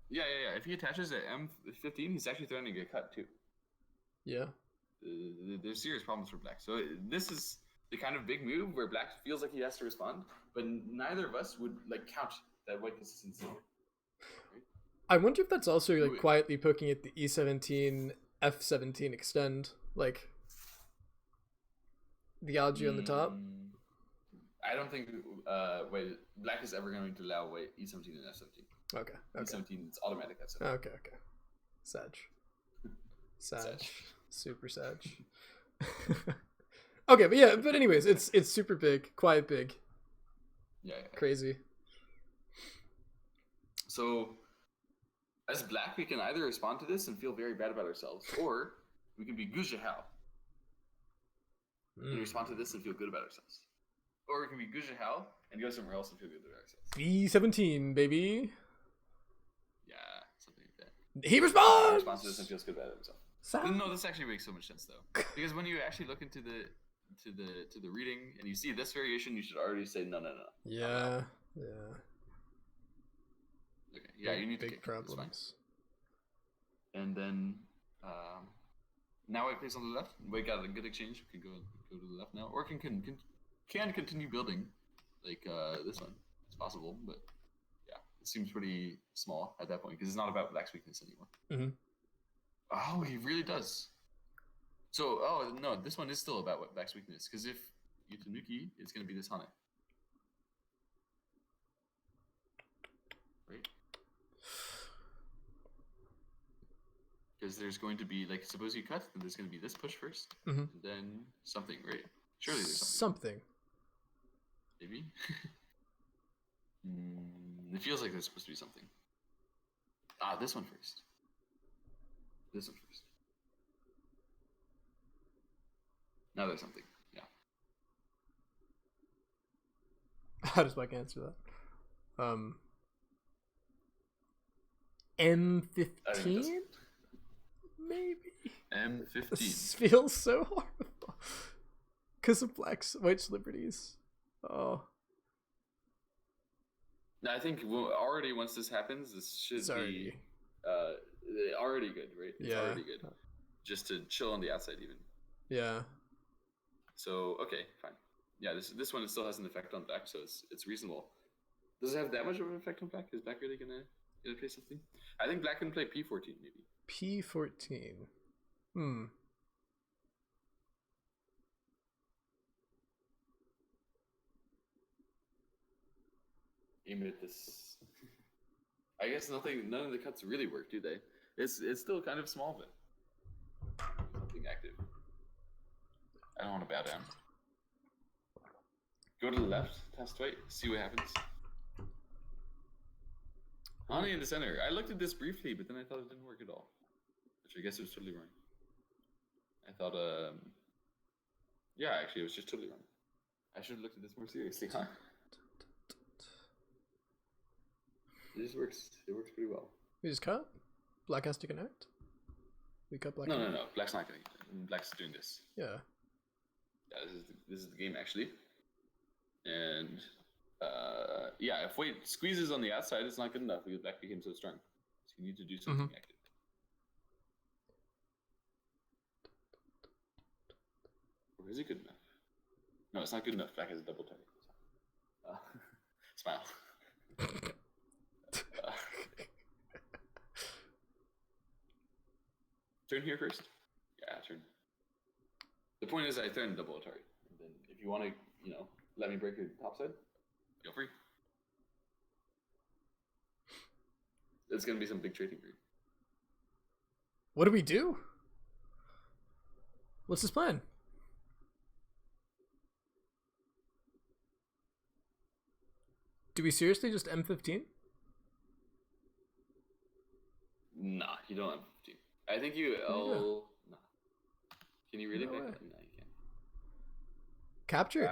Yeah. If he attaches at M15, he's actually threatening to get cut too.
Yeah.
There's serious problems for black. So this is the kind of big move where black feels like he has to respond, but neither of us would count that white consistency. Right?
I wonder if that's also quietly poking at the E17, F17 extend, like the Aji on the top.
I don't think black is ever going to allow white E17 and F17.
Okay.
E17, it's automatic F17.
Okay. Sag. Super Sag. Okay, but anyways, it's super big, quiet big.
Yeah.
Crazy.
So, as black, we can either respond to this and feel very bad about ourselves, or we can be Gu Zihao and respond to this and feel good about ourselves. Or we can be Gu Zihao and go somewhere else and feel good about ourselves.
B17, baby.
Yeah, something like that.
He responds!
He responds to this and feels good about himself. No, this actually makes so much sense though, because when you actually look into the reading and you see this variation, you should already say no.
Yeah.
Okay. Yeah, you need
big
to kick
problems.
And then now white plays on the left. White got a good exchange. We can go to the left now, or can continue building like this one. It's possible, but yeah, it seems pretty small at that point because it's not about black's weakness anymore.
Mm-hmm.
Oh, he really does. So, no, this one is still about black's weakness, because if you Tanuki, it's going to be this Hane. Right? Because there's going to be, suppose you cut, then there's going to be this push first, and then something, right? Surely there's something. Maybe? It feels like there's supposed to be something. This one first. This one first. Now there's something. Yeah.
How does Mike answer that? M15? Maybe?
M15.
This feels so horrible. Because of white's liberties. Oh.
Now, I think already once this happens, this should be already good, right? It's already good. Just to chill on the outside even.
Yeah.
So okay, fine. Yeah, this one still has an effect on black, so it's reasonable. Does it have that much of an effect on black? Is black really gonna play something? I think black can play p14 maybe.
P14.
Aim at this. I guess none of the cuts really work, do they? It's still kind of small, but something active. I don't want to bow down. Go to the left, test white, see what happens. Honey in the center. I looked at this briefly, but then I thought it didn't work at all. Which I guess it was totally wrong. I thought, yeah, actually, it was just totally wrong. I should have looked at this more seriously, huh? It just works. It works pretty well.
We just cut? Black has to connect? We cut black?
No. Black's not getting it. Black's doing this.
Yeah.
Yeah, this is the game, actually. And, yeah, if white squeezes on the outside, it's not good enough because black became so strong. So you need to do something active. Or is it good enough? No, it's not good enough. Black has a double target. Smile. Turn here first? Yeah, turn. The point is I turn double Atari. And then if you want to, let me break your topside, feel free. It's going to be some big trading for you.
What do we do? What's his plan? Do we seriously just M15?
Nah, you don't have 15. I think you L. Nah. Can you really
No
pick?
way.
No, you can't.
Capture?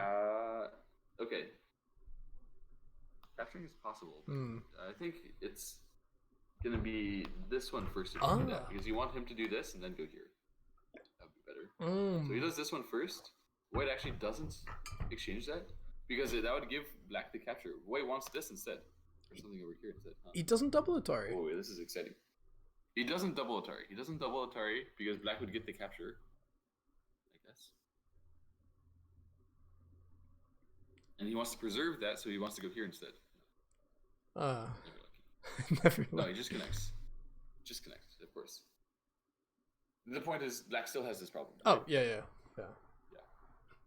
Okay. Capturing is possible. I think it's gonna be this one first if you do that, because you want him to do this and then go here. That would be better. So he does this one first. White actually doesn't exchange that because that would give black the capture. White wants this instead, or something over here instead. Huh?
He doesn't double Atari.
Oh, this is exciting. He doesn't double Atari. He doesn't double Atari because black would get the capture, I guess. And he wants to preserve that, so he wants to go here instead.
Never
No, he just connects. Just connects, of course. The point is, black still has this problem. Right?
Oh, yeah.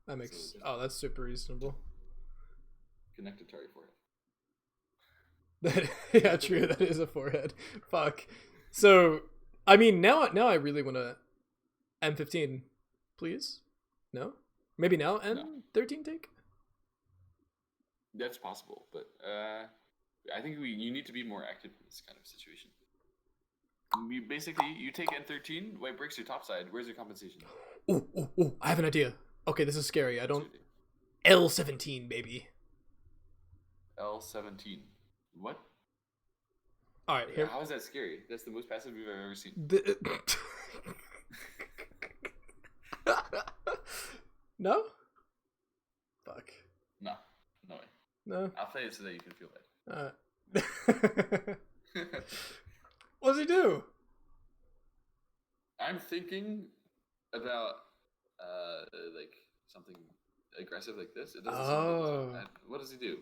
That makes... that's super reasonable.
Connect Atari forehead.
Yeah, true. That is a forehead. Fuck. So, I mean, now I really want to M15, please. No, maybe now M13 take.
That's possible, but I think you need to be more active in this kind of situation. You take N13, white breaks your topside. Where's your compensation?
Oh! I have an idea. Okay, this is scary. I don't. L17, baby.
L17. What?
All right, here.
How is that scary? That's the most passive we've ever seen.
No? Fuck.
No way.
No.
I'll play it so that you can feel bad.
What does he do?
I'm thinking about like something aggressive like this. It doesn't sound like what does he do?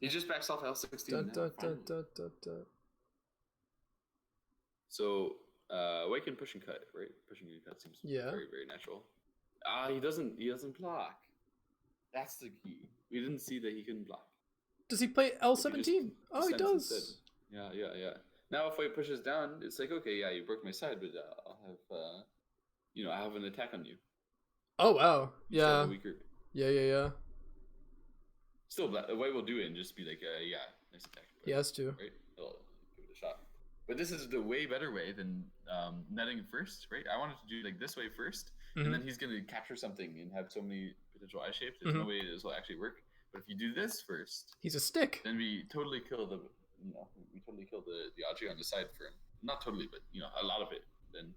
He just backs off L16. So white can push and cut, right? Pushing and cut seems very, very natural. He doesn't block. That's the key. We didn't see that he couldn't block.
Does he play L17? Oh, he does.
Instead. Yeah. Now if white pushes down, it's like, okay, yeah, you broke my side, but I'll have I have an attack on you.
Oh wow. Yeah. Yeah.
Still, white will do it and just be like, nice attack.
He has to.
Right? He'll give it a shot. But this is the way better way than netting first, right? I wanted to do like this way first, and then he's going to capture something and have so many potential eye shapes. There's no way this will actually work. But if you do this first,
he's a stick.
Then we totally kill the Aji on the side for him. Not totally, but a lot of it. Then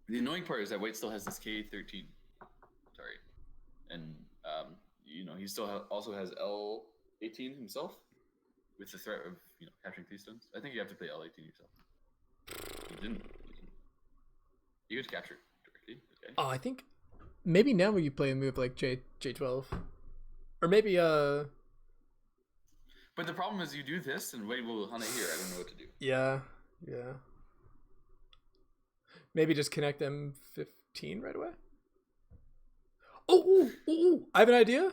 the annoying part is that white still has this K13. Sorry, and he still also has L18 himself, with the threat of capturing 3 stones. I think you have to play L18 yourself. You didn't. You could capture it directly. Okay.
Oh, I think maybe now you play a move like J12, or maybe
But the problem is you do this and Wei will Hana here. I don't know what to do.
Yeah. Maybe just connect M15 right away. Oh! I have an idea.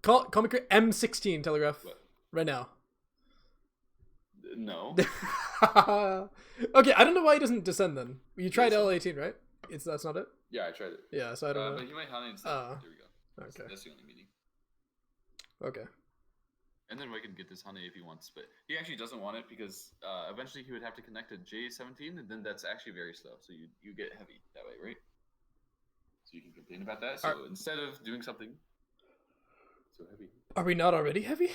Call me M16 telegraph.
What?
Right now.
No.
Okay, I don't know why he doesn't descend then. You tried L18, right? That's not it?
Yeah, I tried it.
Yeah, so I don't know.
But he might Hana instead. There we go.
Okay.
That's the only meaning.
Okay.
And then Wei can get this Hana if he wants, but he actually doesn't want it because eventually he would have to connect to J17, and then that's actually very slow. So you get heavy that way, right? So you can complain about that. So instead of doing something so heavy.
Are we not already heavy?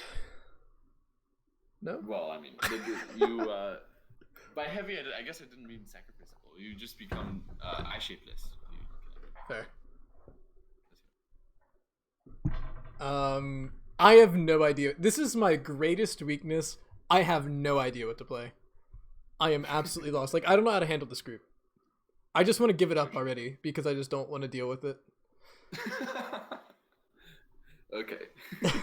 No?
Well, I mean, you by heavy, I guess I didn't mean sacrificial. You just become eye-shapeless.
Fair. I have no idea. This is my greatest weakness. I have no idea what to play. I am absolutely lost. Like, I don't know how to handle this group. I just want to give it up already because I just don't want to deal with it.
Okay.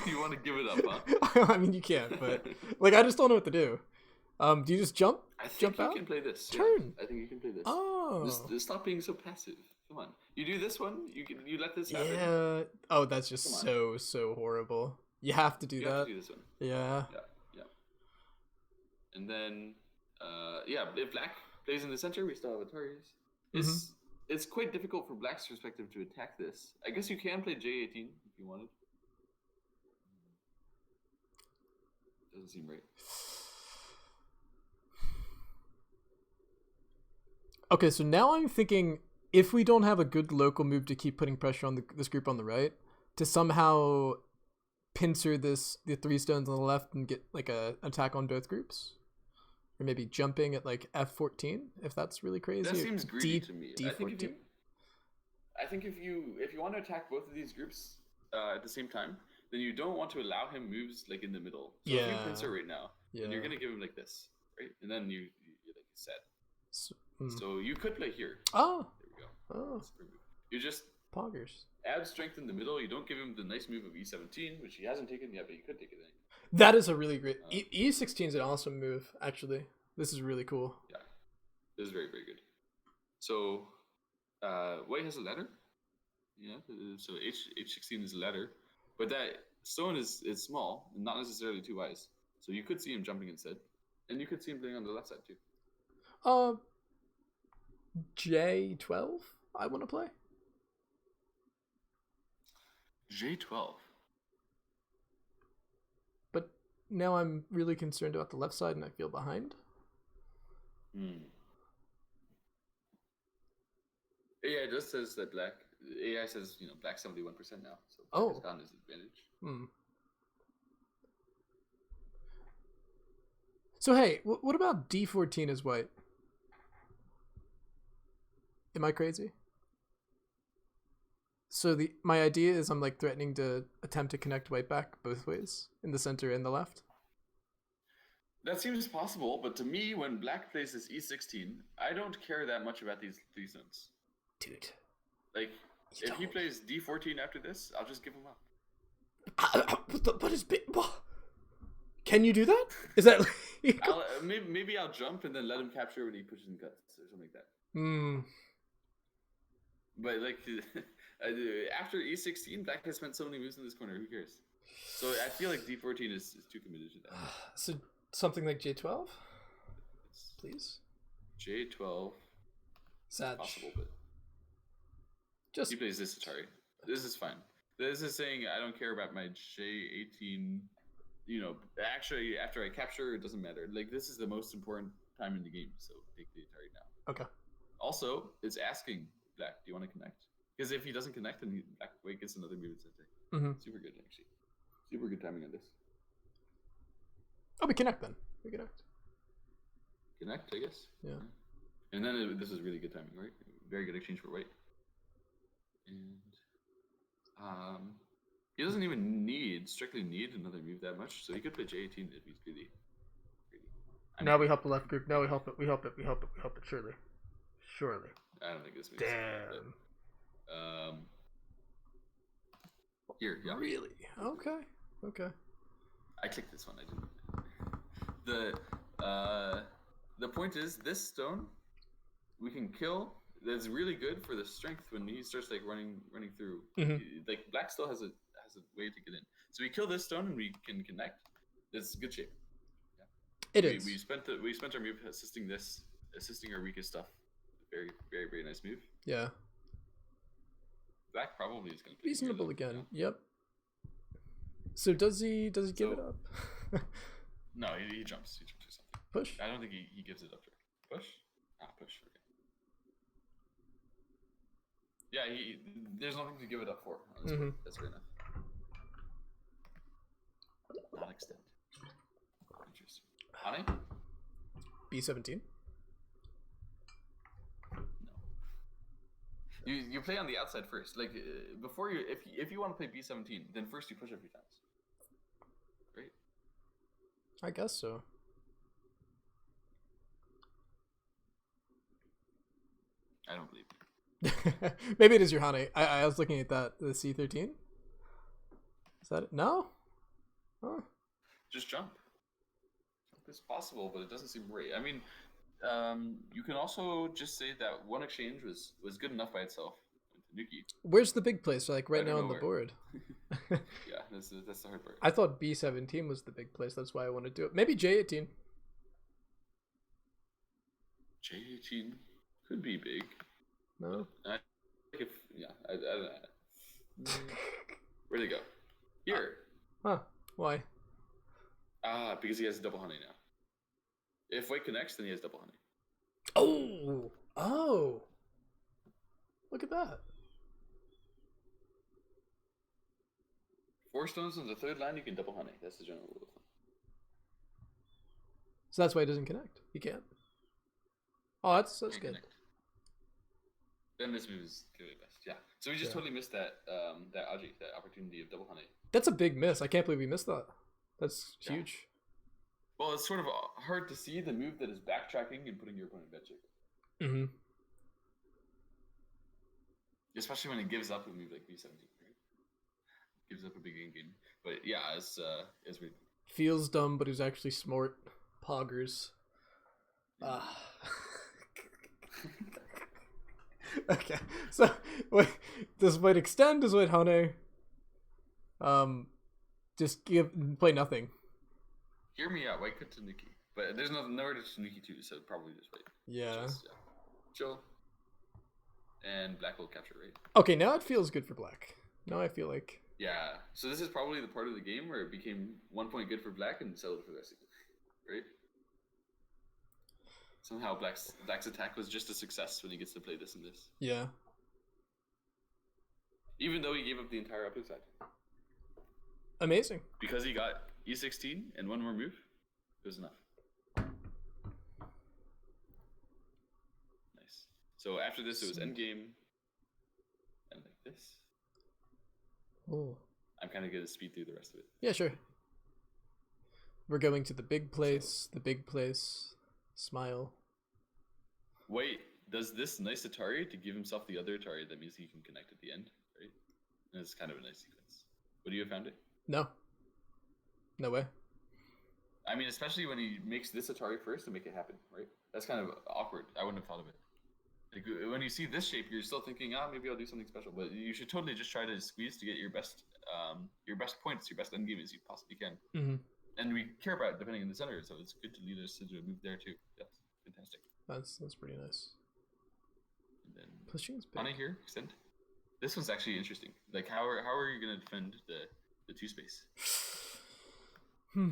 You want to give it up, huh?
I mean, you can't, but like, I just don't know what to do. Do you just jump?
I think
jump
you
out?
can play this.
Turn.
Yeah, I think you can play this.
Oh.
Just stop being so passive. Come on. You do this one. You let this happen.
Yeah. Oh, that's just so horrible. You have to do that.
Have to do this one.
Yeah.
Yeah. And then, if Black plays in the center, we still have Ataris. It's quite difficult from Black's perspective to attack this. I guess you can play J18 if you wanted. Doesn't seem right.
Okay, so now I'm thinking if we don't have a good local move to keep putting pressure on this group on the right, to somehow pincer the 3 stones on the left and get like a attack on both groups, or maybe jumping at like F14 if that's really crazy.
That seems greedy to me.
D14.
I think if you want to attack both of these groups at the same time, then you don't want to allow him moves like in the middle. So if you pincer right now, then you're gonna give him like this, right? And then you're like set. So you could play here.
Oh,
there we go.
Oh,
you just
poggers.
Add strength in the middle. You don't give him the nice move of E17, which he hasn't taken yet, but he could take it.
That is a really great E16 is an awesome move. Actually, this is really cool.
Yeah, this is very good. So, Wei has a ladder. Yeah, so H16 is a ladder, but that stone is small and not necessarily 2 eyes. So you could see him jumping instead, and you could see him playing on the left side too.
J12. I want to play.
J12.
But now I'm really concerned about the left side and I feel behind.
AI just says that Black. AI says Black 71% now. So Black has gotten his advantage.
So hey, what about D14 as white? Am I crazy? So my idea is I'm like threatening to attempt to connect white back both ways, in the center and the left.
That seems possible, but to me, when Black plays this E16, I don't care that much about these zones.
Dude.
Like, if he plays D14 after this, I'll just give him up.
What is what? Can you do that? Is that like...
maybe I'll jump and then let him capture when he pushes and cuts or something like that. But like after E16, Black has spent so many moves in this corner. Who cares? So I feel like D14 is too committed to that.
So something like J12, please.
J12.
Sag.
Possible, but
just
he plays this Atari. This is fine. This is saying I don't care about my J18. Actually, after I capture, it doesn't matter. Like, this is the most important time in the game, so take the Atari now.
Okay.
Also, it's asking Black, do you want to connect? Because if he doesn't connect, then Black White gets another move at
Mm-hmm.
Super good, actually. Super good timing on this.
Oh, we connect then. We connect.
Connect, I guess.
Yeah.
And then this is really good timing, right? Very good exchange for White. And he doesn't even strictly need another move that much, so he could play J18 if he's really.
Now we help the left group. Now we help it. We help it. Surely.
I don't think this makes sense.
Damn.
But, Here, yeah.
Really? Okay. Okay.
I clicked this one. I didn't. The point is, this stone we can kill. That's really good for the strength when he starts like running through. Like black still has a way to get in. So we kill this stone and we can connect. That's good shape. Yeah.
It is.
We spent our move assisting our weakest stuff. Very very very nice move.
Yeah.
Black probably is going to play
reasonable again. Yeah. Yep. So does he give it up?
No, he jumps. He jumps or something.
Push.
I don't think he gives it up. Push. Push. Okay. Yeah, there's nothing to give it up for. That's fair enough. Not extend. Interesting. Honey?
B17.
No. You play on the outside first. Like before you, if you want to play B17, then first you push a few times. Right?
I guess so.
I don't believe you.
Maybe it is your Hane. I was looking at that. The C13? Is that it? No? Huh.
Just jump. It's possible, but it doesn't seem right. I mean, you can also just say that one exchange was good enough by itself. Nuki.
Where's the big place? Like right now on the board.
Yeah, that's the hard part.
I thought B17 was the big place. That's why I want to do it. Maybe J18.
J18 could be big.
No.
I don't know. Where'd it go? Here.
Huh. Why?
Because he has double honey now. If white connects, then he has double honey.
Oh. Look at that.
4 stones on the third line, you can double honey. That's the general rule of thumb.
So that's why he doesn't connect. He can't. Oh, that's good. Connect.
Then this move is clearly best. Yeah. So we just totally missed that that opportunity of double honey.
That's a big miss. I can't believe we missed that. That's huge.
Well, it's sort of hard to see the move that is backtracking and putting your opponent in bed shape.
Mm-hmm.
Especially when it gives up a move like B17, right? Gives up a big game. But yeah, as we
feels dumb, but he's actually smart. Poggers. Okay, so wait, does white extend? Does white Hane? Just play nothing.
Hear me out. White could Tanuki, but there's nowhere to Tanuki too, so probably just white.
Yeah.
Chill. And black will capture, right?
Okay, now it feels good for black. Now I feel like.
Yeah. So this is probably the part of the game where it became 1 point good for black and settled for the rest of it, right? Somehow black's attack was just a success when he gets to play this and this.
Yeah.
Even though he gave up the entire upper side.
Amazing.
Because he got E16 and one more move, it was enough. Nice. So after this, it was endgame. And like this.
Oh.
I'm kind of going to speed through the rest of it.
Yeah, sure. We're going to the big place. The big place. Smile.
Wait, does this nice Atari to give himself the other Atari? That means he can connect at the end, right? And it's kind of a nice sequence. Would you have found it?
No. No way.
I mean, especially when he makes this Atari first to make it happen, right? That's kind of awkward. I wouldn't have thought of it. Like, when you see this shape, you're still thinking, maybe I'll do something special. But you should totally just try to squeeze to get your best points, your best endgame as you possibly can.
Mm-hmm.
And we care about it depending on the center, so it's good to lead us to a move there too. Yes, fantastic.
That's pretty nice.
And then
pushing's big.
Honey here, extend. This one's actually interesting. Like, how are you gonna defend the 2 space? It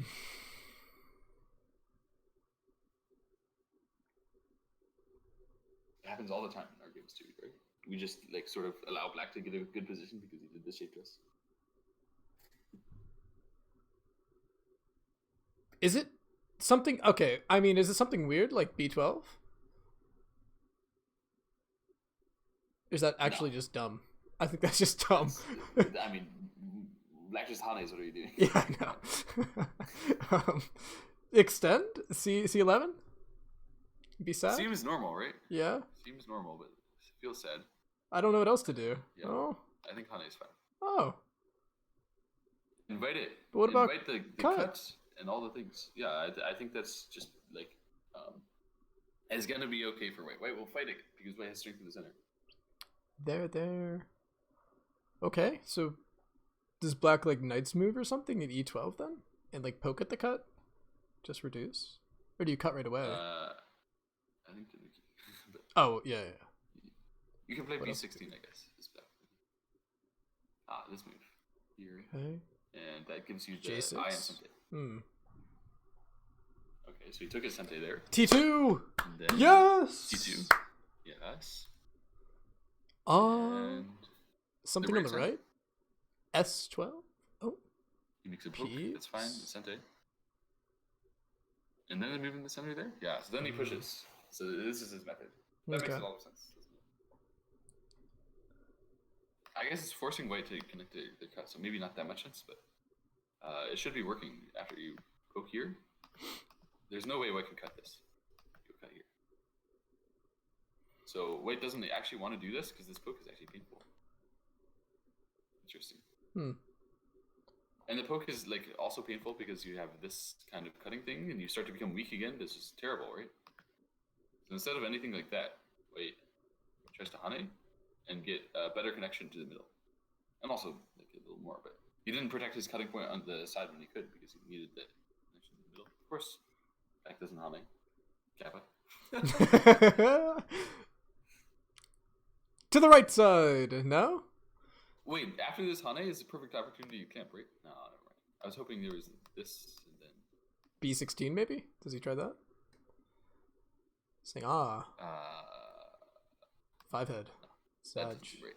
happens all the time in our games too, right? We just like sort of allow black to get a good position because he did this shape to us.
Is it something? Okay, I mean, is it something weird like B12? Is that actually just dumb? I think that's just dumb.
I mean, black just Hanes, what are you doing?
Yeah, I know. Extend? C11? Be sad?
Seems normal, right?
Yeah.
Seems normal, but feels sad.
I don't know what else to do.
Yeah.
Oh.
I think Hane's fine.
Oh.
Invite it.
But what about
invite the
cut?
cut and all the things? Yeah, I think that's just like it's gonna be okay for White. White will fight it because White has strength in the center.
There. Okay, so does Black like Knight's move or something at E12 then, and like poke at the cut, just reduce, or do you cut right away?
I think.
Oh yeah.
You can play
What
B16, I guess. This move here,
Okay.
and that gives you the
J6.
I and Sente.
Hmm.
Okay, so he took his Sente there.
T2.
And then
Yes.
T2. Yes.
And
And
something on the right. S12. Oh.
he makes a poke. That's fine. The Sente. And then the move in the center there. Yeah. So then he pushes. So this is his method. That makes a lot of sense. I guess it's forcing White to connect the cut, so maybe not that much sense, but it should be working after you poke here. There's no way White can cut this. You'll cut here. So White doesn't actually want to do this because this poke is actually painful. Interesting. And the poke is like also painful because you have this kind of cutting thing and you start to become weak again. This is terrible, right? So instead of anything like that, White tries to Hane and get a better connection to the middle. And also like a little more, but he didn't protect his cutting point on the side when he could because he needed that connection in the middle. Of course, Black doesn't Hane. Kappa.
To the right side, no?
Wait, after this Hane is the perfect opportunity to camp, right? No, never mind. I was hoping there was this and then...
B16 maybe? Does he try that? Saying, 5 head. Sag.
Right.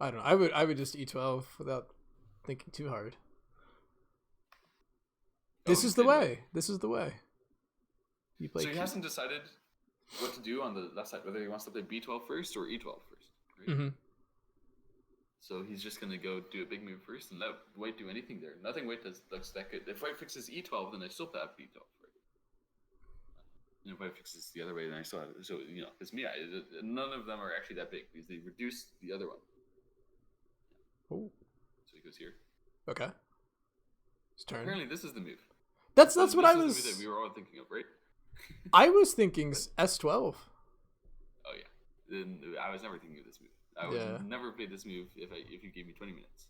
I don't know. I would just E12 without thinking too hard. This is the way. This is the way.
So he hasn't decided what to do on the left side, whether he wants to play B12 first or E12 first. Right?
Mm-hmm.
So he's just going to go do a big move first and let White do anything there. Nothing White does looks that good. If White fixes E12, then I still have B12. Right? And if White fixes the other way, then I still have it. So, it's me. None of them are actually that big because they reduce the other one.
Oh.
So he goes here.
Okay. His turn.
Apparently this is the move.
That's what I was...
This is the move that we were all thinking of, right?
I was thinking S12.
Oh, yeah. Then I was never thinking of this move. I would never play this move if you gave me 20 minutes.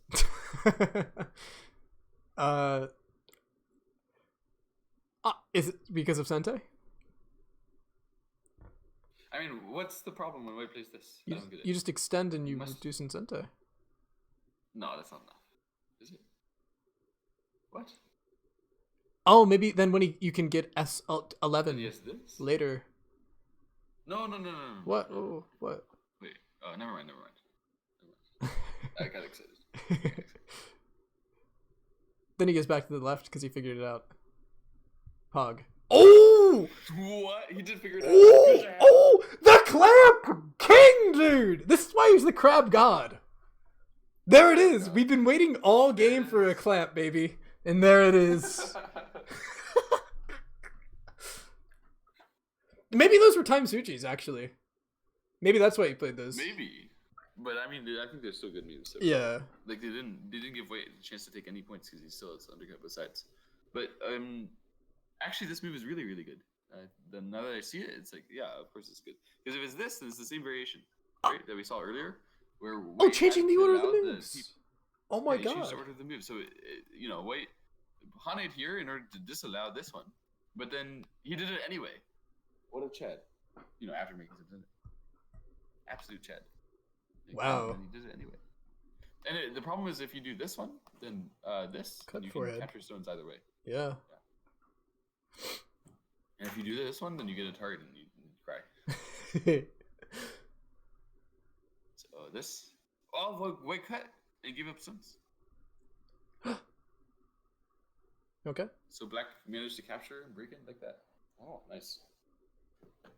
Is it because of Sente?
I mean, what's the problem when White plays this?
You just extend and you reduce in Sente.
No, that's not enough. Is it? What?
Oh, maybe then when you can get S11
Yes, this?
later.
No.
What? Oh, what?
Wait. Oh, never mind. I got excited.
Then he goes back to the left because he figured it out. Pog. Oh!
What? He did figure it out.
Oh! The clamp king, dude! This is why he's the crab god. There it is. We've been waiting all game for a clamp, baby. And there it is. Maybe those were time Suchis, actually. Maybe that's why he played those.
Maybe. But I mean, I think they're still good moves. So.
Yeah.
Like they didn't give White a chance to take any points because he still has to undercut both sides. But actually, this move is really, really good. Then now that I see it, it's like, yeah, of course it's good. Because if it's this, then it's the same variation, right, that we saw earlier. Where White
changing the order of the moves. Oh my god.
Changed the order of the moves. So White Hane'd here in order to disallow this one, but then he did it anyway. What a Chad. After making some absolute Chad.
Wow.
And he did it anyway. And the problem is if you do this one, then this,
Cut
you
forehead.
can capture stones either way.
Yeah.
And if you do this one, then you get a target and you cry. So this. Oh, White cut and give up stones.
Okay.
So Black managed to capture and break it like that. Oh, nice.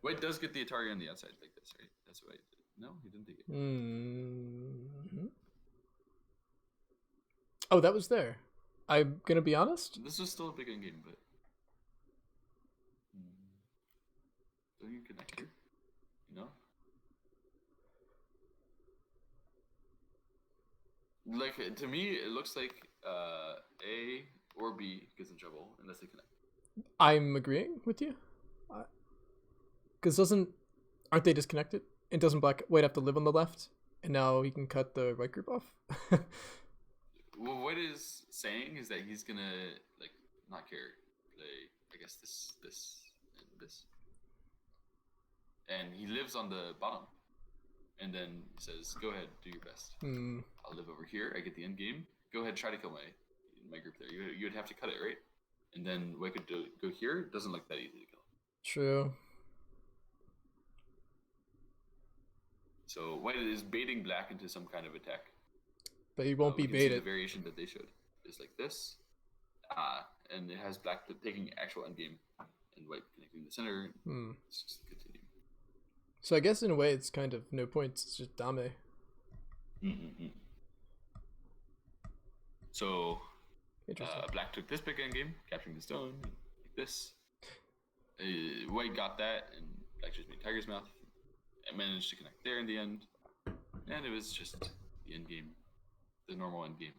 White does get the Atari on the outside like this, right? That's what White did. No, he didn't take it.
Mm-hmm. Oh, that was there. I'm gonna be honest.
This was still a big end game, but don't you connect here? Like to me, it looks like A or B gets in trouble unless they connect.
I'm agreeing with you. Because aren't they disconnected? And doesn't Black White have to live on the left? And now he can cut the right group off?
Well, what is saying is that he's gonna like not care. Play, I guess this, and this, and he lives on the bottom. And then he says, "Go ahead, do your best. I'll live over here. I get the end game. Go ahead, try to kill my group there. You would have to cut it, right? And then White could go here. It doesn't look that easy to kill.
True.
So White is baiting Black into some kind of attack.
But he won't be
we can
baited.
See the variation that they showed is like this, and it has Black taking actual end game, and White connecting the center. It's just continuing.
So I guess in a way it's kind of no points. It's just dame.
So Black took this big end game, capturing the stone like this. White got that, and Black just made Tiger's Mouth and managed to connect there in the end. And it was just the end game, the normal end game.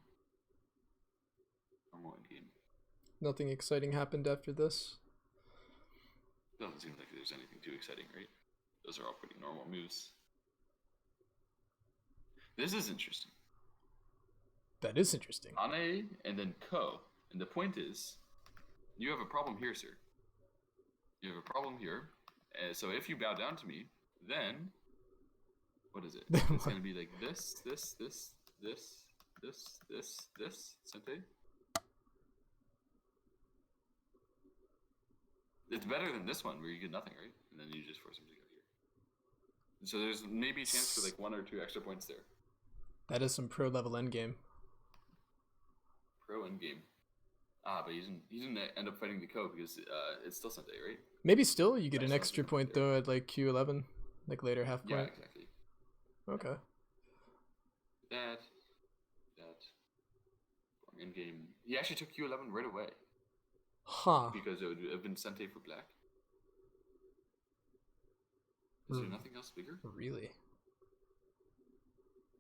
Nothing exciting happened after this.
Doesn't seem like there's anything too exciting, right? Those are all pretty normal moves. This is interesting.
That is interesting.
Ane and then Ko. And the point is, you have a problem here, sir. You have a problem here. So if you bow down to me, then what is it? It's going to be like this, Sente. It's better than this one where you get nothing, right? And then you just force him to go here. So there's maybe a chance for like 1 or 2 extra points there.
That is some pro level endgame.
Pro endgame. But he didn't end up fighting the Ko because it's still Sente, right?
Maybe still you get an extra point though at like Q11, like later half point.
Yeah, exactly.
Okay.
That endgame. He actually took Q11 right away.
Huh.
Because it would have been Sente for Black. Is there nothing else bigger?
Really?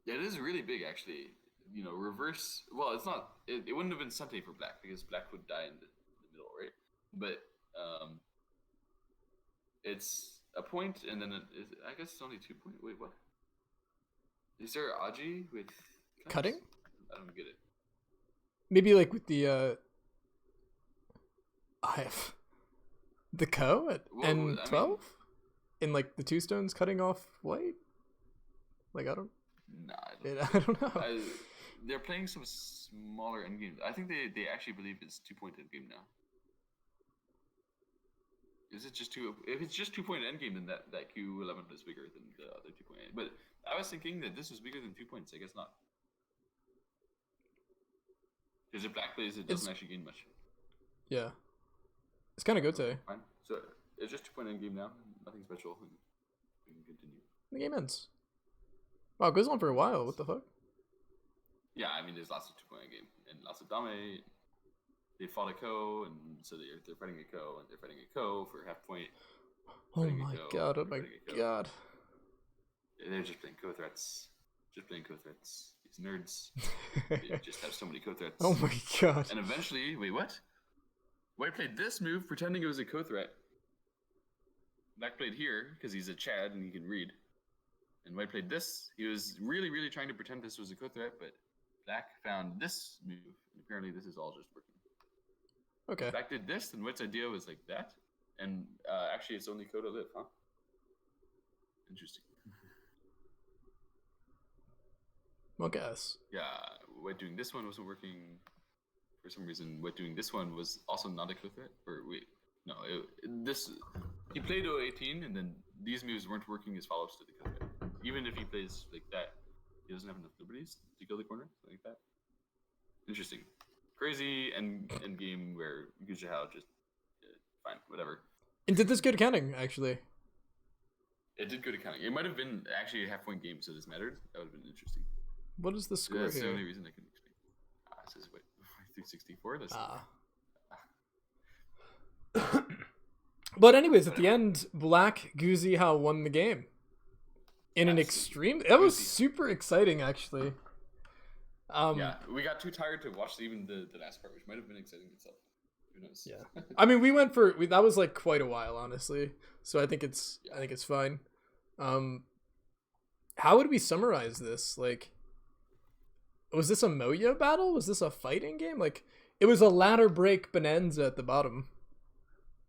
Yeah, it is really big, actually. You know, reverse. Well, it's not. It wouldn't have been Sente for Black because Black would die in the middle, right? But it's a point, and then I guess it's only 2 points. Wait, what? Is there Aji with
cutting?
I don't get it.
Maybe like with the I have the Ko at N12 in like the 2 stones cutting off White. Like I don't know.
They're playing some smaller endgames. I think they actually believe it's 2-point endgame now. Is it just 2? If it's just 2-point endgame, then that Q11 is bigger than the other 2-point. But I was thinking that this was bigger than 2 points. I guess not. Because if Black plays, it doesn't actually gain much.
Yeah. It's kind of good to.
Fine. So it's just 2-point endgame now. Nothing special. And we can continue.
The game ends. Wow, it goes on for a while. What the fuck?
Yeah, I mean, there's lots of 2-point endgame and lots of dame. They fought a Ko, and so they're fighting a Ko, and they're fighting a Ko for half point.
Oh my god! Oh my god!
They're just playing Ko threats. These nerds. They just have so many Ko threats.
Oh my god!
And eventually, wait, what? White played this move, pretending it was a Ko threat. Black played here because he's a Chad and he can read. And White played this. He was really, really trying to pretend this was a Ko threat, but Black found this move. And apparently, this is all just working.
Okay.
Black did this, and White's idea was like that. And actually, it's only Ko to live, huh? Interesting.
Well, guess.
Yeah, White doing this one wasn't working. For some reason, White doing this one was also not a Ko threat. Or wait, no, he played 018, and then these moves weren't working as follow-ups to the Ko threat. Even if he plays like that, he doesn't have enough liberties to kill the corner, something like that. Interesting. Crazy end game where Gu Zihao just fine, whatever.
And did this go to counting, actually?
It did go to counting. It might have been actually a half-point game, so this mattered. That would have been interesting.
What is the score
That's
here?
the only reason I can explain. This is 364.
But anyways, at the end, Black Gu Zihao won the game. In an extreme... That was super exciting, actually.
Yeah, we got too tired to watch even the last part, which might have been exciting itself. Who knows?
Yeah. I mean, we went for that was like quite a while, honestly. So I think it's fine. How would we summarize this? Like, was this a Moyo battle? Was this a fighting game? Like, it was a ladder break bonanza at the bottom.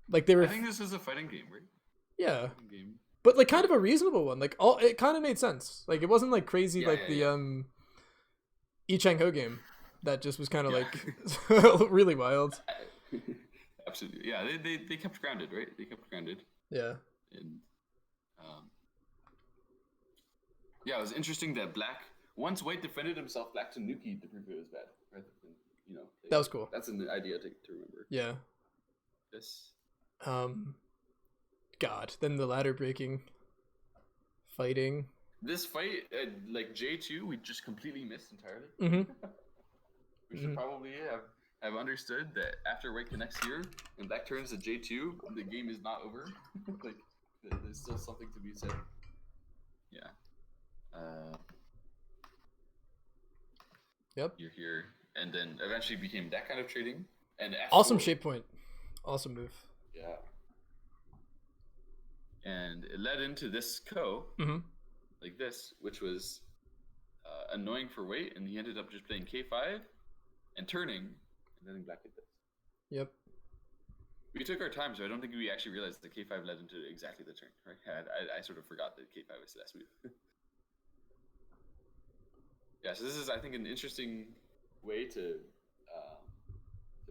Like they were.
I think this is a fighting game, right?
Yeah.
Fighting game.
But like kind of a reasonable one. Like it kind of made sense. Like it wasn't like crazy the I Chang Ho game that just was kind of like really wild.
Absolutely. Yeah, they kept grounded, right? They kept grounded.
Yeah.
And yeah, it was interesting that Black once White defended himself, Black Tanuki to prove it was bad. Rather than,
that was cool.
That's an idea to remember.
Yeah.
This.
God, then the ladder breaking, fighting.
This fight, like J2, we just completely missed entirely.
Mm-hmm.
We should probably have understood that after White connects here and Black turns to J2, the game is not over. Like, there's still something to be said. Yeah.
Yep.
You're here, and then eventually became that kind of trading. And F4,
awesome shape point, awesome move.
Yeah. And it led into this like this, which was annoying for Wait, and he ended up just playing K5 and turning, and letting Black hit this.
Yep.
We took our time, so I don't think we actually realized that K5 led into exactly the turn. Right? I sort of forgot that K5 was the last move. Yeah, so this is, I think, an interesting way to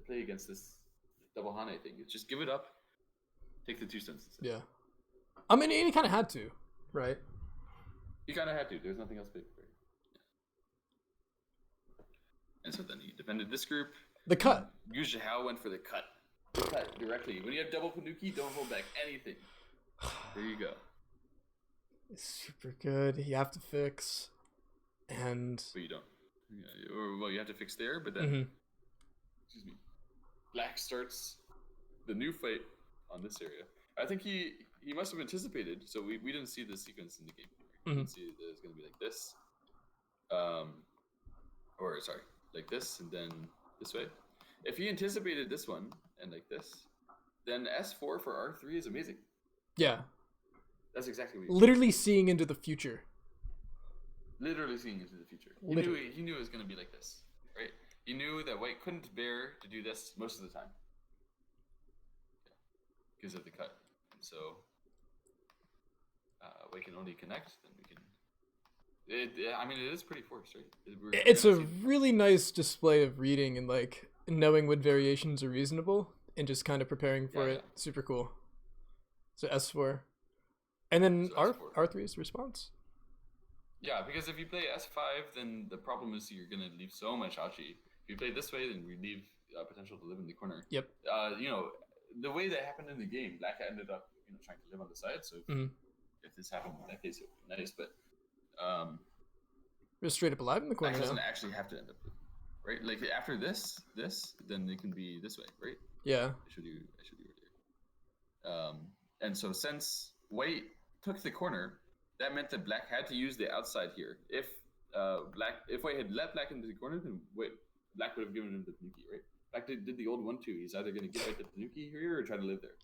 play against this double Hane thing. It's just give it up, take the 2 stuns instead.
Yeah. I mean, he kind of had to, right?
He kind of had to. There's nothing else big for him. Yeah. And so then he defended this group.
The cut.
Gu Zihao went for the cut. Cut directly. When you have double Panuki, don't hold back anything. There you go.
It's super good. You have to fix. And...
But you don't. Yeah, or, well, you have to fix there, but then... Excuse me. Black starts the new fight on this area. I think he must have anticipated, so we didn't see this sequence in the game. We didn't see that it's going to be like this. Or, sorry, like this, and then this way. If he anticipated this one, and like this, then S4 for R3 is amazing.
Yeah.
That's exactly what
literally seeing into the future.
Literally seeing into the future. He knew it was going to be like this, right? He knew that White couldn't bear to do this most of the time. Because of the cut. And so White can only connect, then we can... I mean, it is pretty forced, right?
It's a really nice display of reading and like knowing what variations are reasonable and just kind of preparing for it. Super cool. So S4. And then so R3's response.
Yeah, because if you play S5, then the problem is you're going to leave so much Hachi. If you play this way, then we leave potential to live in the corner.
Yep.
The way that happened in the game, Black ended up trying to live on the side. So if this happened in that case, it would be nice. But
we're straight up alive in the corner.
Black doesn't actually have to end up, right? Like after this, then it can be this way, right?
Yeah.
I showed you earlier. And so since White took the corner, that meant that Black had to use the outside here. If White had let Black into the corner, then Black would have given him the Tanuki, right? Black did the old 1-2. He's either going to give White the Tanuki here or try to live there,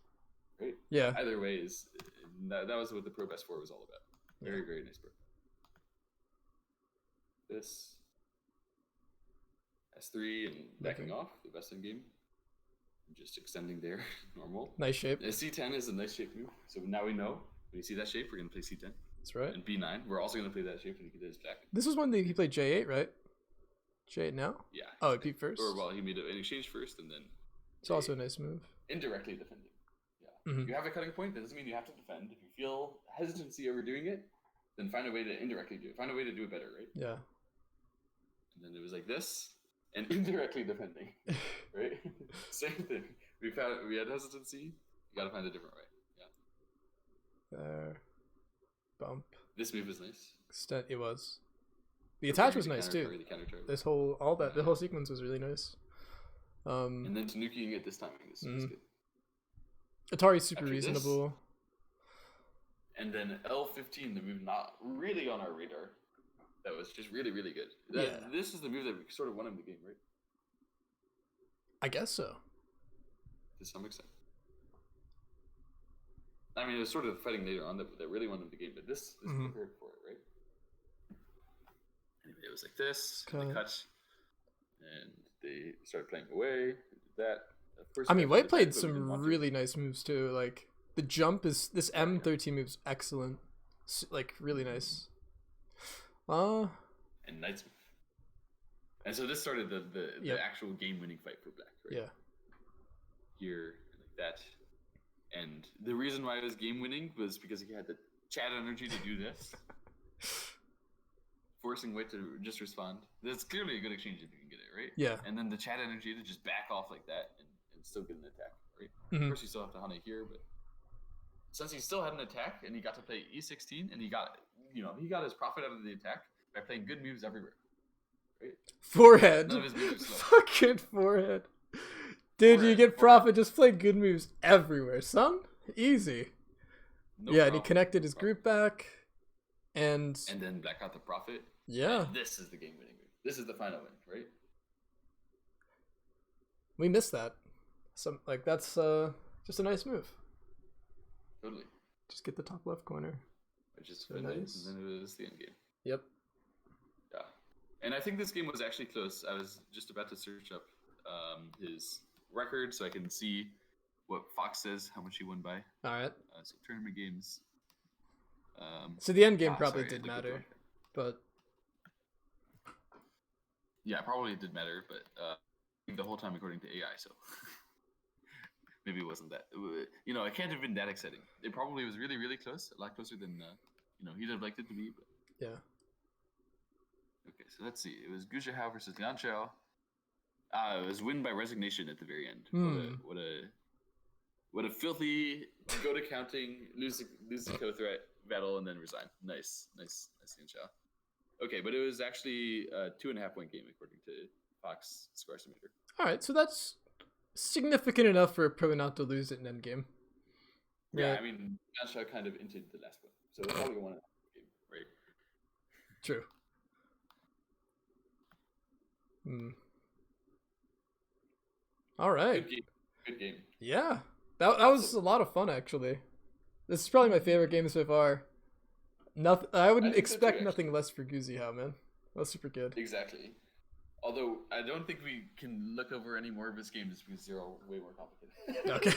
right?
Yeah.
Either way is that was what the Probe S4 was all about. Very, very nice probe. This S3 and backing off, the best in game. Just extending there, normal.
Nice shape.
C10 is a nice shape move. So now we know when you see that shape, we're going to play C10.
That's right.
And B9, we're also going to play that shape when he get his Jack.
This was when he played J8, right? J8 now?
Yeah.
Oh, he peaked first?
Or, well, he made an exchange first and then...
It's J8. Also a nice move.
Indirectly defending. Yeah. You have a cutting point, that doesn't mean you have to defend. If you feel hesitancy over doing it, then find a way to indirectly do it. Find a way to do it better, right?
Yeah.
And then it was like this, and indirectly defending, right? Same thing. We had hesitancy, you gotta find a different way. Yeah.
There. Bump.
This move was nice.
Extent it was. The attach was nice too. This whole the whole sequence was really nice.
And then Tanukiing it this timing is good.
Atari's super reasonable.
This, and then L15, the move not really on our radar. that was just really, really good.
Yeah.
This is the move that sort of won him the game, right?
I guess so.
To some extent. I mean, it was sort of the fighting later on that really won him the game, but this prepared for it, right? Anyway, it was like this, and they cut, and they started playing away. That.
I mean, White played some really nice moves too. Like the jump is this M13 move's excellent, like really nice.
And Knight's move. And so this started the actual game-winning fight for Black, right?
Yeah.
Here, like that. And the reason why it was game-winning was because he had the chat energy to do this. Forcing White to just respond. That's clearly a good exchange if you can get it, right?
Yeah.
And then the chat energy to just back off like that and still get an attack, right?
Mm-hmm.
Of course, you still have to Hana here, but since he still had an attack and he got to play E16 and he got his profit out of the attack by playing good moves everywhere. Right?
Forehead.
None of his moves are slow.
Fucking forehead. Dude, you get profit, just play good moves everywhere, son. Easy. No problem. And he connected his group back. And
then Black got the profit.
Yeah.
And this is the game winning move. This is the final win, right?
We missed that. That's just a nice move.
Totally.
Just get the top left corner.
Which is so nice. And then it was the end game.
Yep.
Yeah. And I think this game was actually close. I was just about to search up his record so I can see what Fox says, how much he won by.
All right.
So tournament games.
So the end game probably did matter, but
yeah, probably did matter, but the whole time according to AI, so maybe it wasn't that. It can't have been that exciting. It probably was really, really close, a lot closer than he'd have liked it to be. But
yeah. Okay,
so let's see. It was Gu Zihao versus Lian Xiao. It was win by resignation at the very end. What a filthy go to counting, lose the co-threat battle, and then resign. Nice Lian Xiao. Okay, but it was actually a 2.5 point game according to Fox score estimator.
All right, so that's significant enough for a pro not to lose it in endgame.
Yeah, I mean, Lian Xiao kind of entered the last one, so it's probably 1.5 game, right?
True. All right.
Good game.
Yeah, that was a lot of fun actually. This is probably my favorite game so far. I wouldn't expect nothing less for Gu Zihao, man. That's super good.
Exactly. Although I don't think we can look over any more of his games because they're all way more complicated.
Okay.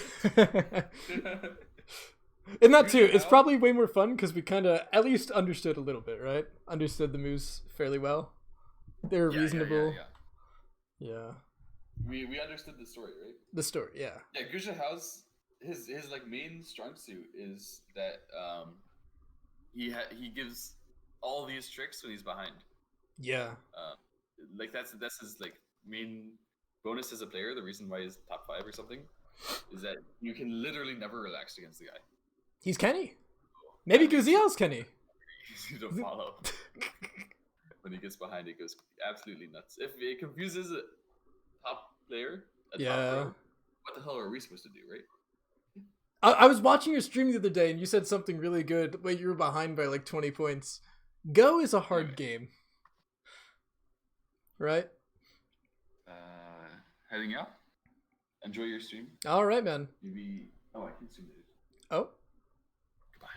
And that too, it's probably way more fun because we kind of at least understood a little bit, right? Understood the moves fairly well. They're reasonable. Yeah.
We understood the story, right?
The story, yeah.
Yeah, Gu Zihao's his main strong suit is that he gives all these tricks when he's behind.
Yeah.
That's his main bonus as a player. The reason why he's top 5 or something is that you can literally never relax against the guy.
He's Kenny. Maybe Gu Zihao's Kenny.
Easy to follow. When he gets behind, it goes absolutely nuts. If it confuses a top player, top pro, what the hell are we supposed to do, right?
I was watching your stream the other day, and you said something really good. But you were behind by 20 points. Go is a hard game, right?
Heading out. Enjoy your stream.
All right, man.
Maybe. Oh, I can stream it.
Oh.
Goodbye.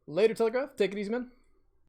Later, Telegraph. Take it easy, man.